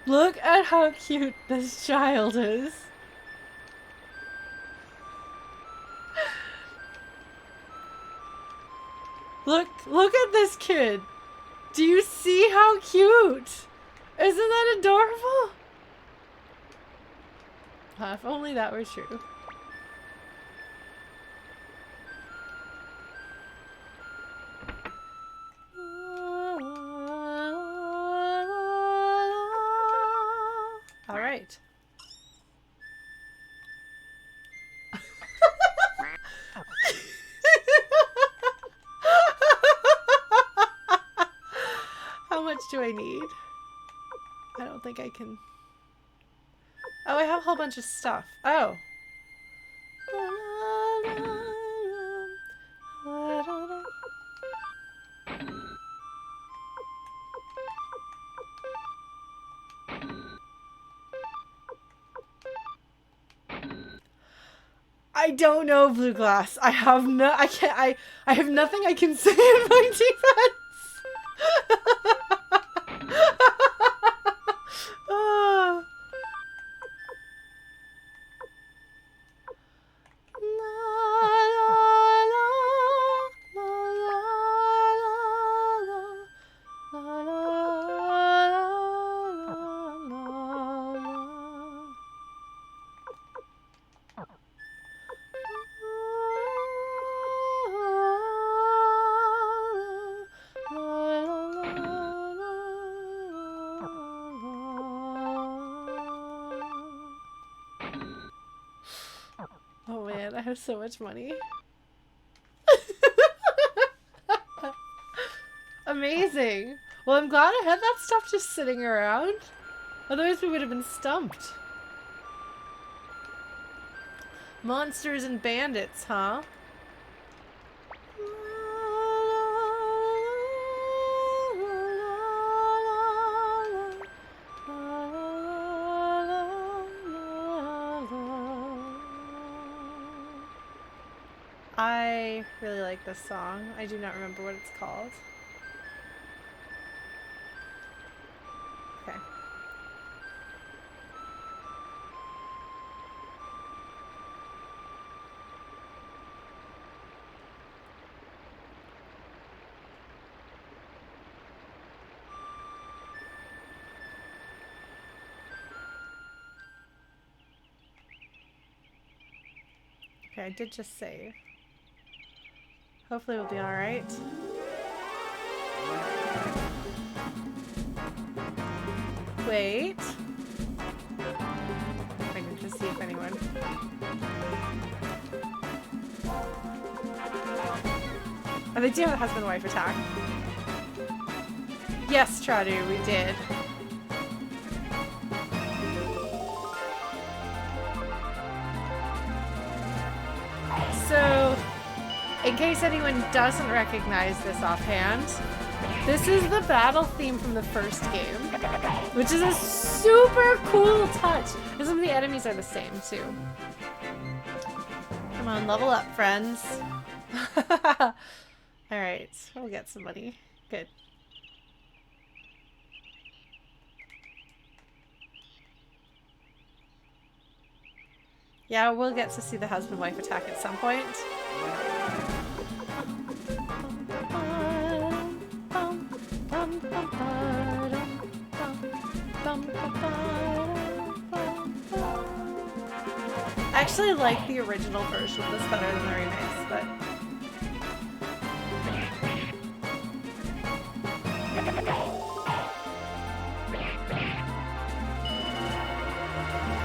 Look at how cute this child is. Look at this kid. Do you see how cute? Isn't that adorable? If only that were true. All right. How much do I need? I don't think I can. Oh, I have a whole bunch of stuff. Oh. I don't know, Blue Glass. I have nothing I can say in my defense. Oh man, I have so much money. Amazing. Well, I'm glad I had that stuff just sitting around. Otherwise we would have been stumped. Monsters and bandits, huh? I really like this song. I do not remember what it's called. Okay. Okay, I did just save. Hopefully we'll be alright. Wait. I can just see if anyone... Oh, they do have a husband-wife attack. Yes, Tradu, we did. So, in case anyone doesn't recognize this offhand, this is the battle theme from the first game, which is a super cool touch. And some of the enemies are the same, too. Come on, level up, friends. Alright, we'll get some money. Good. Yeah, we'll get to see the husband-wife attack at some point. I actually like the original version of this better than the remix, but...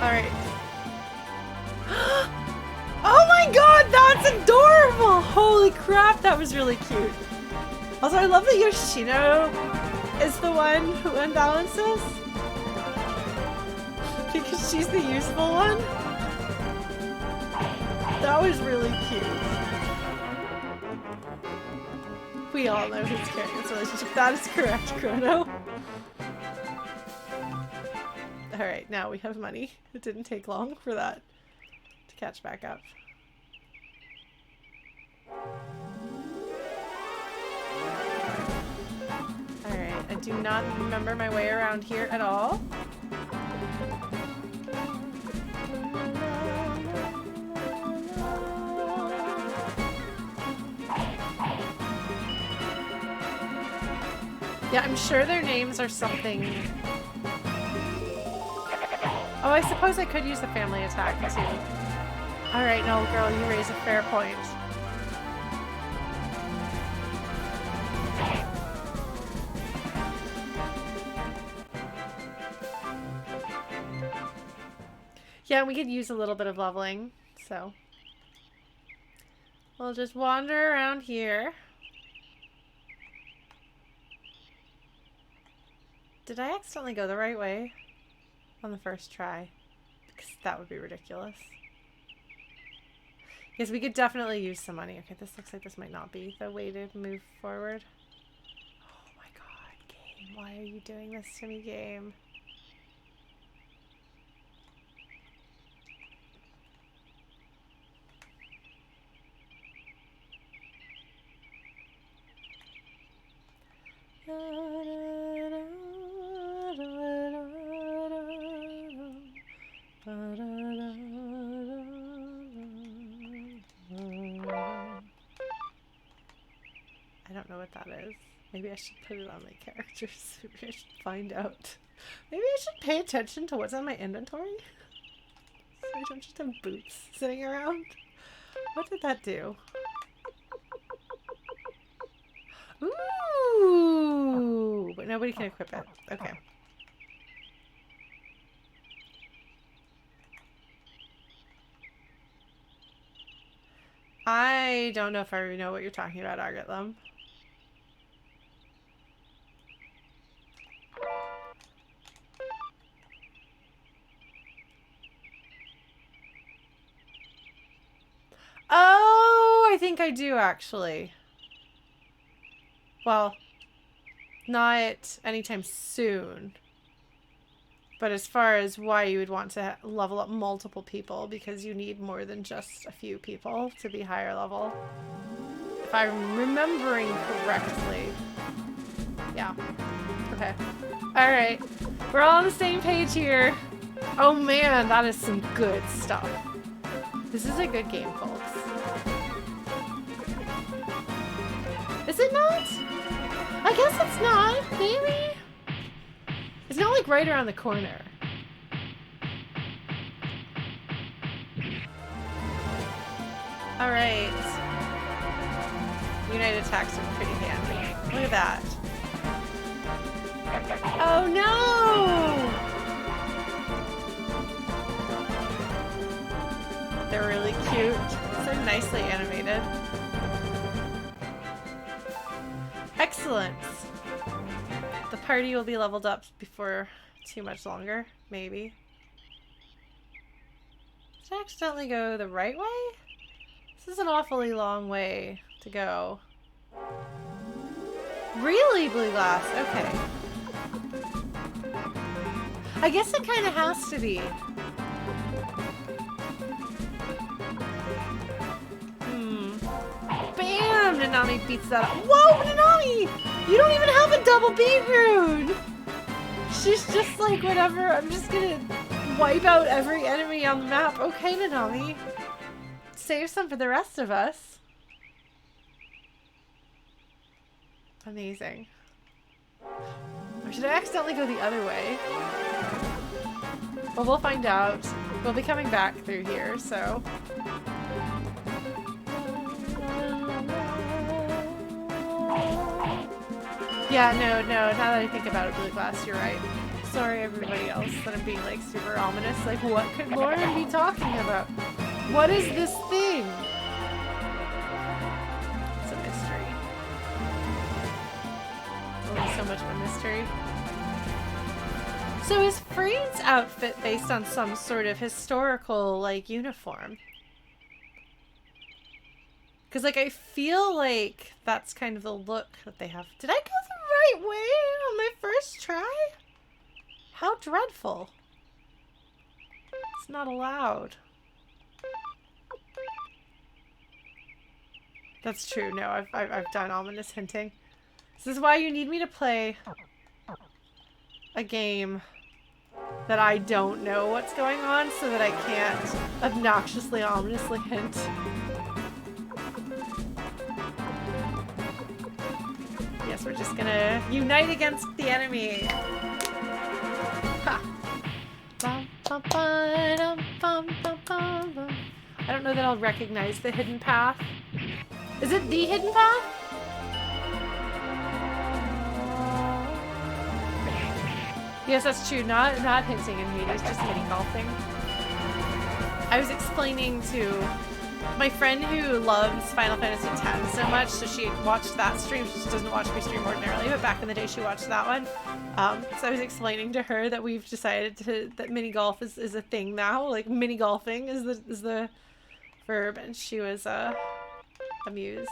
Alright. Oh my god, that's adorable! Holy crap, that was really cute. Also, I love that Yoshino is the one who unbalances. Because she's the useful one. That was really cute. We all know who's carrying this relationship. That is correct, Chrono. Alright, now we have money. It didn't take long for that to catch back up. Alright, I do not remember my way around here at all. Yeah, I'm sure their names are something... Oh, I suppose I could use the family attack, too. Alright, no, girl, you raise a fair point. Yeah, we could use a little bit of leveling, so... We'll just wander around here. Did I accidentally go the right way on the first try? Because that would be ridiculous. Yes, we could definitely use some money. Okay, this looks like this might not be the way to move forward. Oh my god, game. Why are you doing this to me, game? I don't know what that is. Maybe I should put it on my characters. Maybe I should find out. Maybe I should pay attention to what's on my inventory. So I don't just have boots sitting around. What did that do? Ooh! But nobody can equip it. Okay. I don't know if I know what you're talking about, Argatlum. Oh, I think I do actually. Well, not anytime soon. But as far as why you would want to level up multiple people, because you need more than just a few people to be higher level. If I'm remembering correctly. Yeah. Okay. Alright. We're all on the same page here. Oh man, that is some good stuff. This is a good game, folks. Is it not? I guess it's not. Maybe. It's not like right around the corner. Alright. United attacks are pretty handy. Look at that. Oh no! They're really cute. So nicely animated. Excellent. The party will be leveled up before too much longer. Maybe. Did I accidentally go the right way? This is an awfully long way to go. Really, blue glass? Okay. I guess it kind of has to be. Bam! Nanami beats that up. Whoa, Nanami! You don't even have a double beat rune! She's just like, whatever, I'm just gonna wipe out every enemy on the map. Okay, Nanami. Save some for the rest of us. Amazing. Or should I accidentally go the other way? Well, we'll find out. We'll be coming back through here, so... Yeah, no, now that I think about it, blue glass, you're right. Sorry everybody else that I'm being like super ominous. Like, what could Lauren be talking about? What is this thing? It's a mystery. Only so much of a mystery. So is Freed's outfit based on some sort of historical, like, uniform? Because, like, I feel like that's kind of the look that they have. Did I go the right way on my first try? How dreadful. It's not allowed. That's true. No, I've done ominous hinting. This is why you need me to play a game that I don't know what's going on so that I can't obnoxiously, ominously hint. Yes, we're just gonna unite against the enemy. Ha! Bum, bum, ba-dum, bum, bum, bum, bum. I don't know that I'll recognize the hidden path. Is it the hidden path? Yes, that's true. Not hinting in Hades, just mini golfing. I was explaining to my friend who loves Final Fantasy X so much, so she watched that stream. She doesn't watch me stream ordinarily, but back in the day she watched that one. So I was explaining to her that we've decided that mini golf is a thing now. Like, mini golfing is the verb, and she was amused.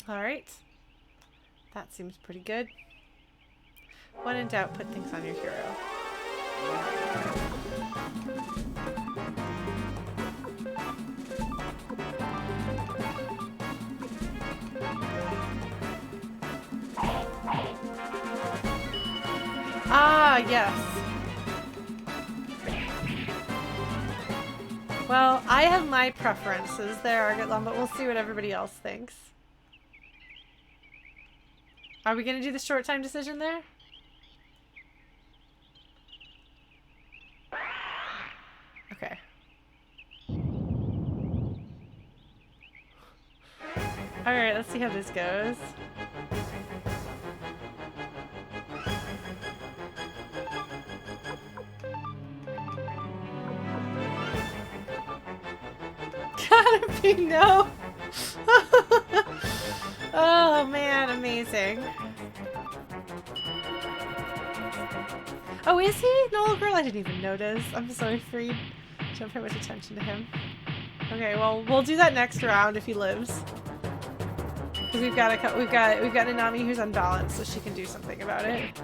Alright. That seems pretty good. When in doubt, put things on your hero. Ah, yes. Well, I have my preferences there, Argatlon, but we'll see what everybody else thinks. Are we gonna do the short time decision there? Okay. Alright, let's see how this goes. Gotta be no! Oh man, amazing. Oh, is he? No, girl, I didn't even notice. I'm sorry, Freed. Don't pay much attention to him. Okay, well, we'll do that next round if he lives. Because we've got Nanami who's unbalanced, so she can do something about it.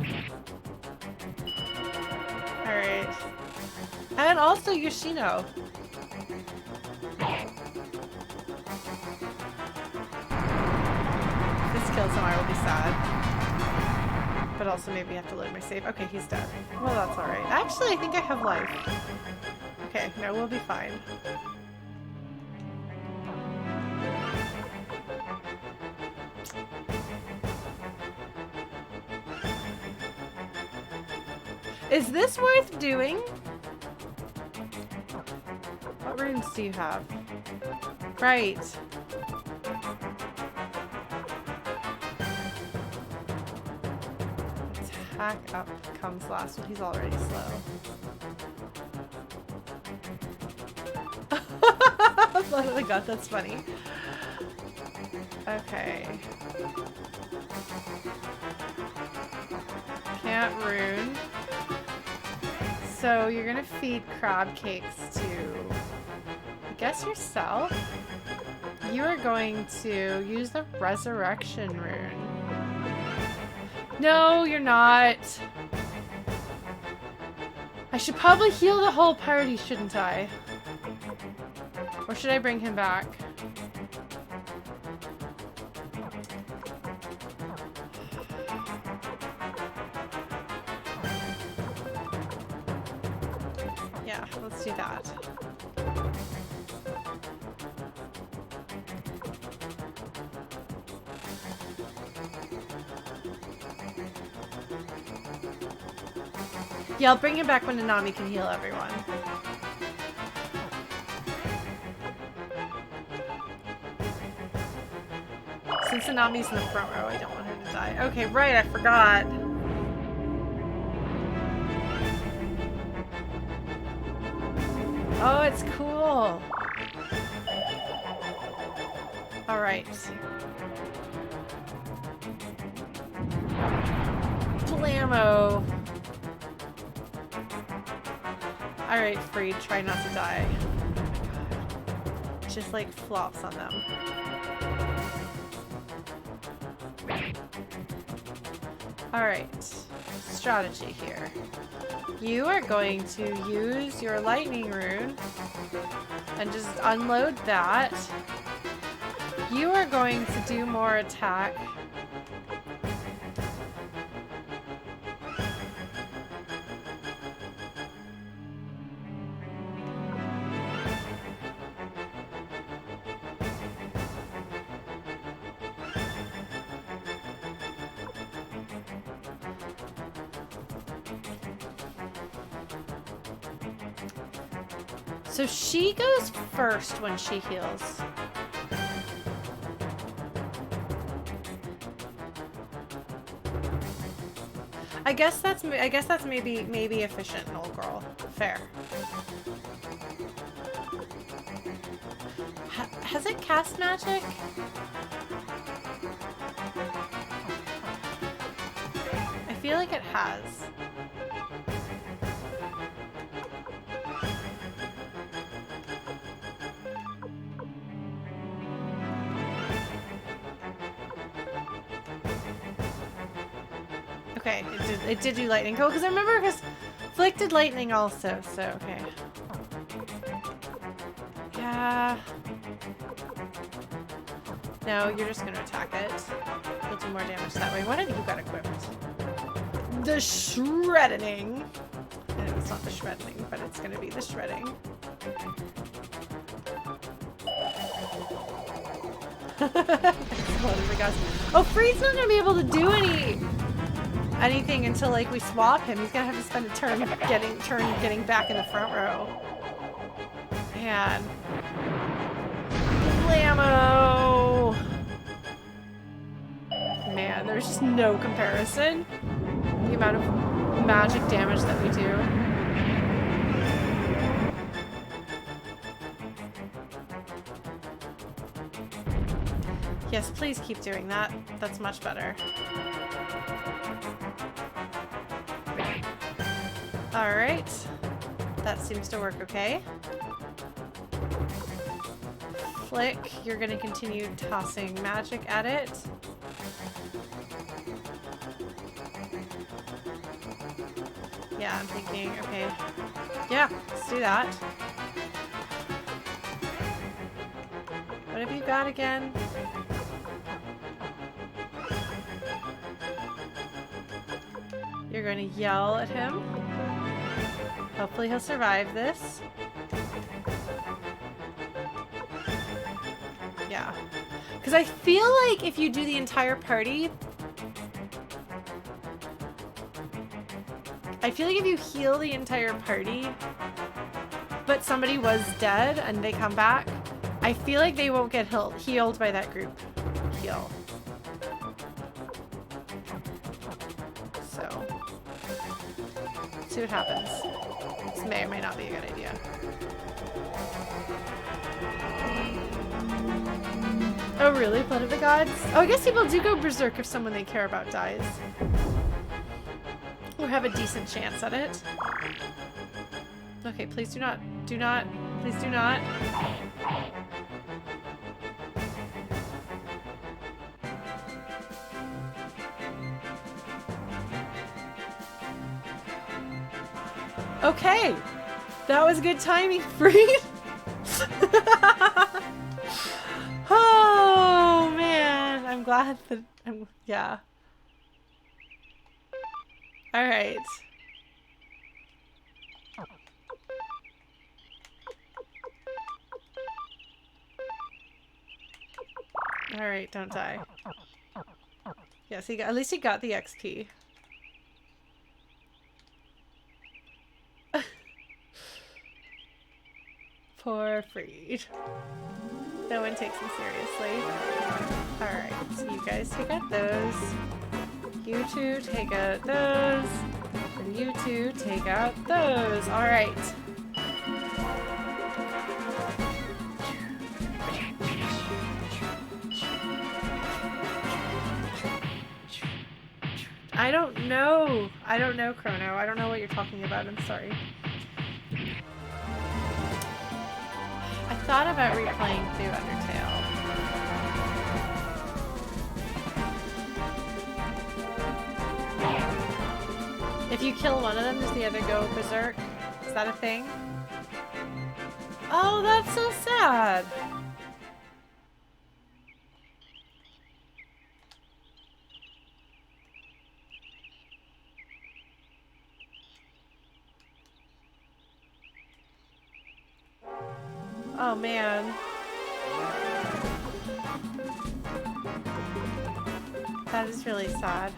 Alright. And also Yoshino. Kills him, I will be sad. But also maybe have to load my save. Okay, he's dead. Well, that's alright. Actually, I think I have life. Okay, no, we'll be fine. Is this worth doing? What runes do you have? Right. attack up comes last. Well, he's already slow. Blood of the gut, that's funny. Okay. Can't Rune. So you're gonna feed crab cakes to, I guess, yourself? You are going to use the resurrection rune. No, you're not. I should probably heal the whole party, shouldn't I? Or should I bring him back? Yeah, let's do that. Yeah, I'll bring him back when Nanami can heal everyone. Since Nanami's in the front row, I don't want her to die. Okay, right, I forgot. Oh, it's cool. All right. Blammo. All right, Freed, try not to die. Oh my God. Just like flops on them. All right, strategy here. You are going to use your lightning rune and just unload that. You are going to do more attack. So she goes first when she heals. I guess that's maybe efficient, old girl. Fair. Has it cast magic? I feel like it has. Okay, it did do lightning. Cool, because I remember because Flick did lightning also, so okay. Yeah. No, you're just gonna attack it. You'll do more damage that way. What have you got equipped? The shredding. And it's not the shredding, but it's gonna be the shredding. Oh, Freed's not gonna be able to do anything until like we swap him. He's gonna have to spend a turn getting back in the front row. Man. Blammo! Man, there's just no comparison. The amount of magic damage that we do. Yes, please keep doing that. That's much better. Alright. That seems to work okay. Flick, you're gonna continue tossing magic at it. Yeah, I'm thinking, okay. Yeah, let's do that. What have you got again? You're gonna yell at him. Hopefully he'll survive this. Yeah. Because I feel like if you do the entire party... I feel like if you heal the entire party, but somebody was dead and they come back, I feel like they won't get healed by that group heal. So... See what happens. This may or may not be a good idea. Oh really? Blood of the Gods? Oh, I guess people do go berserk if someone they care about dies. Or have a decent chance at it. Okay, please do not. Do not. Please do not. Okay! That was good timing, Freed! Oh, man. I'm glad that yeah. Alright. Alright, don't die. Yes, at least he got the XP. Poor Freed. No one takes him seriously. Alright, so you guys take out those. You two take out those. And you two take out those. Alright. I don't know. I don't know, Chrono. I don't know what you're talking about. I'm sorry. I thought about replaying through Undertale. If you kill one of them, does the other go berserk? Is that a thing? Oh, that's so sad. Oh man. That is really sad.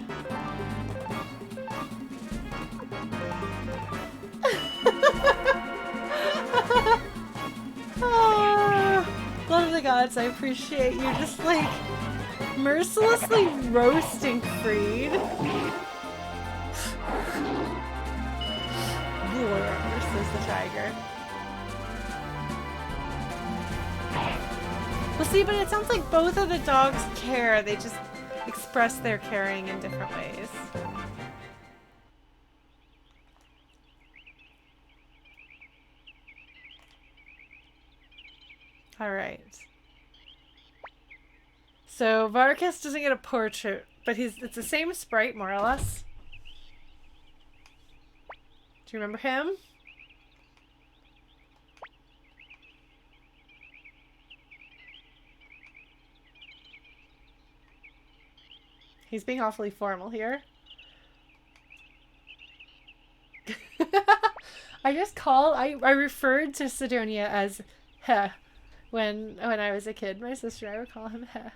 Oh, Blood of the Gods, I appreciate you just like mercilessly roasting Freed. Versus the tiger. Well, see, but it sounds like both of the dogs care. They just express their caring in different ways. All right. So Varkas doesn't get a portrait, but it's the same sprite, more or less. Do you remember him? He's being awfully formal here. I referred to Sidonia as Heh when I was a kid. My sister and I would call him Heh.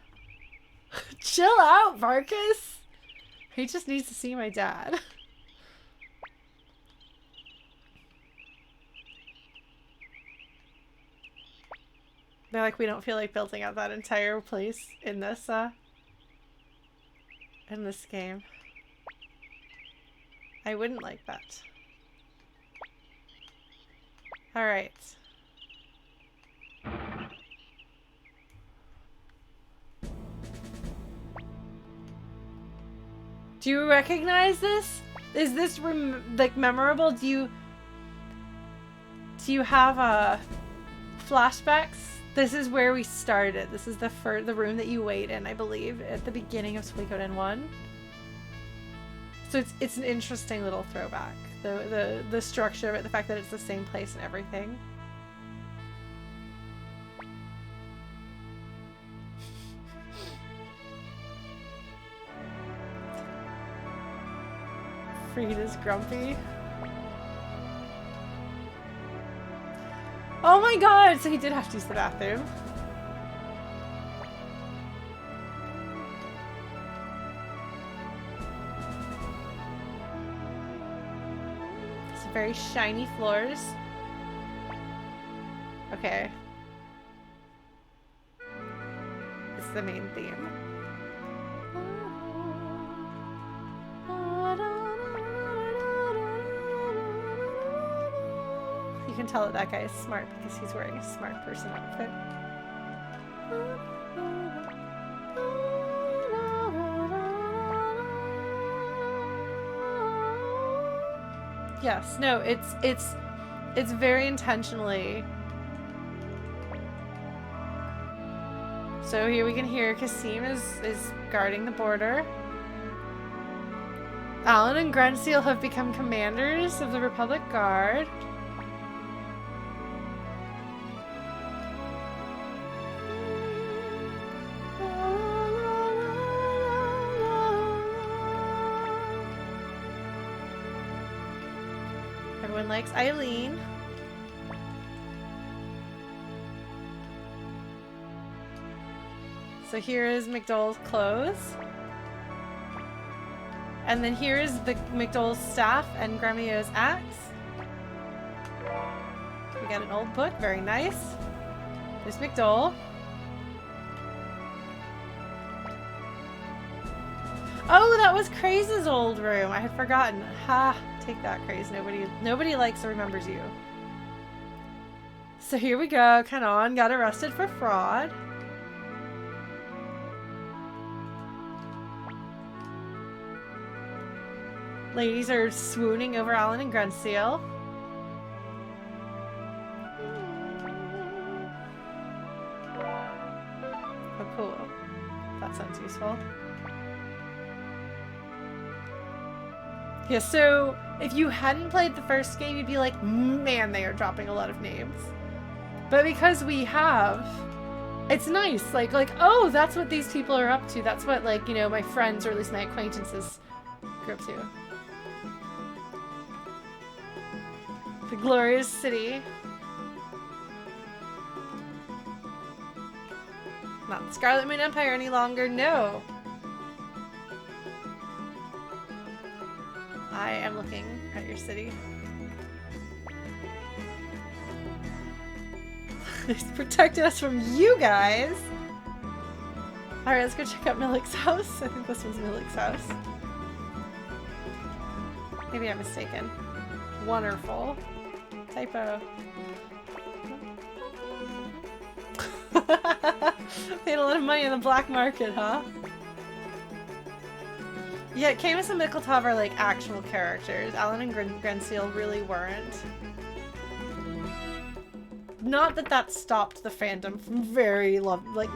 Chill out, Varkas! He just needs to see my dad. They're like, we don't feel like building out that entire place in this game. I wouldn't like that. Alright. Do you recognize this? Is this like memorable? Do you have flashbacks? This is where we started. This is the room that you wait in, I believe, at the beginning of Suikoden 1. So it's an interesting little throwback. The structure of it, the fact that it's the same place and everything. Freed is grumpy. Oh my god! So he did have to use the bathroom. It's very shiny floors. Okay. It's the main theme. You can tell that that guy is smart because he's wearing a smart person outfit. Yes, no, it's very intentionally. So here we can hear Kasim is guarding the border. Alan and Grenseal have become commanders of the Republic Guard. Everyone likes Eileen. So here is McDowell's clothes. And then here is the McDowell's staff and Gremio's axe. We got an old book, very nice. There's McDowell. Oh, that was Craze's old room. I had forgotten. Ha, take that, Craze. Nobody likes or remembers you. So here we go. Kanon got arrested for fraud. Ladies are swooning over Alan and Grenseal. Oh, cool. That sounds useful. Yeah, so if you hadn't played the first game, you'd be like, man, they are dropping a lot of names. But because we have, it's nice. Like, oh, that's what these people are up to. That's what, like, you know, my friends, or at least my acquaintances grew up to. The glorious city. Not the Scarlet Moon Empire any longer, no. I am looking at your city. It's protected us from you guys. Alright, let's go check out Milik's house. I think this was Milik's house. Maybe I'm mistaken. Wonderful. Typo. Paid a lot of money in the black market, huh? Yeah, Camus and Mickeltov are like actual characters. Alan and Grenseal really weren't. Not that that stopped the fandom from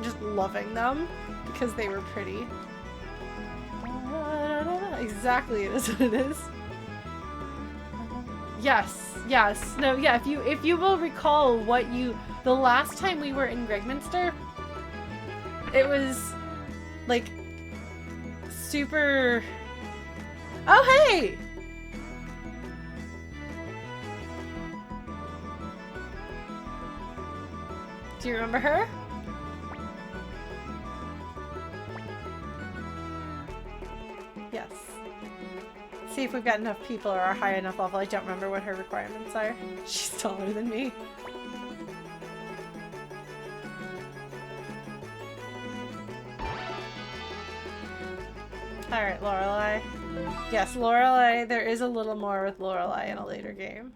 just loving them, because they were pretty. Exactly, it is what it is. Yes, yes. No, yeah, if you will recall the last time we were in Gregminster, it was like super. Oh, hey! Do you remember her? Yes. See if we've got enough people or are high enough level. I don't remember what her requirements are. She's taller than me. Alright, Lorelei. Yes, Lorelei. There is a little more with Lorelei in a later game.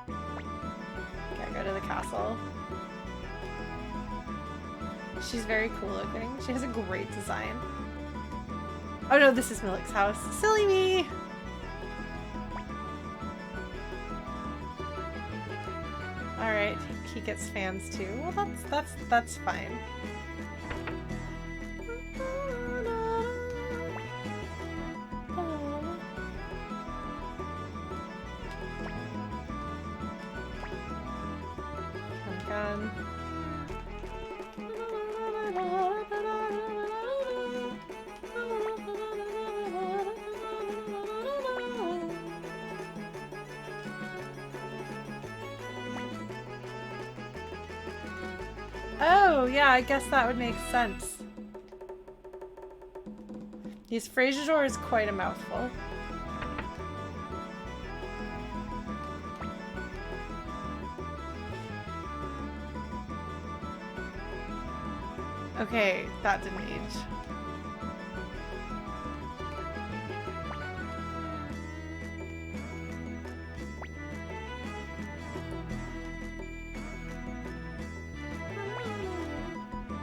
Okay, go to the castle. She's very cool looking. She has a great design. Oh no, this is Milik's house. Silly me! Alright, he gets fans too. Well, that's fine. Gun. Oh, yeah, I guess that would make sense. His Frasier is quite a mouthful. Okay, that didn't age.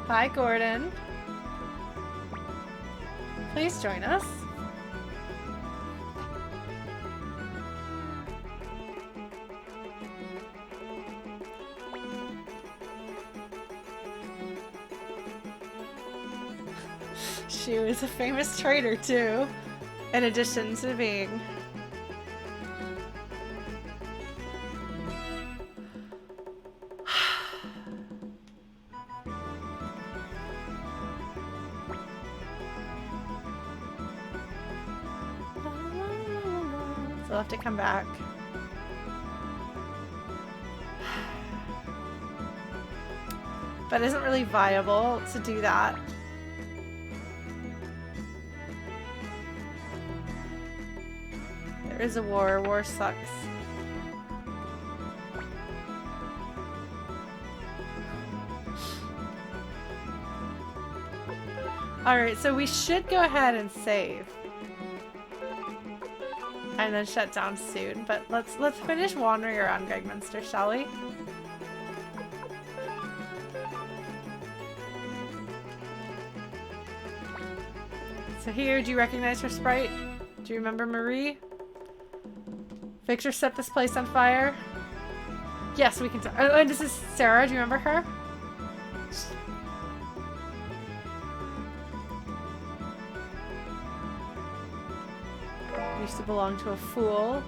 Hi, Gordon. Please join us. She was a famous trader too, in addition to being... So I'll have to come back. But it isn't really viable to do that. There is a war. War sucks. Alright, so we should go ahead and save. And then shut down soon. But let's finish wandering around Gregminster, shall we? So here, do you recognize her sprite? Do you remember Marie? Victor set this place on fire. Yes, we can tell. Oh, and this is Sarah. Do you remember her? Used to belong to a fool.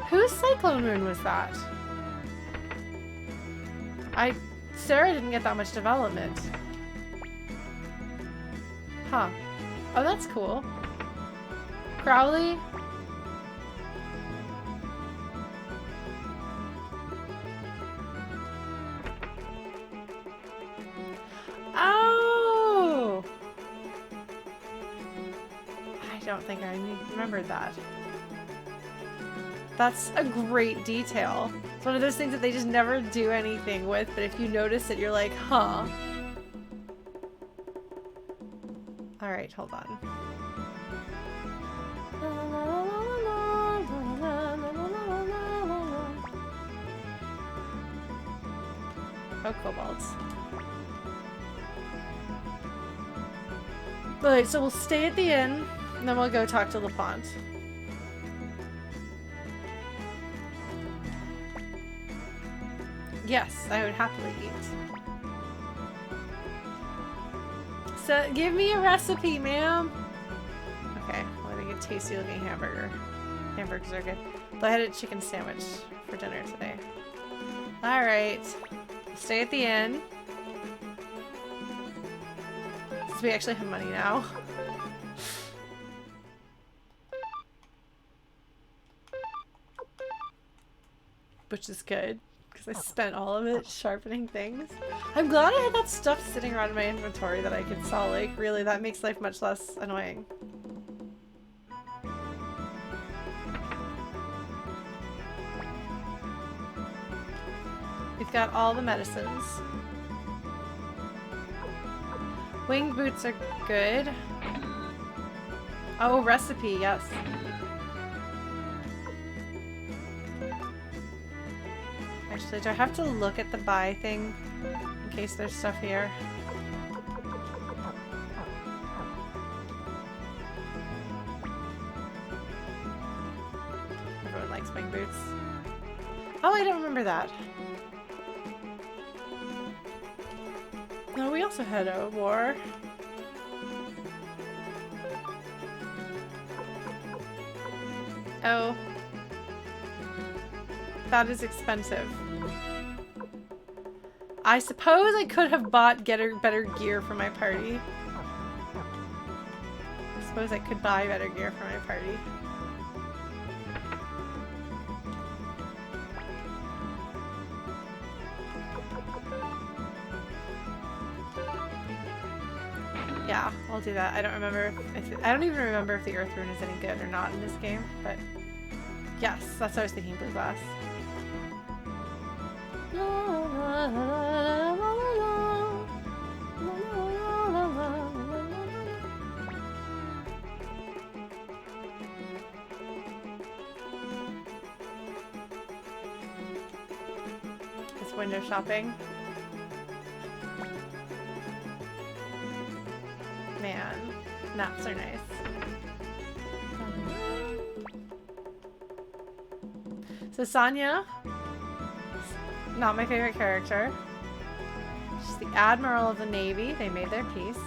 Whose cyclone rune was that? Sarah didn't get that much development. Huh. Oh, that's cool. Crowley? Oh! I don't think I remembered that. That's a great detail. It's one of those things that they just never do anything with, but if you notice it, you're like, huh. Alright, hold on. Oh, kobolds. Alright, so we'll stay at the inn, and then we'll go talk to LaPont. Yes, I would happily eat. So, give me a recipe, ma'am! Okay, well, I get a tasty looking hamburger. Hamburgers are good. But I had a chicken sandwich for dinner today. Alright. Stay at the inn. Since we actually have money now. Which is good. Because I spent all of it sharpening things. I'm glad I had that stuff sitting around in my inventory that I could sell. Like, really, that makes life much less annoying. We've got all the medicines. Winged boots are good. Oh, recipe, yes. Actually, do I have to look at the buy thing in case there's stuff here? Everyone likes wing boots. Oh, I don't remember that. No, we also had a war. Oh. That is expensive. I suppose I could have bought better gear for my party. I suppose I could buy better gear for my party. Yeah, I'll do that. I don't remember I don't even remember if the Earth Rune is any good or not in this game, but yes, that's what I was thinking, blue glass. It's window shopping. Naps are nice. So Sonya, not my favorite character. She's the Admiral of the Navy. They made their peace.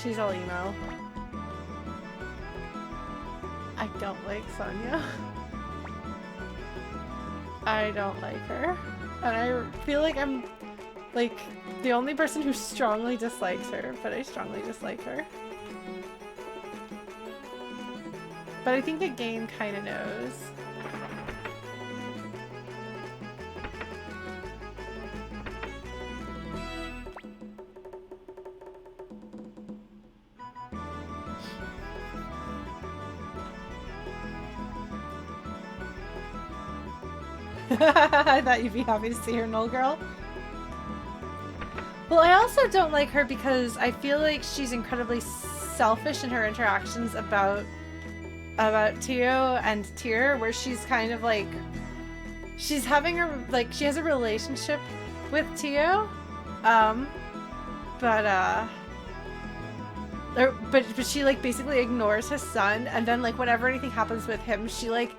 She's all emo. I don't like Sonya. I don't like her. And I feel like I'm like the only person who strongly dislikes her, but I strongly dislike her. But I think the game kind of knows. I thought you'd be happy to see her, Null Girl. Well, I also don't like her because I feel like she's incredibly selfish in her interactions about Tio and Tyr, where she's kind of like she's having a she has a relationship with Tio, but she like basically ignores his son, and then like whenever anything happens with him, she like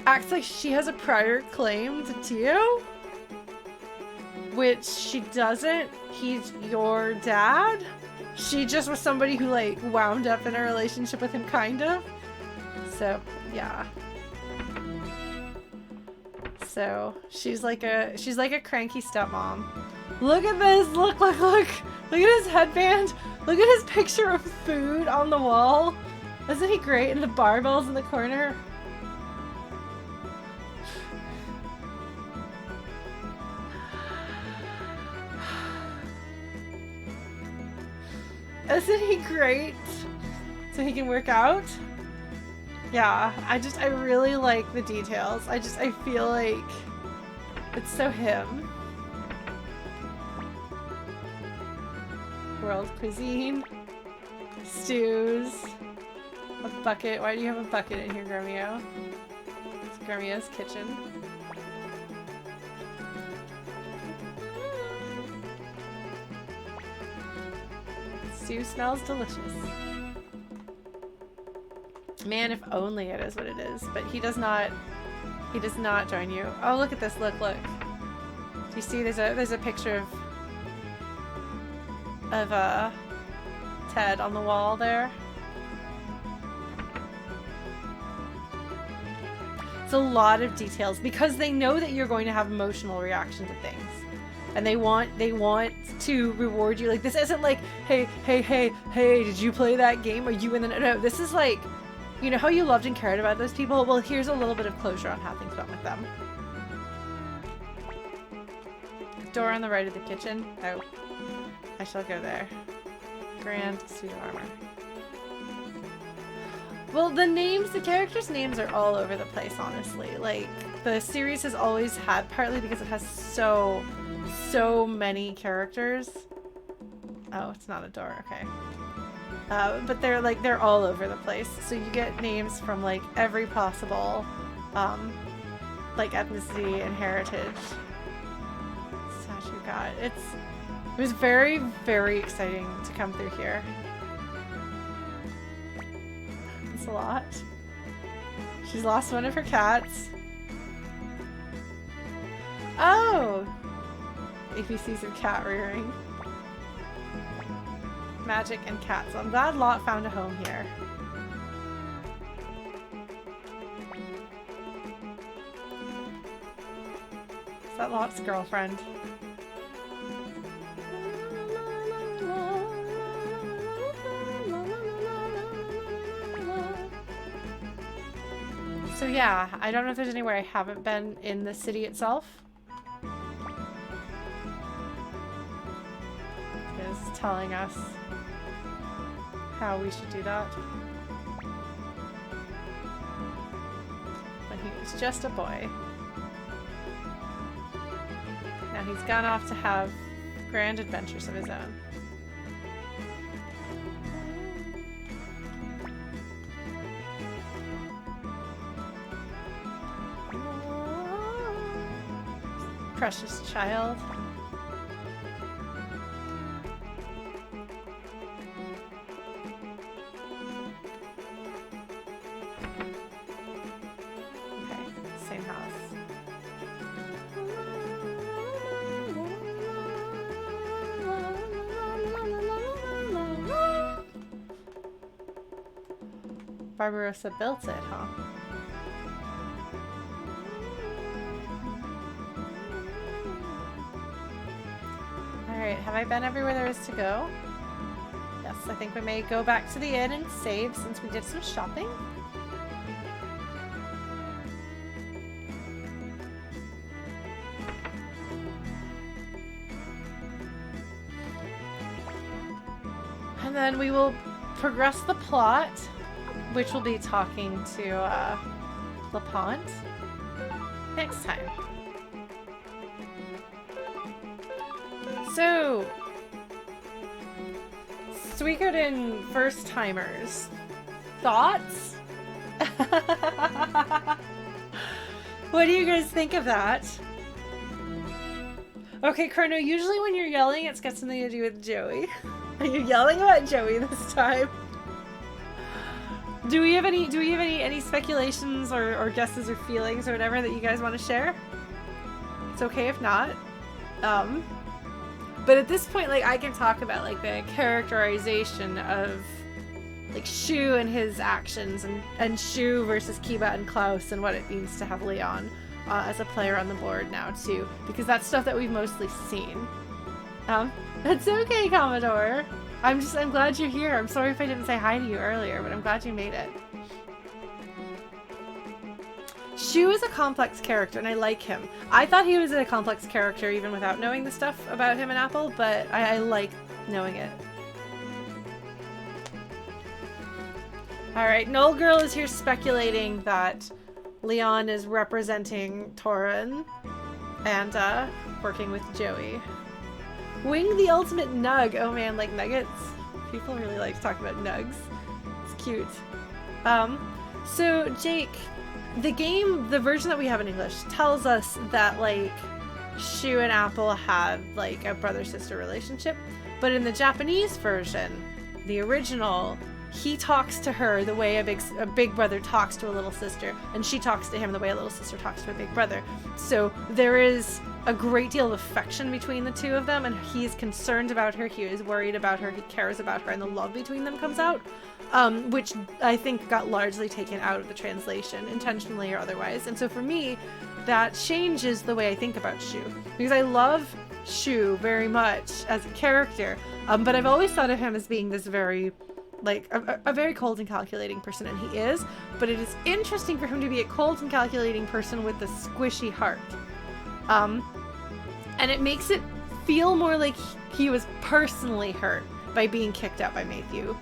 acts like she has a prior claim to Tio, which she doesn't. He's your dad. She just was somebody who like wound up in a relationship with him, kind of. So yeah. So she's like a cranky stepmom. Look at this! Look at his headband. Look at his picture of food on the wall. Isn't he great? And the barbells in the corner. Isn't he great? So he can work out? Yeah, I really like the details. I feel like it's so him. World cuisine. Stews. A bucket. Why do you have a bucket in here, Gremio? It's Gremio's kitchen. Stew smells delicious. Man, if only it is what it is. But he does not join you. Oh, look at this. Look. Do you see there's a picture of Ted on the wall there? It's a lot of details because they know that you're going to have emotional reaction to things. And they want to reward you. Like, this isn't like, hey, did you play that game? Are you in the... No, this is like, you know how you loved and cared about those people? Well, here's a little bit of closure on how things went with them. Door on the right of the kitchen. Oh. I shall go there. Grand suit of armor. Well, the characters' names are all over the place, honestly. Like, the series has always had, partly because it has so many characters. Oh, it's not a door, okay. But they're all over the place. So you get names from like every possible like ethnicity and heritage. Statue God. It was very, very exciting to come through here. It's a lot. She's lost one of her cats. Oh! ABCs of cat rearing. Magic and cats. I'm glad Lot found a home here. Is that Lot's girlfriend? So yeah, I don't know if there's anywhere I haven't been in the city itself. It's telling us how we should do that. When he was just a boy. Now he's gone off to have grand adventures of his own. Precious child. Okay, same house. Barbarossa built it, huh? Alright, have I been everywhere there is to go? Yes, I think we may go back to the inn and save since we did some shopping. And then we will progress the plot, which will be talking to LaPont next time. So, Suikoden first timers, thoughts? What do you guys think of that? Okay, Chrono, usually when you're yelling, it's got something to do with Joey. Are you yelling about Joey this time? Do we have any speculations or guesses or feelings or whatever that you guys want to share? It's okay if not. But at this point, like, I can talk about, like, the characterization of, like, Shu and his actions, and Shu versus Kiba and Klaus, and what it means to have Leon as a player on the board now, too. Because that's stuff that we've mostly seen. That's okay, Commodore. I'm glad you're here. I'm sorry if I didn't say hi to you earlier, but I'm glad you made it. Shu is a complex character, and I like him. I thought he was a complex character even without knowing the stuff about him and Apple, but I like knowing it. Alright, Null Girl is here speculating that Leon is representing Torin and working with Joey. Wing the ultimate nug. Oh man, like nuggets. People really like to talk about nugs. It's cute. So Jake, the game, the version that we have in English, tells us that, like, Shu and Apple have, like, a brother-sister relationship. But in the Japanese version, the original, he talks to her the way a big brother talks to a little sister, and she talks to him the way a little sister talks to a big brother. So there is a great deal of affection between the two of them, and he is concerned about her, he is worried about her, he cares about her, and the love between them comes out. Which I think got largely taken out of the translation, intentionally or otherwise. And so for me, that changes the way I think about Shu. Because I love Shu very much as a character, but I've always thought of him as being this very, like, a very cold and calculating person, and he is. But it is interesting for him to be a cold and calculating person with a squishy heart. And it makes it feel more like he was personally hurt by being kicked out by Matthew.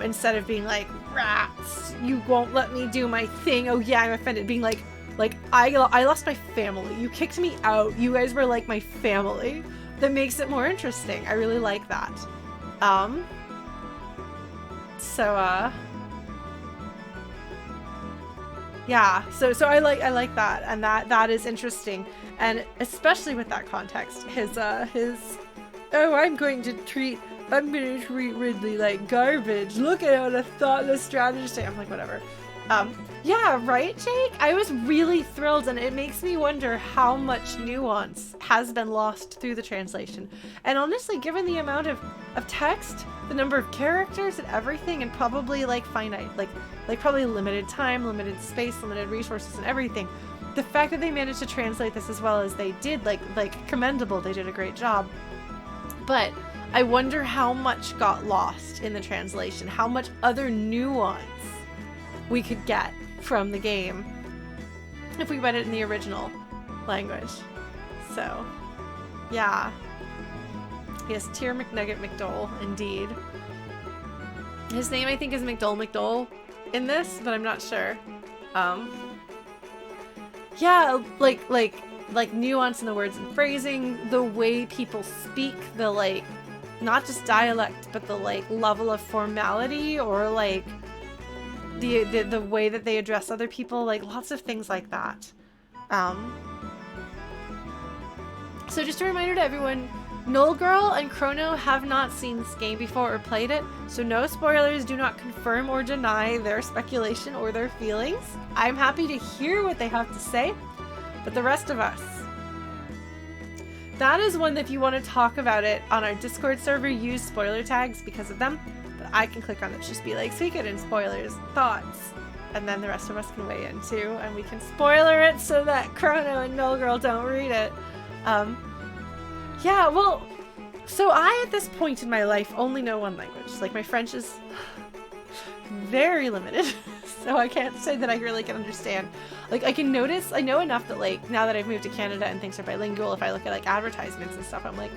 Instead of being like, rats, you won't let me do my thing. Oh yeah, I'm offended. Being like I lost my family. You kicked me out. You guys were like my family. That makes it more interesting. I really like that. Yeah. So I like that, and that is interesting, and especially with that context, his oh, I'm going to treat Ridley like garbage. Look at what a thoughtless strategist. I'm like, whatever. Yeah, right, Jake? I was really thrilled, and it makes me wonder how much nuance has been lost through the translation. And honestly, given the amount of text, the number of characters and everything, and probably like finite, like probably limited time, limited space, limited resources and everything, the fact that they managed to translate this as well as they did, like commendable. They did a great job. But I wonder how much got lost in the translation, how much other nuance we could get from the game if we read it in the original language. So, yeah. Yes, Tier McNugget McDole, indeed. His name, I think, is McDole in this, but I'm not sure. Yeah, like nuance in the words and phrasing, the way people speak, the, like, not just dialect, but the, like, level of formality, or, like, the way that they address other people, like, lots of things like that. So just a reminder to everyone, Null Girl and Chrono have not seen this game before or played it, so no spoilers. Do not confirm or deny their speculation or their feelings. I'm happy to hear what they have to say, but the rest of us, that is one that if you want to talk about it on our Discord server, use spoiler tags because of them, but I can click on it, just be like, Suikoden spoilers, thoughts, and then the rest of us can weigh in too, and we can spoiler it so that Chrono and Null Girl don't read it. Yeah, well, so I, at this point in my life, only know one language. Like, my French is very limited, so I can't say that I really can understand. Like, I can notice, I know enough that, like, now that I've moved to Canada and things are bilingual, if I look at, like, advertisements and stuff, I'm like,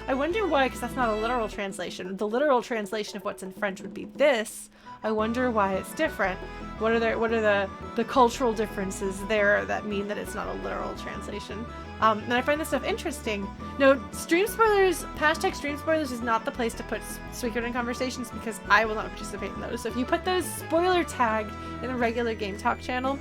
I wonder why, because that's not a literal translation. The literal translation of what's in French would be this. I wonder why it's different. What are the cultural differences there that mean that it's not a literal translation? And I find this stuff interesting. No, stream spoilers, hashtag stream spoilers is not the place to put Suikoden conversations because I will not participate in those. So if you put those spoiler tag in the regular Game Talk channel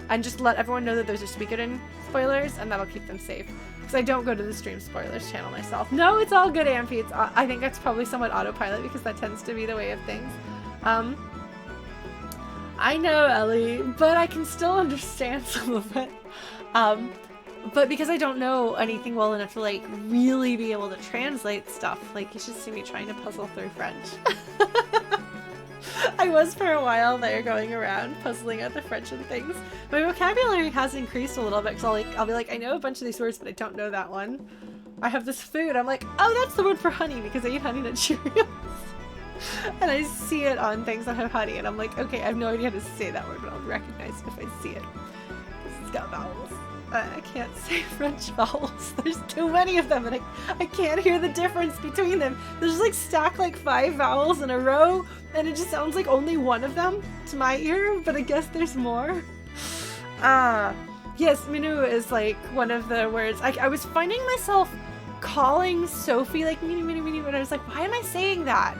and just let everyone know that those are Suikoden spoilers, and that'll keep them safe. Because I don't go to the stream spoilers channel myself. No, it's all good, Amphi. I think that's probably somewhat autopilot because that tends to be the way of things. I know, Ellie, but I can still understand some of it. But because I don't know anything well enough to, like, really be able to translate stuff, like, you should see me trying to puzzle through French. I was for a while there going around puzzling out the French and things. My vocabulary has increased a little bit because I'll be like, I know a bunch of these words, but I don't know that one. I have this food. I'm like, oh, that's the word for honey because I eat Honey Nut Cheerios. And I see it on things that have honey, and I'm like, okay, I have no idea how to say that word, but I'll recognize it if I see it. It's got vowels. I can't say French vowels. There's too many of them, and I can't hear the difference between them. There's like stacked like 5 vowels in a row, and it just sounds like only one of them to my ear, but I guess there's more. Yes, Minu is like one of the words. I was finding myself calling Sophie like Minu, Minu, Minu, and I was like, why am I saying that?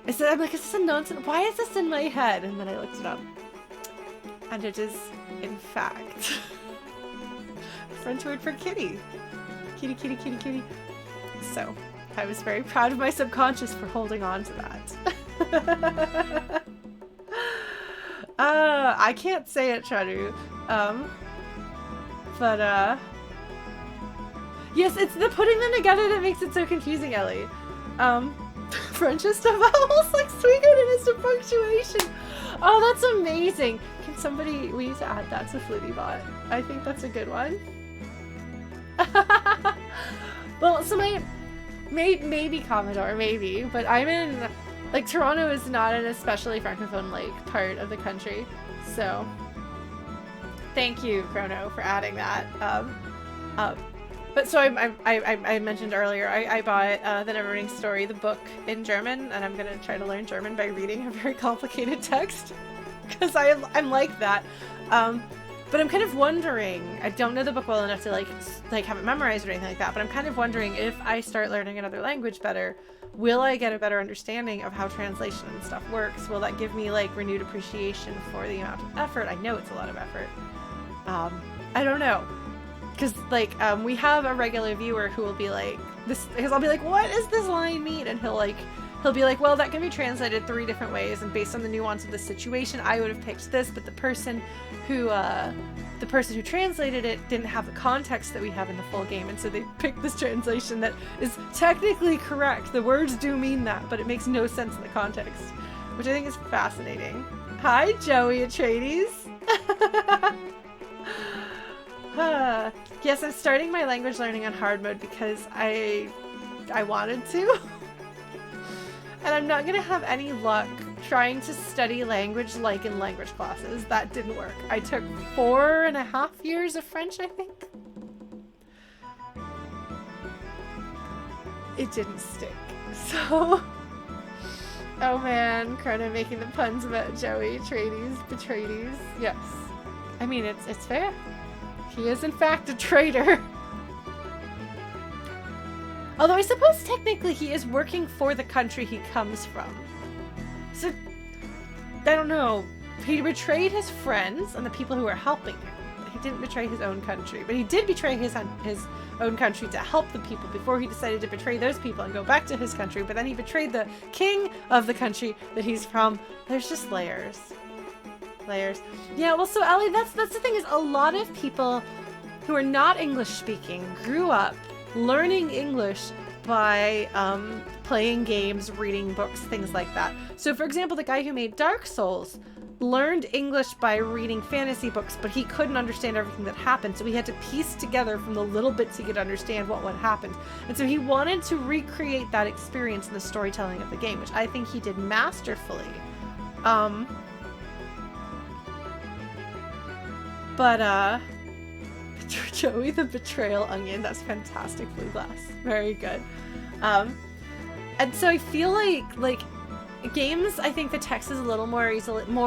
I'm like, is this a nonsense? Why is this in my head? And then I looked it up. And it is, in fact, French word for kitty. Kitty, kitty, kitty, kitty. So, I was very proud of my subconscious for holding on to that. I can't say it, Charu. Yes, it's the putting them together that makes it so confusing, Ellie. French is to vowels like Suikoden is to punctuation. Oh, that's amazing. Can somebody, we need to add that to FlutyBot. I think that's a good one. Well, so maybe Commodore, maybe, but I'm in, like, Toronto is not an especially francophone, like, part of the country, so thank you, Chrono, for adding that. But so I mentioned earlier, I bought The Neverending Story, the book, in German, and I'm going to try to learn German by reading a very complicated text, because I'm like that. But I'm kind of wondering, I don't know the book well enough to like have it memorized or anything like that, but I'm kind of wondering if I start learning another language better, will I get a better understanding of how translation and stuff works? Will that give me like renewed appreciation for the amount of effort? I know it's a lot of effort. I don't know. Because, like, we have a regular viewer who will be like, this, because I'll be like, what does this line mean? And he'll be like, well, that can be translated 3 different ways, and based on the nuance of the situation, I would have picked this, but the person who translated it didn't have the context that we have in the full game, and so they picked this translation that is technically correct. The words do mean that, but it makes no sense in the context, which I think is fascinating. Hi, Joey Atreides! Yes, I'm starting my language learning on hard mode because I wanted to. And I'm not gonna have any luck trying to study language like in language classes. That didn't work. I took 4.5 years of French, I think. It didn't stick. So, oh man, Chrono making the puns about Joey Atreides. Yes. I mean, it's fair. He is in fact a traitor. Although I suppose technically he is working for the country he comes from. So, I don't know. He betrayed his friends and the people who were helping him. he didn't betray his own country, but he did betray his own country to help the people before he decided to betray those people and go back to his country. But then he betrayed the king of the country that he's from. There's just layers. Yeah, well, so Ellie, that's the thing, is a lot of people who are not English speaking grew up learning English by playing games, reading books, things like that. So for example, the guy who made Dark Souls learned English by reading fantasy books, but he couldn't understand everything that happened, so he had to piece together from the little bits he could understand what happened. And so he wanted to recreate that experience in the storytelling of the game, which I think he did masterfully. But Joey the Betrayal Onion, that's fantastic. Blue Glass, very good. And so I feel like games, I think the text is a little more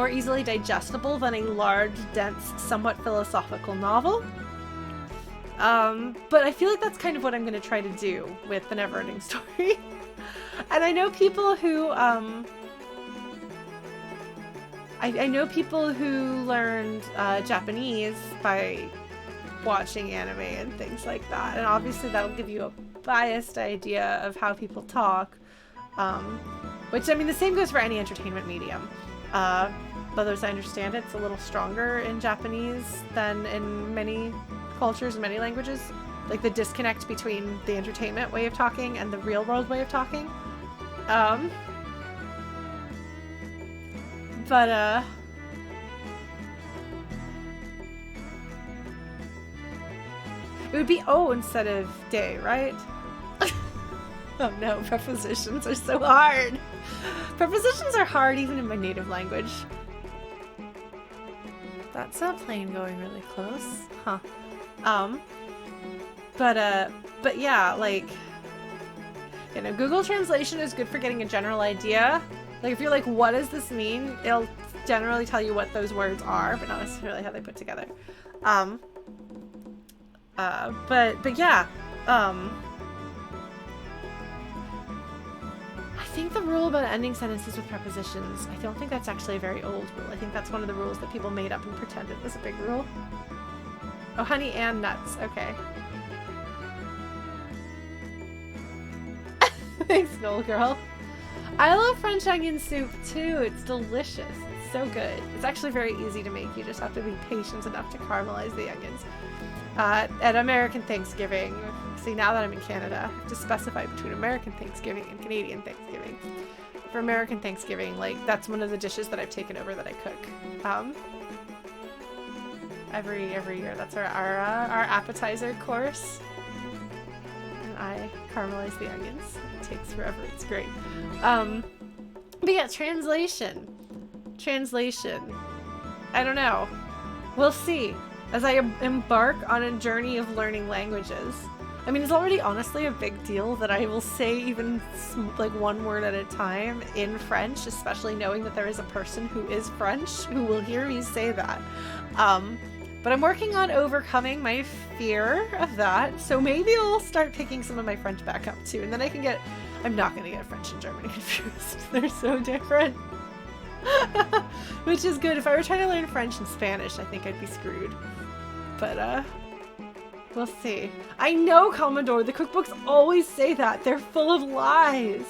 easily digestible than a large, dense, somewhat philosophical novel. But I feel like that's kind of what I'm going to try to do with The Neverending Story. And I know people who I know people who learned Japanese by watching anime and things like that, and obviously that'll give you a biased idea of how people talk, which, I mean, the same goes for any entertainment medium, but as I understand it, it's a little stronger in Japanese than in many cultures and many languages, like the disconnect between the entertainment way of talking and the real world way of talking. But it would be O instead of day, right? Oh no, prepositions are so hard. Prepositions are hard even in my native language. That's a plane going really close. Huh. But yeah, like, you know, Google Translation is good for getting a general idea. Like, if you're like, what does this mean? It'll generally tell you what those words are, but not necessarily how they put together. But yeah, I think the rule about ending sentences with prepositions, I don't think that's actually a very old rule. I think that's one of the rules that people made up and pretended was a big rule. Oh, honey and nuts. Okay. Thanks, Noel Girl. I love French onion soup too. It's delicious. It's so good. It's actually very easy to make. You just have to be patient enough to caramelize the onions. At American Thanksgiving, see, now that I'm in Canada, I have to specify between American Thanksgiving and Canadian Thanksgiving. For American Thanksgiving, like, that's one of the dishes that I've taken over that I cook. Every year, that's our appetizer course. And I caramelize the onions. It takes forever. It's great. But yeah, translation. I don't know. We'll see. As I embark on a journey of learning languages. I mean, it's already honestly a big deal that I will say even like one word at a time in French, especially knowing that there is a person who is French who will hear me say that. But I'm working on overcoming my fear of that, so maybe I'll start picking some of my French back up too, and then I'm not going to get French and German confused. They're so different. Which is good. If I were trying to learn French and Spanish, I think I'd be screwed. But, we'll see. I know, Commodore, the cookbooks always say that. They're full of lies.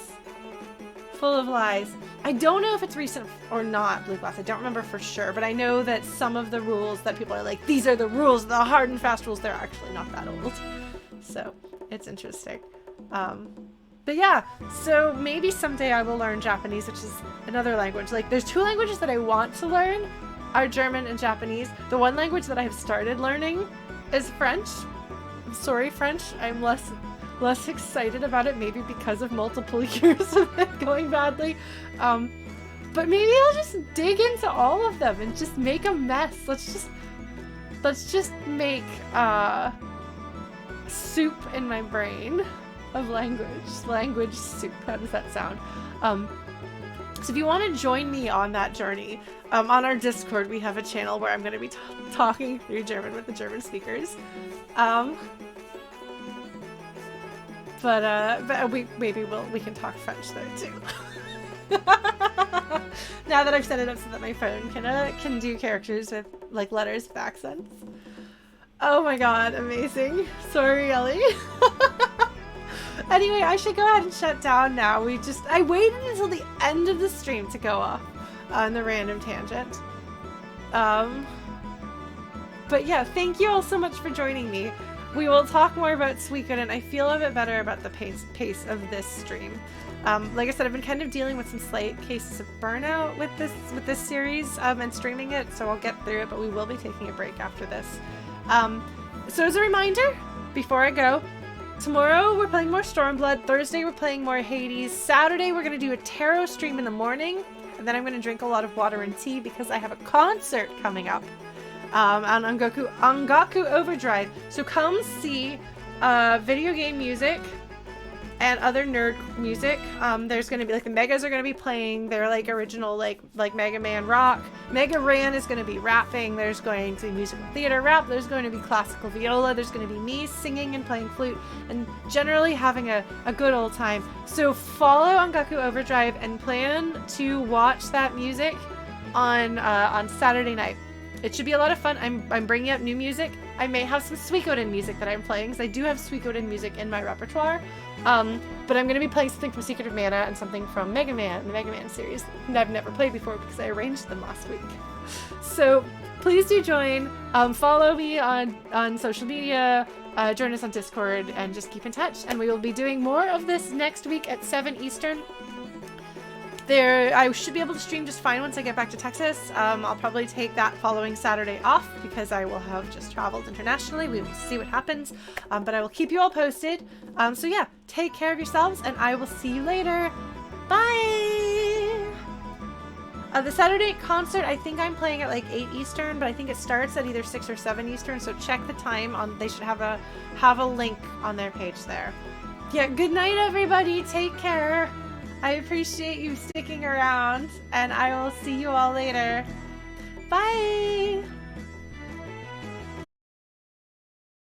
I don't know if it's recent or not, Blue Glass. I don't remember for sure, but I know that some of the rules that people are like, these are the rules, the hard and fast rules, they're actually not that old. So, it's interesting. But yeah, so maybe someday I will learn Japanese, which is another language. Like, there's two languages that I want to learn, are German and Japanese. The one language that I have started learning is French. I'm sorry, French. I'm less excited about it, maybe because of multiple years of it going badly. But maybe I'll just dig into all of them and just make a mess. Let's just make soup in my brain of language soup. How does that sound? So if you want to join me on that journey, on our Discord we have a channel where I'm going to be talking through German with the German speakers. But we can talk French there too. Now that I've set it up so that my phone can do characters with like letters with accents. Oh my god, amazing. Sorry, Ellie. Anyway, I should go ahead and shut down now. I waited until the end of the stream to go off on the random tangent. But yeah, thank you all so much for joining me. We will talk more about Suikoden. I feel a bit better about the pace of this stream. Like I said, I've been kind of dealing with some slight cases of burnout with this series and streaming it, so I'll get through it, but we will be taking a break after this. So as a reminder, before I go, tomorrow we're playing more Stormblood, Thursday we're playing more Hades, Saturday we're going to do a tarot stream in the morning, and then I'm going to drink a lot of water and tea because I have a concert coming up on Angaku Overdrive. So come see video game music and other nerd music. There's going to be, like, the Megas are going to be playing their, like, original, like Mega Man rock. Mega Ran is going to be rapping. There's going to be musical theater rap. There's going to be classical viola. There's going to be me singing and playing flute and generally having a good old time. So follow Angaku Overdrive and plan to watch that music on Saturday night. It should be a lot of fun. I'm bringing out new music. I may have some Suikoden music that I'm playing, because I do have Suikoden music in my repertoire. But I'm going to be playing something from Secret of Mana and something from Mega Man, the Mega Man series, that I've never played before because I arranged them last week. So please do join. Follow me on social media, join us on Discord, and just keep in touch. And we will be doing more of this next week at 7 Eastern. I should be able to stream just fine once I get back to Texas. I'll probably take that following Saturday off because I will have just traveled internationally. We will see what happens, but I will keep you all posted. So yeah, take care of yourselves, and I will see you later. Bye! The Saturday concert, I think I'm playing at like 8 Eastern, but I think it starts at either 6 or 7 Eastern, so check the time. They should have a link on their page there. Yeah, good night, everybody. Take care. I appreciate you sticking around, and I will see you all later. Bye!